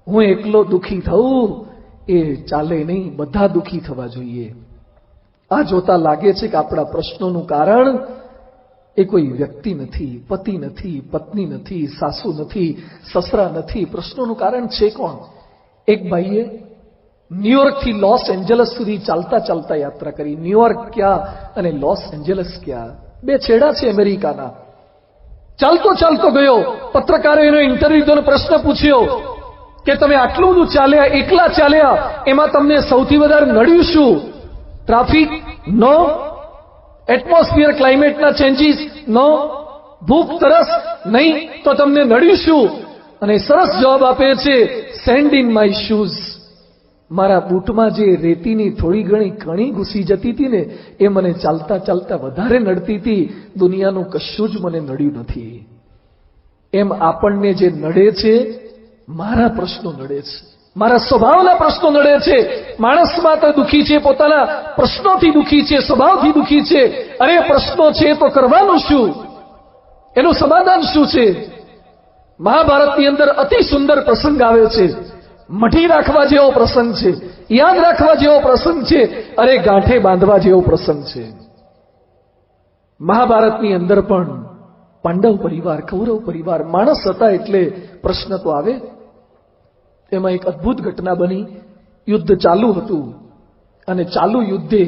હું એકલો દુઃખી થવું એ ચાલે નહીં, બધા દુઃખી થવા જોઈએ. આ જોતા લાગે છે કે આપણા પ્રશ્નોનું કારણ એ કોઈ વ્યક્તિ નથી, પતિ નથી, પત્ની નથી, સાસુ નથી, સસરા નથી. પ્રશ્નોનું કારણ છે કોણ? એક ભાઈએ ન્યુયોર્કથી લોસ એન્જલસ સુધી ચાલતા ચાલતા યાત્રા કરી. ન્યુયોર્ક ક્યાં અને લોસ એન્જલસ ક્યાં, બે છેડા છે અમેરિકાના. ચાલતો ચાલતો ગયો. પત્રકારે એનો ઇન્ટરવ્યુ લીધો, પ્રશ્ન પૂછ્યો કે તમે આટલું બધું ચાલ્યા, એકલા ચાલ્યા, એમાં તમને સૌથી વધારે નડ્યું શું? ટ્રાફિક? નો. એટમોસ્ફિયર ક્લાઇમેટના ચેન્જીસ? નો. ભૂખ તરસ? નહીં. તો તમને નડ્યું શું? અને સરસ જવાબ આપે છે, સેન્ડ ઇન માય શૂઝ. મારા બૂટમાં જે રેતીની થોડી ઘણી કણી ઘૂસી જતી હતી ને, એ મને ચાલતા ચાલતા વધારે નડતી હતી. દુનિયાનું કશું જ મને નડ્યું નથી. એમ આપણને જે નડે છે, મારા પ્રશ્નો નડે છે, મારા સ્વભાવના પ્રશ્નો નડે છે. માણસ માત્ર દુઃખી છે, પોતાના પ્રશ્નોથી દુઃખી છે, સ્વભાવથી દુઃખી છે. અરે પ્રશ્નો છે તો કરવાનું શું? એનું સમાધાન શું છે? મહાભારતની અંદર અતિ સુંદર પ્રસંગ આવે છે. મઠી રાખવા જેવો પ્રસંગ છે, યાદ રાખવા જેવો પ્રસંગ છે, અરે ગાંઠે બાંધવા જેવો પ્રસંગ છે. મહાભારતની અંદર પણ પાંડવ પરિવાર, કૌરવ પરિવાર, માણસ હતા એટલે પ્રશ્ન તો આવે. એમાં એક અદ્ભુત ઘટના બની. યુદ્ધ ચાલુ હતું અને ચાલુ યુદ્ધે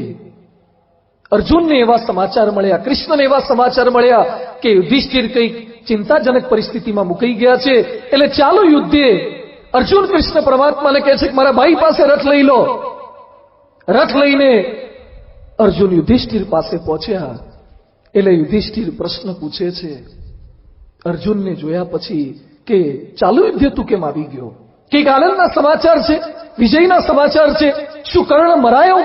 અર્જુનને એવા સમાચાર મળ્યા, કૃષ્ણને એવા સમાચાર મળ્યા કે યુધિષ્ઠિર કંઈક ચિંતાજનક પરિસ્થિતિમાં મુકાઈ ગયા છે. એટલે ચાલુ યુદ્ધે અર્જુન કૃષ્ણ પરમાત્માને કહે છે કે મારા ભાઈ પાસે રથ લઈ લો. રથ લઈને અર્જુન યુધિષ્ઠિર પાસે પહોંચ્યા. એટલે યુધિષ્ઠિર પ્રશ્ન પૂછે છે અર્જુનને જોયા પછી કે ચાલુ યુદ્ધે તું કેમ આવી ગયો? કંઈક આનંદના સમાચાર છે, વિજયના સમાચાર છે, શું કર્ણ મરાયો?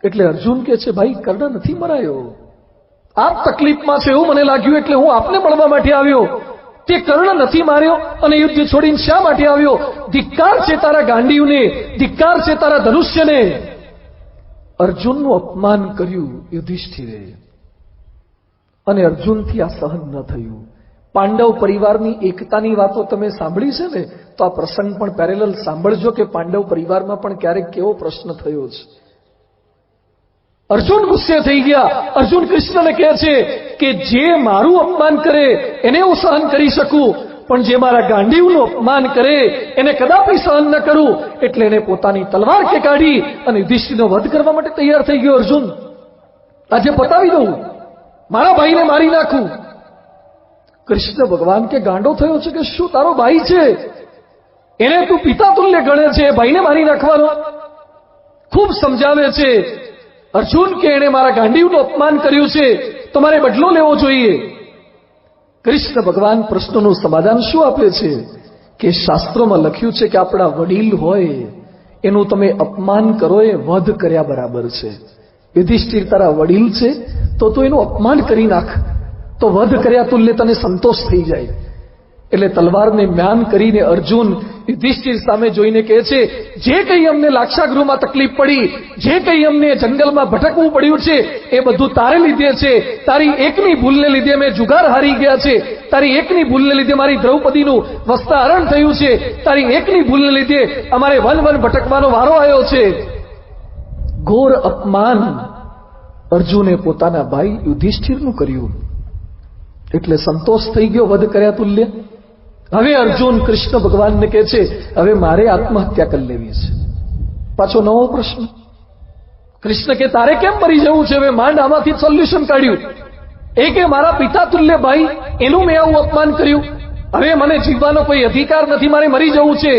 એટલે અર્જુન કહે છે ભાઈ કર્ણ નથી મરાયો, આપ તકલીફમાં છે એવું મને લાગ્યું એટલે હું આપને મળવા માટે આવ્યો. તે કર્ણ નથી માર્યો અને યુદ્ધ છોડીને શા માટે આવ્યો? ધિક્કાર છે તારા ગાંડીવને, ધિક્કાર છે તારા ધનુષ્યને. અર્જુનનું અપમાન કર્યું યુધિષ્ઠિરે અને અર્જુનથી આ સહન ન થયું. પાંડવ પરિવારની એકતાની વાતો તમે સાંભળી છે ને, તો આ પ્રસંગ પણ પેરેલલ સાંભળજો કે પાંડવ પરિવારમાં પણ ક્યારેક કેવો પ્રશ્ન થયો છે. અર્જુન ગુસ્સે થઈ ગયા. અર્જુન કૃષ્ણને કહે છે કે જે મારું અપમાન કરે એને હું સહન કરી શકું, પણ જે મારા ગાંડીવનું અપમાન કરે એને કદાપી સહન ન કરું. એટલે એને પોતાની તલવાર કે કાઢી અને યુધિષ્ઠિરનો વધ કરવા માટે તૈયાર થઈ ગયો. અર્જુન આજે પતાવી દઉં, મારા ભાઈને મારી નાખું. કૃષ્ણ ભગવાન કે ગાંડો થયો છે કે શું? તારો ભાઈ છે, એને તું પિતા તુલ્ય ગણે છે, ભાઈને મારી નાખવાનો? ખૂબ સમજાવે છે અર્જુન કે એણે મારા ગાંડીવનું અપમાન કર્યું છે તો મારે બદલો લેવો જોઈએ. કૃષ્ણ ભગવાન પ્રશ્નોનું સમાધાન શું આપે છે કે શાસ્ત્રોમાં લખ્યું છે કે આપણા વડીલ હોય એનું તમે અપમાન કરો એ વધ કર્યા બરાબર છે. યુધિષ્ઠિર તારા વડીલ છે તો તું એનું અપમાન કરી નાખ, તો વધ કર્યા તુલ્ય તને સંતોષ થઈ જાય. એટલે તલવારને મ્યાન કરીને અર્જુન યુધિષ્ઠિર સામે જોઈને કહે છે જે કંઈ અમને લાક્ષાગૃહમાં તકલીફ પડી, જે કંઈ અમને જંગલમાં ભટકવું પડ્યું છે એ બધું તારે લીધે છે. તારી એકની ભૂલને લીધે મેં જુગાર હારી ગયા છે, તારી એકની ભૂલને લીધે મારી દ્રૌપદીનું વસ્ત્રાહરણ થયું છે, તારી એકની ભૂલને લીધે અમારે વન વન ભટકવાનો વારો આવ્યો છે. ઘોર અપમાન અર્જુને પોતાના ભાઈ યુધિષ્ઠિરનું કર્યું એટલે સંતોષ થઈ ગયો વધ કર્યા તુલ્ય. હવે અર્જુન કૃષ્ણ ભગવાનને કહે છે હવે મારે આત્મહત્યા કરી લેવી છે. પાછો નવો પ્રશ્ન. કૃષ્ણ કે તારે કેમ મરી જવું છે? હવે માંડ આમાંથી સોલ્યુશન કાઢ્યું. એ કે મારા પિતા તુલ્ય ભાઈ, એનું મેં આવું અપમાન કર્યું, હવે મને જીવવાનો કોઈ અધિકાર નથી, મારે મરી જવું છે.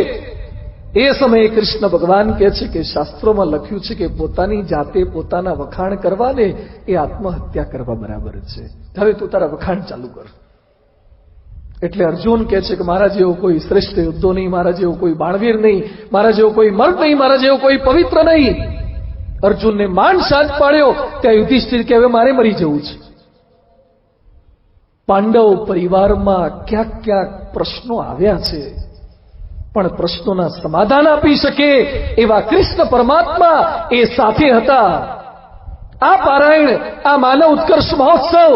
એ સમયે કૃષ્ણ ભગવાન કહે છે કે શાસ્ત્રોમાં લખ્યું છે કે પોતાની જાતે પોતાના વખાણ કરવાને એ આત્મહત્યા કરવા બરાબર છે. હવે તું તારા વખાણ ચાલુ કર. એટલે અર્જુન કહે છે કે મારા જેવો કોઈ શ્રેષ્ઠ યોદ્ધો નહીં, મારા જેવો કોઈ બાણવીર નહીં, મારા જેવો કોઈ મર્દ નહીં, મારા જેવો કોઈ પવિત્ર નહીં. અર્જુનને માંડ શાંત પાડ્યો ત્યાં યુધિષ્ઠિર કે હવે મારે મરી જવું છે. પાંડવ પરિવારમાં ક્યાંક ક્યાંક પ્રશ્નો આવ્યા છે, પણ પ્રશ્નોના સમાધાન આપી શકે એવા કૃષ્ણ પરમાત્મા એ સાથે હતા. આ પારાયણ, આ માનવ ઉત્કર્ષ મહોત્સવ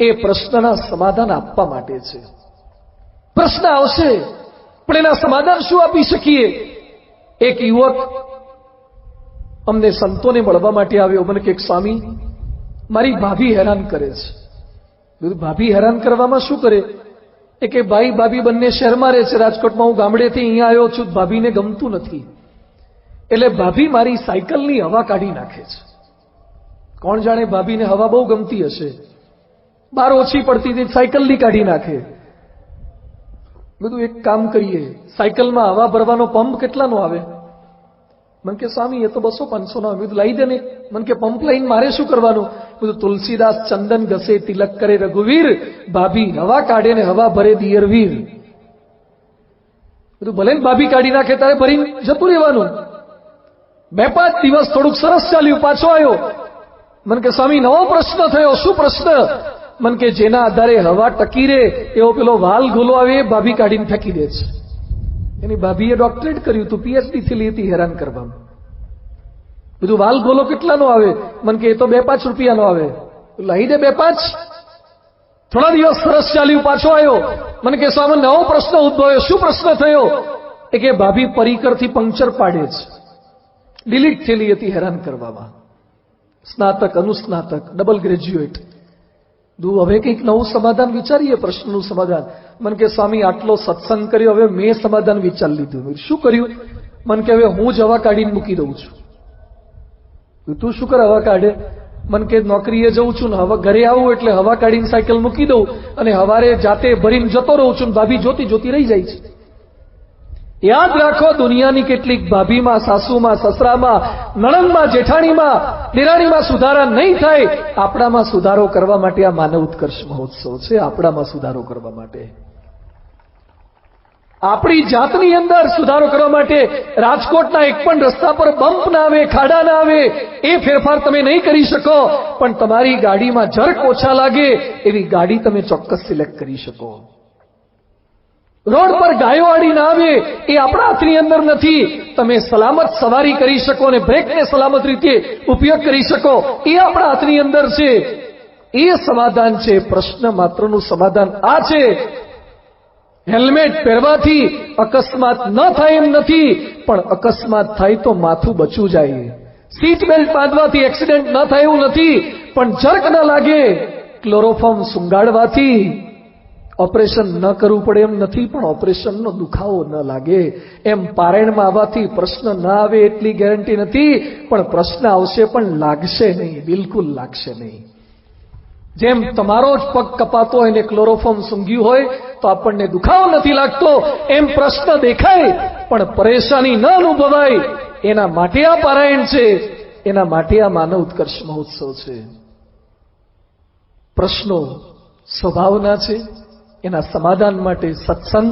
એ પ્રશ્નના સમાધાન આપવા માટે છે. પ્રશ્ન આવશે પણ એના સમાધાન શું આપી શકીએ? એક યુવક અમને સંતોને મળવા માટે આવ્યો. મને કે સ્વામી મારી ભાભી હેરાન કરે છે. ભાભી હેરાન કરવામાં શું કરે? એ કે ભાઈ ભાભી બંને શહેરમાં રહે છે રાજકોટમાં, હું ગામડેથી અહીંયા આવ્યો છું, ભાભીને ગમતું નથી. એટલે ભાભી મારી સાયકલની હવા કાઢી નાખે છે. કોણ જાણે ભાભીને હવા બહુ ગમતી હશે, બહાર ઓછી પડતી હતી, સાયકલની કાઢી નાખે. બધું એક કામ કરીએ, સાયકલમાં હવા ભરવાનો પંપ કેટલાનો આવે? મન કે સ્વામી એ તો 200-500 નો આવે. બધું લાવી દે ને. મન કે પંપ લઈને મારે શું કરવાનું? બધું તુલસીદાસ ચંદન ઘસે તિલક કરે રઘુવીર, ભાભી હવા કાઢે ને હવા ભરે દિયર વીર. બધું ભલે ને ભાભી કાઢી નાખે તારે ભરીને જતું રહેવાનું. 2-5 દિવસ થોડુંક સરસ ચાલ્યું, પાછો આવ્યો. મન કે સ્વામી નવો પ્રશ્ન થયો. શું પ્રશ્ન? મન કે જેના આધારે હવા ટકી રહે એવો પેલો વાલ ગોલો આવે એ ભાભી કાઢીને ફેંકી દે છે. એની ભાભીએ ડોક્ટરેટ કર્યું હતું, પીએચડી થી લીધી હેરાન કરવામાં. બધું વાલ ગોલો કેટલાનો આવે? મન કે એ તો 2-5 રૂપિયાનો આવે. લઈ દે 2-5. થોડા દિવસ સરસ ચાલ્યું, પાછો આવ્યો. મને કે સ્વામી નવો પ્રશ્ન ઉદ્ભવ્યો. શું પ્રશ્ન થયો? એ કે ભાભી પરિકરથી પંક્ચર પાડે છે. ડિલીટ થયેલી હતી હેરાન કરવામાં. સ્નાતક, અનુસ્નાતક, ડબલ ગ્રેજ્યુએટ. હવે કંઈક નવું સમાધાન વિચારીએ, પ્રશ્નનું સમાધાન. મન કે સ્વામી આટલો સત્સંગ કર્યો, હવે મેં સમાધાન વિચારી લીધું. શું કર્યું? મન કે હવે હું જ હવા કાઢીને મૂકી દઉં છું. તું શું કર હવા કાઢે? મન કે નોકરીએ જઉં છું ને હવે ઘરે આવું એટલે હવા કાઢીને સાયકલ મૂકી દઉં અને હવારે જાતે ભરીને જતો રહું છું. ભાભી જોતી જોતી રહી જાય છે. યાદ રાખો, દુનિયાની કેટલીક ભાભીમાં, સાસુમાં, સસરામાં, નણંદમાં, જેઠાણીમાં, દેરાણીમાં સુધારા નહીં થાય. આપણામાં સુધારો કરવા માટે આ માનવ ઉત્કર્ષ મહોત્સવ છે. આપણામાં સુધારો કરવા માટે, આપણી જાતની અંદર સુધારો કરવા માટે રાજકોટના એક પણ રસ્તા પર બમ્પ ના આવે, ખાડા ના આવે, એ ફેરફાર તમે નહીં કરી શકો. પણ તમારી ગાડીમાં જરક ઓછા લાગે એવી ગાડી તમે ચોક્કસ સિલેક્ટ કરી શકો. રોડ પર ગાયો આડી ના આવે એ આપણા હાથની અંદર નથી. તમે સલામત સવારી કરી શકો અને બ્રેકને સલામત રીતે ઉપયોગ કરી શકો એ આપણા હાથની અંદર છે. એ સમાધાન છે. પ્રશ્ન માત્રનું સમાધાન આ છે. હેલ્મેટ પહેરવાથી અકસ્માત ન થાય એમ નથી, પણ અકસ્માત થાય તો માથું બચવું જાય. સીટ બેલ્ટ બાંધવાથી એક્સિડન્ટ ન થાય એવું નથી, પણ જર્ક ન લાગે. ક્લોરોફોર્મ સુંગાડવાથી ઓપરેશન ન કરવું પડે એમ નથી, પણ ઓપરેશનનો દુખાવો ન લાગે. એમ પારાયણમાં આવવાથી પ્રશ્ન ન આવે એટલી ગેરંટી નથી, પણ પ્રશ્ન આવશે પણ લાગશે નહીં, બિલકુલ લાગશે નહીં. જેમ તમારો જ પગ કપાતો હોય ને ક્લોરોફોર્મ સૂંઘ્યું હોય તો આપણને દુખાવો નથી લાગતો, એમ પ્રશ્ન દેખાય પણ પરેશાની ન અનુભવાય. એના માટે આ પારાયણ છે, એના માટે આ માનવ ઉત્કર્ષ મહોત્સવ છે. પ્રશ્નો સ્વભાવના છે, એના સમાધાન માટે સત્સંગ,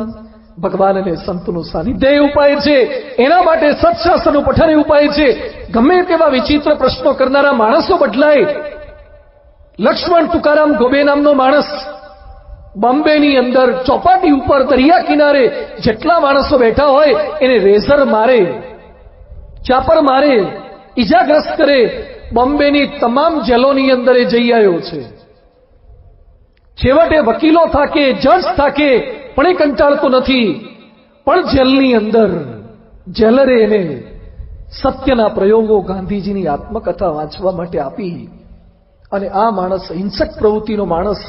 ભગવાન અને સંતનું સાનિધ્ય ઉપાય છે. એના માટે સત્શાસ્ત્રનું પઠન ઉપાય છે. ગમે તેવા વિચિત્ર પ્રશ્નો કરનારા માણસો બદલાય. લક્ષ્મણ તુકારામ ગોબે નામનો માણસ બોમ્બેની અંદર ચોપાટી ઉપર દરિયા કિનારે જેટલા માણસો બેઠા હોય એને રેઝર મારે, ચાપર મારે, ઈજાગ્રસ્ત કરે. બોમ્બેની તમામ જેલોની અંદર એ જઈ આવ્યો છે. છેવટે વકીલો થાકે, જજ થાકે, પણ એ કંટાળતો નથી. પણ જેલની અંદર જેલરે એને સત્યના પ્રયોગો, ગાંધીજીની આત્મકથા વાંચવા માટે આપી. અને આ માણસ હિંસક પ્રવૃત્તિનો માણસ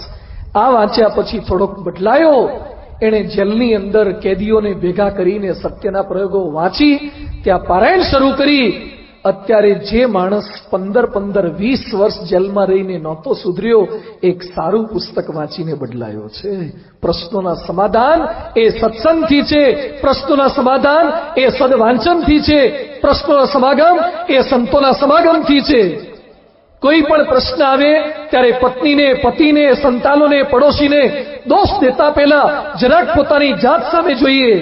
આ વાંચ્યા પછી થોડોક બદલાયો. એણે જેલની અંદર કેદીઓને ભેગા કરીને સત્યના પ્રયોગો વાંચી ત્યાં પારાયણ શરૂ કરી. અત્યારે જે માણસ 15-20 વર્ષ જેલમાં રહીને નહોતો સુધર્યો, એક સારું પુસ્તક વાંચીને બદલાયો છે. પ્રશ્નોના સમાધાન એ સત્સંગથી છે. પ્રશ્નોના સમાધાન એ સદવાંચનથી છે. પ્રશ્નોના સમાગમ એ સંતોના સમાગમથી છે. કોઈ પણ પ્રશ્ન આવે ત્યારે પત્નીને, પતિને, સંતાનોને, પડોશીને દોષ દેતા પહેલા જરાક પોતાની જાત સામે જોઈએ.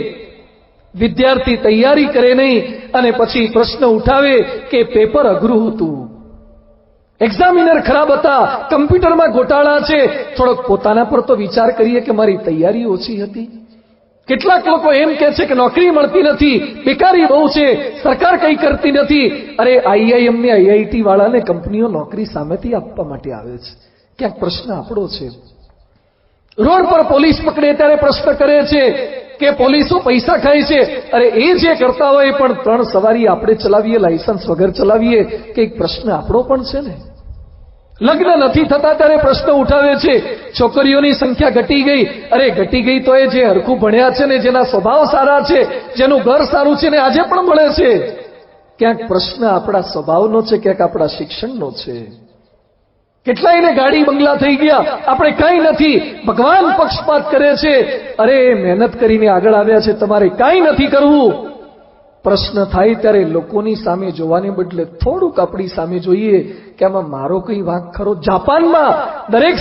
વિદ્યાર્થી તૈયારી કરે નહીં અને પછી પ્રશ્ન ઉઠાવે કે પેપર અઘરું હતું, એક્ઝામિનર ખરાબ હતા, કમ્પ્યુટરમાં ગોટાળા છે. થોડોક પોતાના પર તો વિચાર કરીએ કે મારી તૈયારી ઓછી હતી. કેટલાક લોકો એમ કહે છે કે નોકરી મળતી નથી, બેકારી બહુ છે, સરકાર કંઈ કરતી નથી. અરે આઈઆઈએમ ને આઈઆઈટી વાળાને કંપનીઓ નોકરી સામેથી આપવા માટે આવે છે. ક્યાંક પ્રશ્ન આપણો છે. રોડ પર પોલીસ પકડે ત્યારે પ્રશ્ન કરે છે કે પોલીસો પૈસા ખાય છે. અરે એ જે કરતા હોય પણ 3 સવારી આપણે ચલાવીએ, લાયસન્સ વગર ચલાવીએ, કંઈક પ્રશ્ન આપણો પણ છે ને. લગ્ન નથી થતા ત્યારે પ્રશ્ન ઉઠાવે છે છોકરીઓની સંખ્યા ઘટી ગઈ. અરે ઘટી ગઈ તો એ જે હરખું ભણ્યા છે ને, જેના સ્વભાવ સારા છે, જેનું ઘર સારું છે ને આજે પણ મળે છે. ક્યાંક પ્રશ્ન આપણા સ્વભાવનો છે, ક્યાંક આપણા શિક્ષણનો છે. કેટલાયને ગાડી બંગલા થઈ ગયા, આપણે કાંઈ નથી. ભગવાન પક્ષપાત કરે છે, અરે મહેનત કરીને આગળ આવ્યા છે, તમારે કાંઈ નથી કરવું. પ્રશ્ન થાય ત્યારે લોકોની સામે જોવાને બદલે થોડુંક આપણી સામે જોઈએ કે આમાં મારો કઈ વાંક ખરો. જાપાનમાં દરેક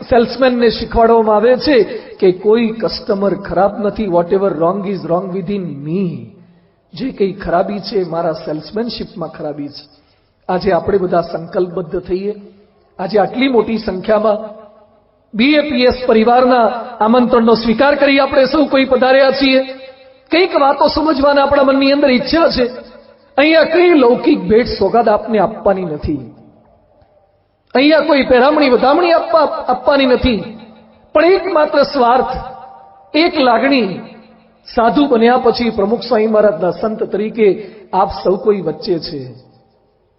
સેલ્સમેનને શીખવાડવામાં આવે છે કે કોઈ કસ્ટમર ખરાબ નથી. Whatever wrong is wrong within me. જે કઈ ખરાબી છે મારા સેલ્સમેનશીપમાં ખરાબી છે. આજે આપણે બધા સંકલ્પબદ્ધ થઈએ. આજે આટલી મોટી સંખ્યામાં બીએપીએસ પરિવારના આમંત્રણનો સ્વીકાર કરી આપણે સૌ કોઈ પધાર્યા છીએ. કંઈક વાતો સમજવાના આપણા મનની અંદર ઈચ્છા છે. અહીંયા કઈ લૌકિક ભેટ સોગાદ આપને આપવાની નથી. અહીંયા કોઈ પહેરામણી વધામણી આપવાની નથી. પણ એકમાત્ર સ્વાર્થ, એક લાગણી, સાધુ બન્યા પછી પ્રમુખ સ્વામી મહારાજના સંત તરીકે આપ સૌ કોઈ વચ્ચે છે.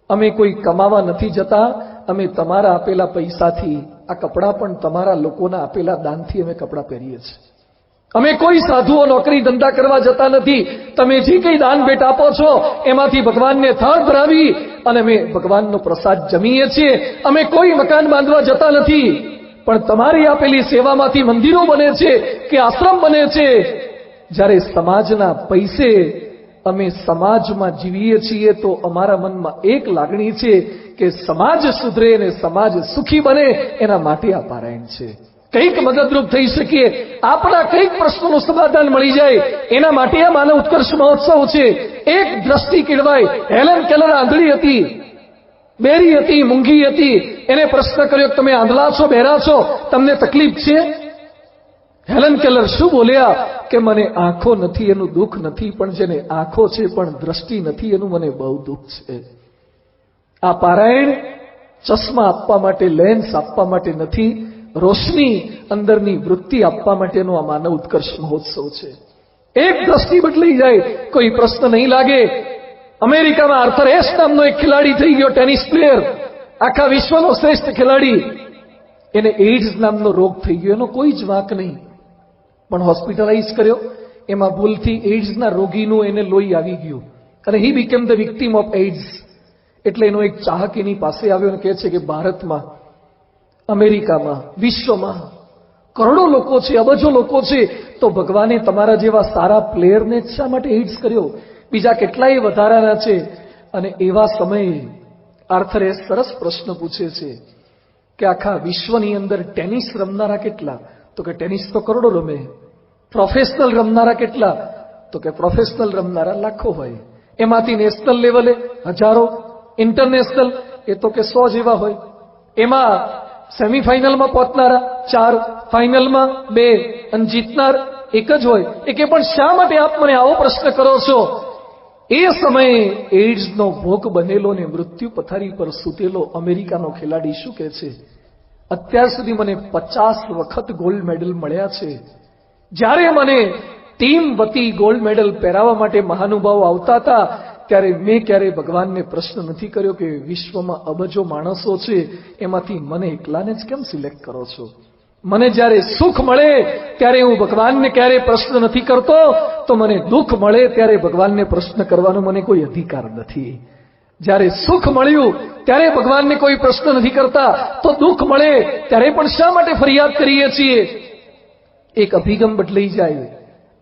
અમે કોઈ કમાવા નથી જતા. અમે તમારા આપેલા પૈસાથી, આ કપડાં પણ તમારા લોકોના આપેલા દાનથી અમે કપડાં પહેરીએ છીએ. અમે કોઈ સાધુઓ નોકરી ધંધા કરવા જતા નથી. તમે જે કંઈ દાન ભેટ આપો છો એમાંથી ભગવાનને થાળ ધરાવી અને અમે ભગવાનનો પ્રસાદ જમીએ છીએ. અમે કોઈ મકાન બાંધવા જતા નથી, પણ તમારી આપેલી સેવામાંથી મંદિરો બને છે કે આશ્રમ બને છે. જ્યારે સમાજના પૈસે અમે સમાજમાં જીવીએ છીએ તો અમારા મનમાં એક લાગણી છે કે સમાજ સુધરે અને સમાજ સુખી બને. એના માટે આ પારાયણ છે. કંઈક મદદરૂપ થઈ શકીએ, આપણા કંઈક પ્રશ્નોનું સમાધાન મળી જાય, એના માટે આ માનવ ઉત્કર્ષ મહોત્સવ છે. એક દ્રષ્ટિ કેળવાય. હેલન કેલર આંધળી હતી, બેરી હતી, મૂંગી હતી. એને પ્રશ્ન કર્યો કે તમે આંધળા છો, બહેરા છો, તમને તકલીફ છે? હેલન કેલર શું બોલ્યા કે મને આંખો નથી એનું દુઃખ નથી, પણ જેને આંખો છે પણ દ્રષ્ટિ નથી એનું મને બહુ દુઃખ છે. આ પારાયણ ચશ્મા આપવા માટે, લેન્સ આપવા માટે નથી, રોશની, અંદરની વૃત્તિ આપવા માટેનો આ માનવ ઉત્કર્ષ મહોત્સવ છે. એક દ્રષ્ટિ બદલાઈ જાય, કોઈ પ્રશ્ન નહીં લાગે. અમેરિકામાં આર્થર એશ નામનો એક ખેલાડી થઈ ગયો, ટેનિસ પ્લેયર, આખા વિશ્વનો શ્રેષ્ઠ ખેલાડી. એને એઇડ્સ નામનો રોગ થઈ ગયો. એનો કોઈ જ વાંક નહીં, પણ હોસ્પિટલાઇઝ કર્યો. એમાં ભૂલથી એઇડ્સના રોગીનું એને લોહી આવી ગયું અને હી became the victim of AIDS. એટલે એનો એક ચાહક એની પાસે આવ્યો અને કહે છે કે ભારતમાં, અમેરિકામાં, વિશ્વમાં કરોડો લોકો છે, અબજો લોકો છે, તો ભગવાને તમારા જેવા સારા પ્લેયરને જ શા માટે એઇડ્સ કર્યો? બીજા કેટલાય વધારાના છે. અને એવા સમયે આર્થરે સરસ પ્રશ્ન પૂછે છે કે આખા વિશ્વની અંદર ટેનિસ રમનારા કેટલા? તો કે ટેનિસ તો કરોડો રમે. પ્રોફેશનલ રમનારા કેટલા? તો કે પ્રોફેશનલ રમનારા લાખો હોય. એમાંથી નેશનલ લેવલે હજારો, ઇન્ટરનેશનલ એ તો કે 100 જેવા હોય. એમાં સેમીફાઇનલમાં પહોંચનારા 4, ફાઇનલમાં 2 અને જીતનાર એક જ હોય. એ કે પણ શા માટે આપ મને આવો પ્રશ્ન કરો છો? એ સમયે એઇડ્સનો ભોગ બનેલો ને મૃત્યુ પથારી પર સૂતેલો અમેરિકાનો ખેલાડી શું કહે છે? અત્યાર સુધી મને 50 વખત ગોલ્ડ મેડલ મળ્યા છે. જ્યારે મને ટીમ વતી ગોલ્ડ મેડલ પહેરાવવા માટે મહાનુભાવો આવતા હતા ત્યારે મેં ક્યારેય ભગવાનને પ્રશ્ન નથી કર્યો કે વિશ્વમાં અબજો માણસો છે, એમાંથી મને એકલાને જ કેમ સિલેક્ટ કરો છો? મને જ્યારે સુખ મળે ત્યારે હું ભગવાનને ક્યારેય પ્રશ્ન નથી કરતો, તો મને દુઃખ મળે ત્યારે ભગવાનને પ્રશ્ન કરવાનો મને કોઈ અધિકાર નથી. જ્યારે સુખ મળ્યું ત્યારે ભગવાનને કોઈ પ્રશ્ન નથી કરતા, તો દુઃખ મળે ત્યારે પણ શા માટે ફરિયાદ કરીએ છીએ? એક અભિગમ બદલાઈ જાય,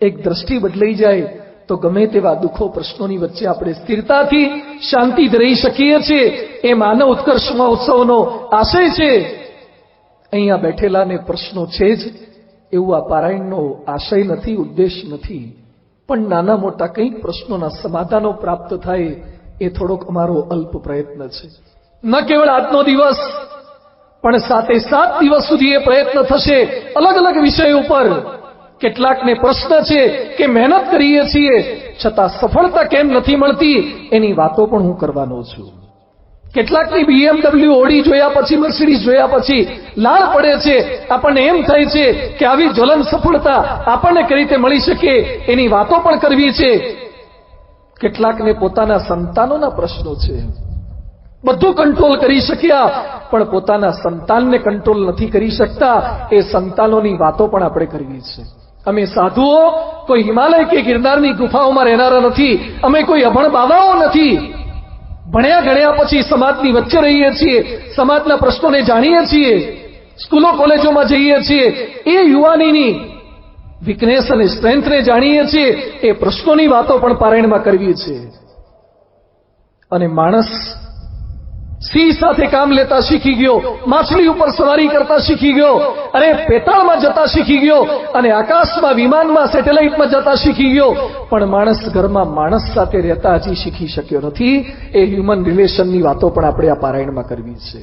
એક દ્રષ્ટિ બદલાઈ જાય તો ગમે તેવા દુઃખો, પ્રશ્નોની વચ્ચે આપણે સ્થિરતાથી, શાંતિથી રહી શકીએ છીએ. એ માનવ ઉત્કર્ષ મહોત્સવનો આશય છે. અહીંયા બેઠેલાને પ્રશ્નો છે જ એવું આ પારાયણનો આશય નથી, ઉદ્દેશ નથી. પણ નાના મોટા કંઈક પ્રશ્નોના સમાધાનો પ્રાપ્ત થાય એ થોડોક અમારો અલ્પ પ્રયત્ન છે. ન કેવળ આજનો દિવસ, પણ 7 દિવસ સુધી એ પ્રયત્ન થશે અલગ અલગ વિષય ઉપર. કેટલાકને પ્રશ્ન છે કે મહેનત કરીએ છીએ છતાં સફળતા કેમ નથી મળતી, એની વાતો પણ હું કરવાનો છું. કેટલાકની BMW, ઓડી જોયા પછી, મર્સિડીઝ જોયા પછી લાળ પડે છે. આપણને એમ થાય છે કે આવી જ્વલન સફળતા આપણને કઈ રીતે મળી શકે, એની વાતો પણ કરવી છે. કેટલાકને પોતાના સંતાનોના પ્રશ્નો છે. બધું કંટ્રોલ કરી શક્યા પણ પોતાના સંતાનને કંટ્રોલ નથી કરી શકતા. એ સંતાનોની વાતો પણ આપણે કરવી છે. અમે સાધુઓ કોઈ હિમાલય કે ગિરનારની ગુફાઓમાં રહેનારા નથી. અમે કોઈ અભણ બાવાઓ નથી. ભણ્યા ગણ્યા પછી સમાજની વચ્ચે રહીએ છીએ, સમાજના પ્રશ્નોને જાણીએ છીએ, સ્કૂલો કોલેજોમાં જઈએ છીએ, એ યુવાનીની વીકનેસ અને સ્ટ્રેન્થને જાણીએ છીએ, એ પ્રશ્નોની વાતો પણ પારાયણમાં કરવી છે. અને માણસ સિંહ સાથે કામ લેતા શીખી ગયો, માછલી ઉપર સવારી કરતા શીખી ગયો, અને પેટાળમાં જતા શીખી ગયો, અને આકાશમાં વિમાનમાં સેટેલાઇટમાં જતા શીખી ગયો, પણ માણસ ઘરમાં માણસ સાથે રહેતા હજી શીખી શક્યો નથી. એ હ્યુમન રિલેશનની વાતો પણ આપણે આ પારાયણમાં કરવી છે.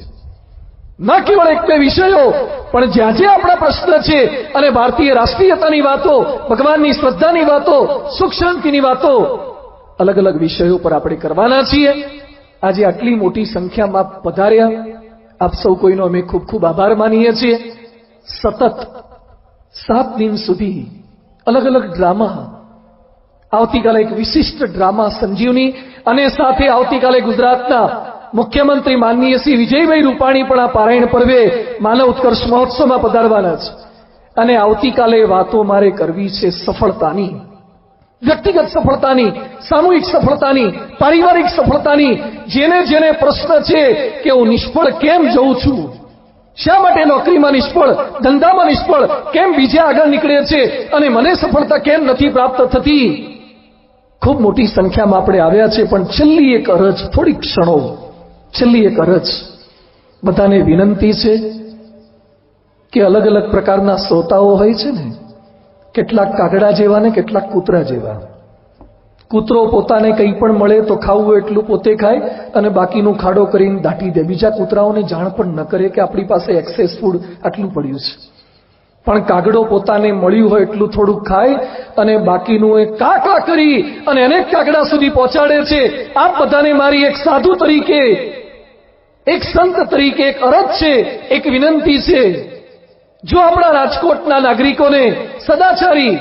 ન કેવળ એક બે વિષયો, પણ જ્યાં જ્યાં આપણા પ્રશ્ન છે, અને ભારતીય રાષ્ટ્રીયતાની વાતો, ભગવાનની શ્રદ્ધાની વાતો, સુખ શાંતિની વાતો, અલગ અલગ વિષયો પર આપણે કરવાના છીએ. આજે આટલી મોટી સંખ્યામાં પધાર્યા, આપ સૌ કોઈનો અમે ખૂબ ખૂબ આભાર માનીએ છીએ. સતત 7 દિન સુધી અલગ અલગ ડ્રામા, આવતીકાલે એક વિશિષ્ટ ડ્રામા સંજીવની, અને સાથે આવતીકાલે ગુજરાતના મુખ્યમંત્રી માનનીય શ્રી વિજયભાઈ રૂપાણી પણ આ પારાયણ પર્વે માનવ ઉત્કર્ષ મહોત્સવમાં પધારવાના છે. અને આવતીકાલે વાતો મારે કરવી છે સફળતાની, વ્યક્તિગત સફળતાની, સામૂહિક સફળતાની, પારિવારિક સફળતાની. જેને જેને પ્રશ્ન છે કે હું નિષ્ફળ કેમ જઉં છું, શા માટે નોકરીમાં નિષ્ફળ, ધંધામાં નિષ્ફળ, કેમ બીજા આગળ નીકળે છે, અને મને સફળતા કેમ નથી પ્રાપ્ત થતી. ખૂબ મોટી સંખ્યામાં આપણે આવ્યા છે, પણ છેલ્લી એક અરજ, થોડી ક્ષણો, છેલ્લી એક અરજ બધાને વિનંતી છે કે અલગ અલગ પ્રકારના શ્રોતાઓ હોય છે ને, કેટલાક કાગડા જેવા ને કેટલાક કૂતરા જેવા. કૂતરો પોતાને કંઈ પણ મળે તો ખાવું એટલું પોતે ખાય, અને બાકીનું ખાડો કરીને દાટી દે, બીજા કૂતરાઓને જાણ પણ ન કરે કે આપણી પાસે એક્સેસ ફૂડ આટલું પડ્યું છે. પણ કાગડો પોતાને મળ્યું હોય એટલું થોડુંક ખાય, અને બાકીનું એ કા કા કરી અને અનેક કાગડા સુધી પહોંચાડે છે. આપ બધાને મારી એક સાધુ તરીકે, એક સંત તરીકે એક અરજ છે, એક વિનંતી છે. જો આપણા રાજકોટના નાગરિકોને સદાચારી,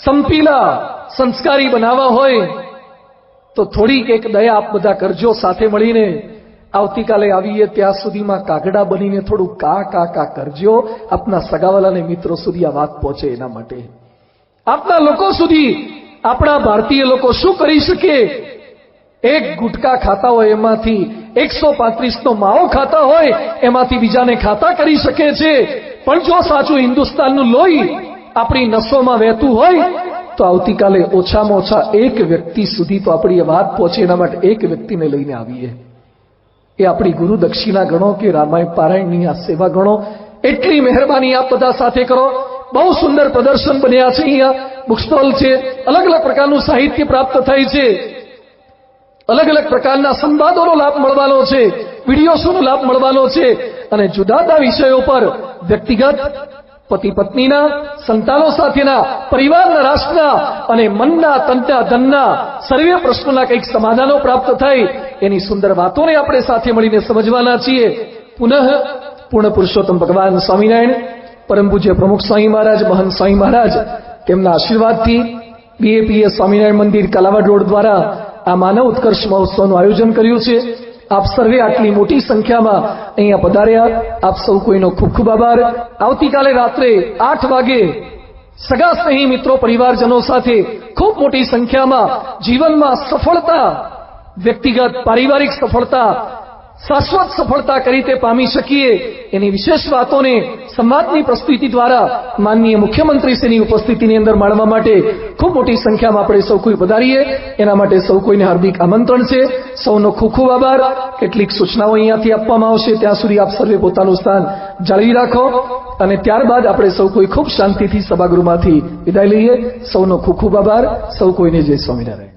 સંપીલા, સંસ્કારી બનાવવા હોય તો થોડીક એક દયા આપ બધા કરજો. સાથે મળીને આવતીકાલે આવીએ ત્યાં સુધીમાં કાગડા બનીને થોડું કા કા કા કરજો. આપના સગાવાલાને મિત્રો સુધી આ વાત પહોંચે એના માટે. આપના લોકો સુધી, આપણા ભારતીય લોકો શું કરી શકે? એક ગુટકા ખાતા હોય એમાંથી 135નો માવો ખાતા હોય એમાંથી બીજાને ખાતા કરી શકે છે. પણ જો સાચું હિન્દુસ્તાનનું લોહી આપણી નસોમાં વહેતું હોય તો આવતીકાલે ઓછામાં ઓછા એક વ્યક્તિ સુધી તો આપણી વાત પહોંચે. એના માટે એક વ્યક્તિને લઈને આવીએ. એ આપણી ગુરુ દક્ષિણા ગણો કે રામાયણ પારાયણની આ સેવા ગણો. એટલી મહેરબાની આપ બધા સાથે કરો. બહુ સુંદર પ્રદર્શન બન્યા છે. અહીંયા બુક સ્ટોલ છે, અલગ અલગ પ્રકારનું સાહિત્ય પ્રાપ્ત થાય છે, અલગ અલગ પ્રકારના સંવાદોનો લાભ મળવાનો છે, વિડીયોઝનો લાભ મળવાનો છે, અને જુદા જુદા વિષયો પર વ્યક્તિગત, પતિ પત્નીના, સંતાનો સાથેના, પરિવારના, રાષ્ટ્રના અને મનના, તનના, ધનના સર્વે પ્રશ્નોના કંઈક સમાધાનો પ્રાપ્ત થાય એની સુંદર વાતોને આપણે સાથે મળીને સમજવાના છીએ. પુનઃ પૂર્ણ પુરુષોત્તમ ભગવાન સ્વામિનારાયણ, પરમ પૂજ્ય પ્રમુખ સ્વામી મહારાજ, મહંત સ્વામી મહારાજ, તેમના આશીર્વાદથી BAPS સ્વામિનારાયણ મંદિર કાલાવાડ રોડ દ્વારા આ માનવ ઉત્કર્ષ મહોત્સવનું આયોજન કર્યું છે. આપ સર્વે આટલી મોટી સંખ્યામાં અહીંયા પધાર્યા, આપ સૌ કોઈનો ખૂબ ખૂબ આભાર. આવતીકાલે રાત્રે 8 વાગે સગા સ્નેહી મિત્રો, પરિવારજનો સાથે ખૂબ મોટી સંખ્યામાં જીવનમાં સફળતા, વ્યક્તિગત પારિવારિક સફળતા, શાશ્વત સફળતા કઈ રીતે પામી શકીએ એની વિશેષ વાતોને સંવાદની પ્રસ્તુતિ દ્વારા માનનીય મુખ્યમંત્રીશ્રીની ઉપસ્થિતિની અંદર માણવા માટે ખૂબ મોટી સંખ્યામાં આપણે સૌ કોઈ પધારીએ. એના માટે સૌ કોઈને હાર્દિક આમંત્રણ છે. સૌનો ખૂબ ખૂબ આભાર. કેટલીક સૂચનાઓ અહીંયાથી આપવામાં આવશે, ત્યાં સુધી આપ સર્વે પોતાનું સ્થાન જાળવી રાખો, અને ત્યારબાદ આપણે સૌ કોઈ ખૂબ શાંતિથી સભાગૃહમાંથી વિદાય લઈએ. સૌનો ખૂબ ખૂબ આભાર. સૌ કોઈને જય સ્વામિનારાયણ.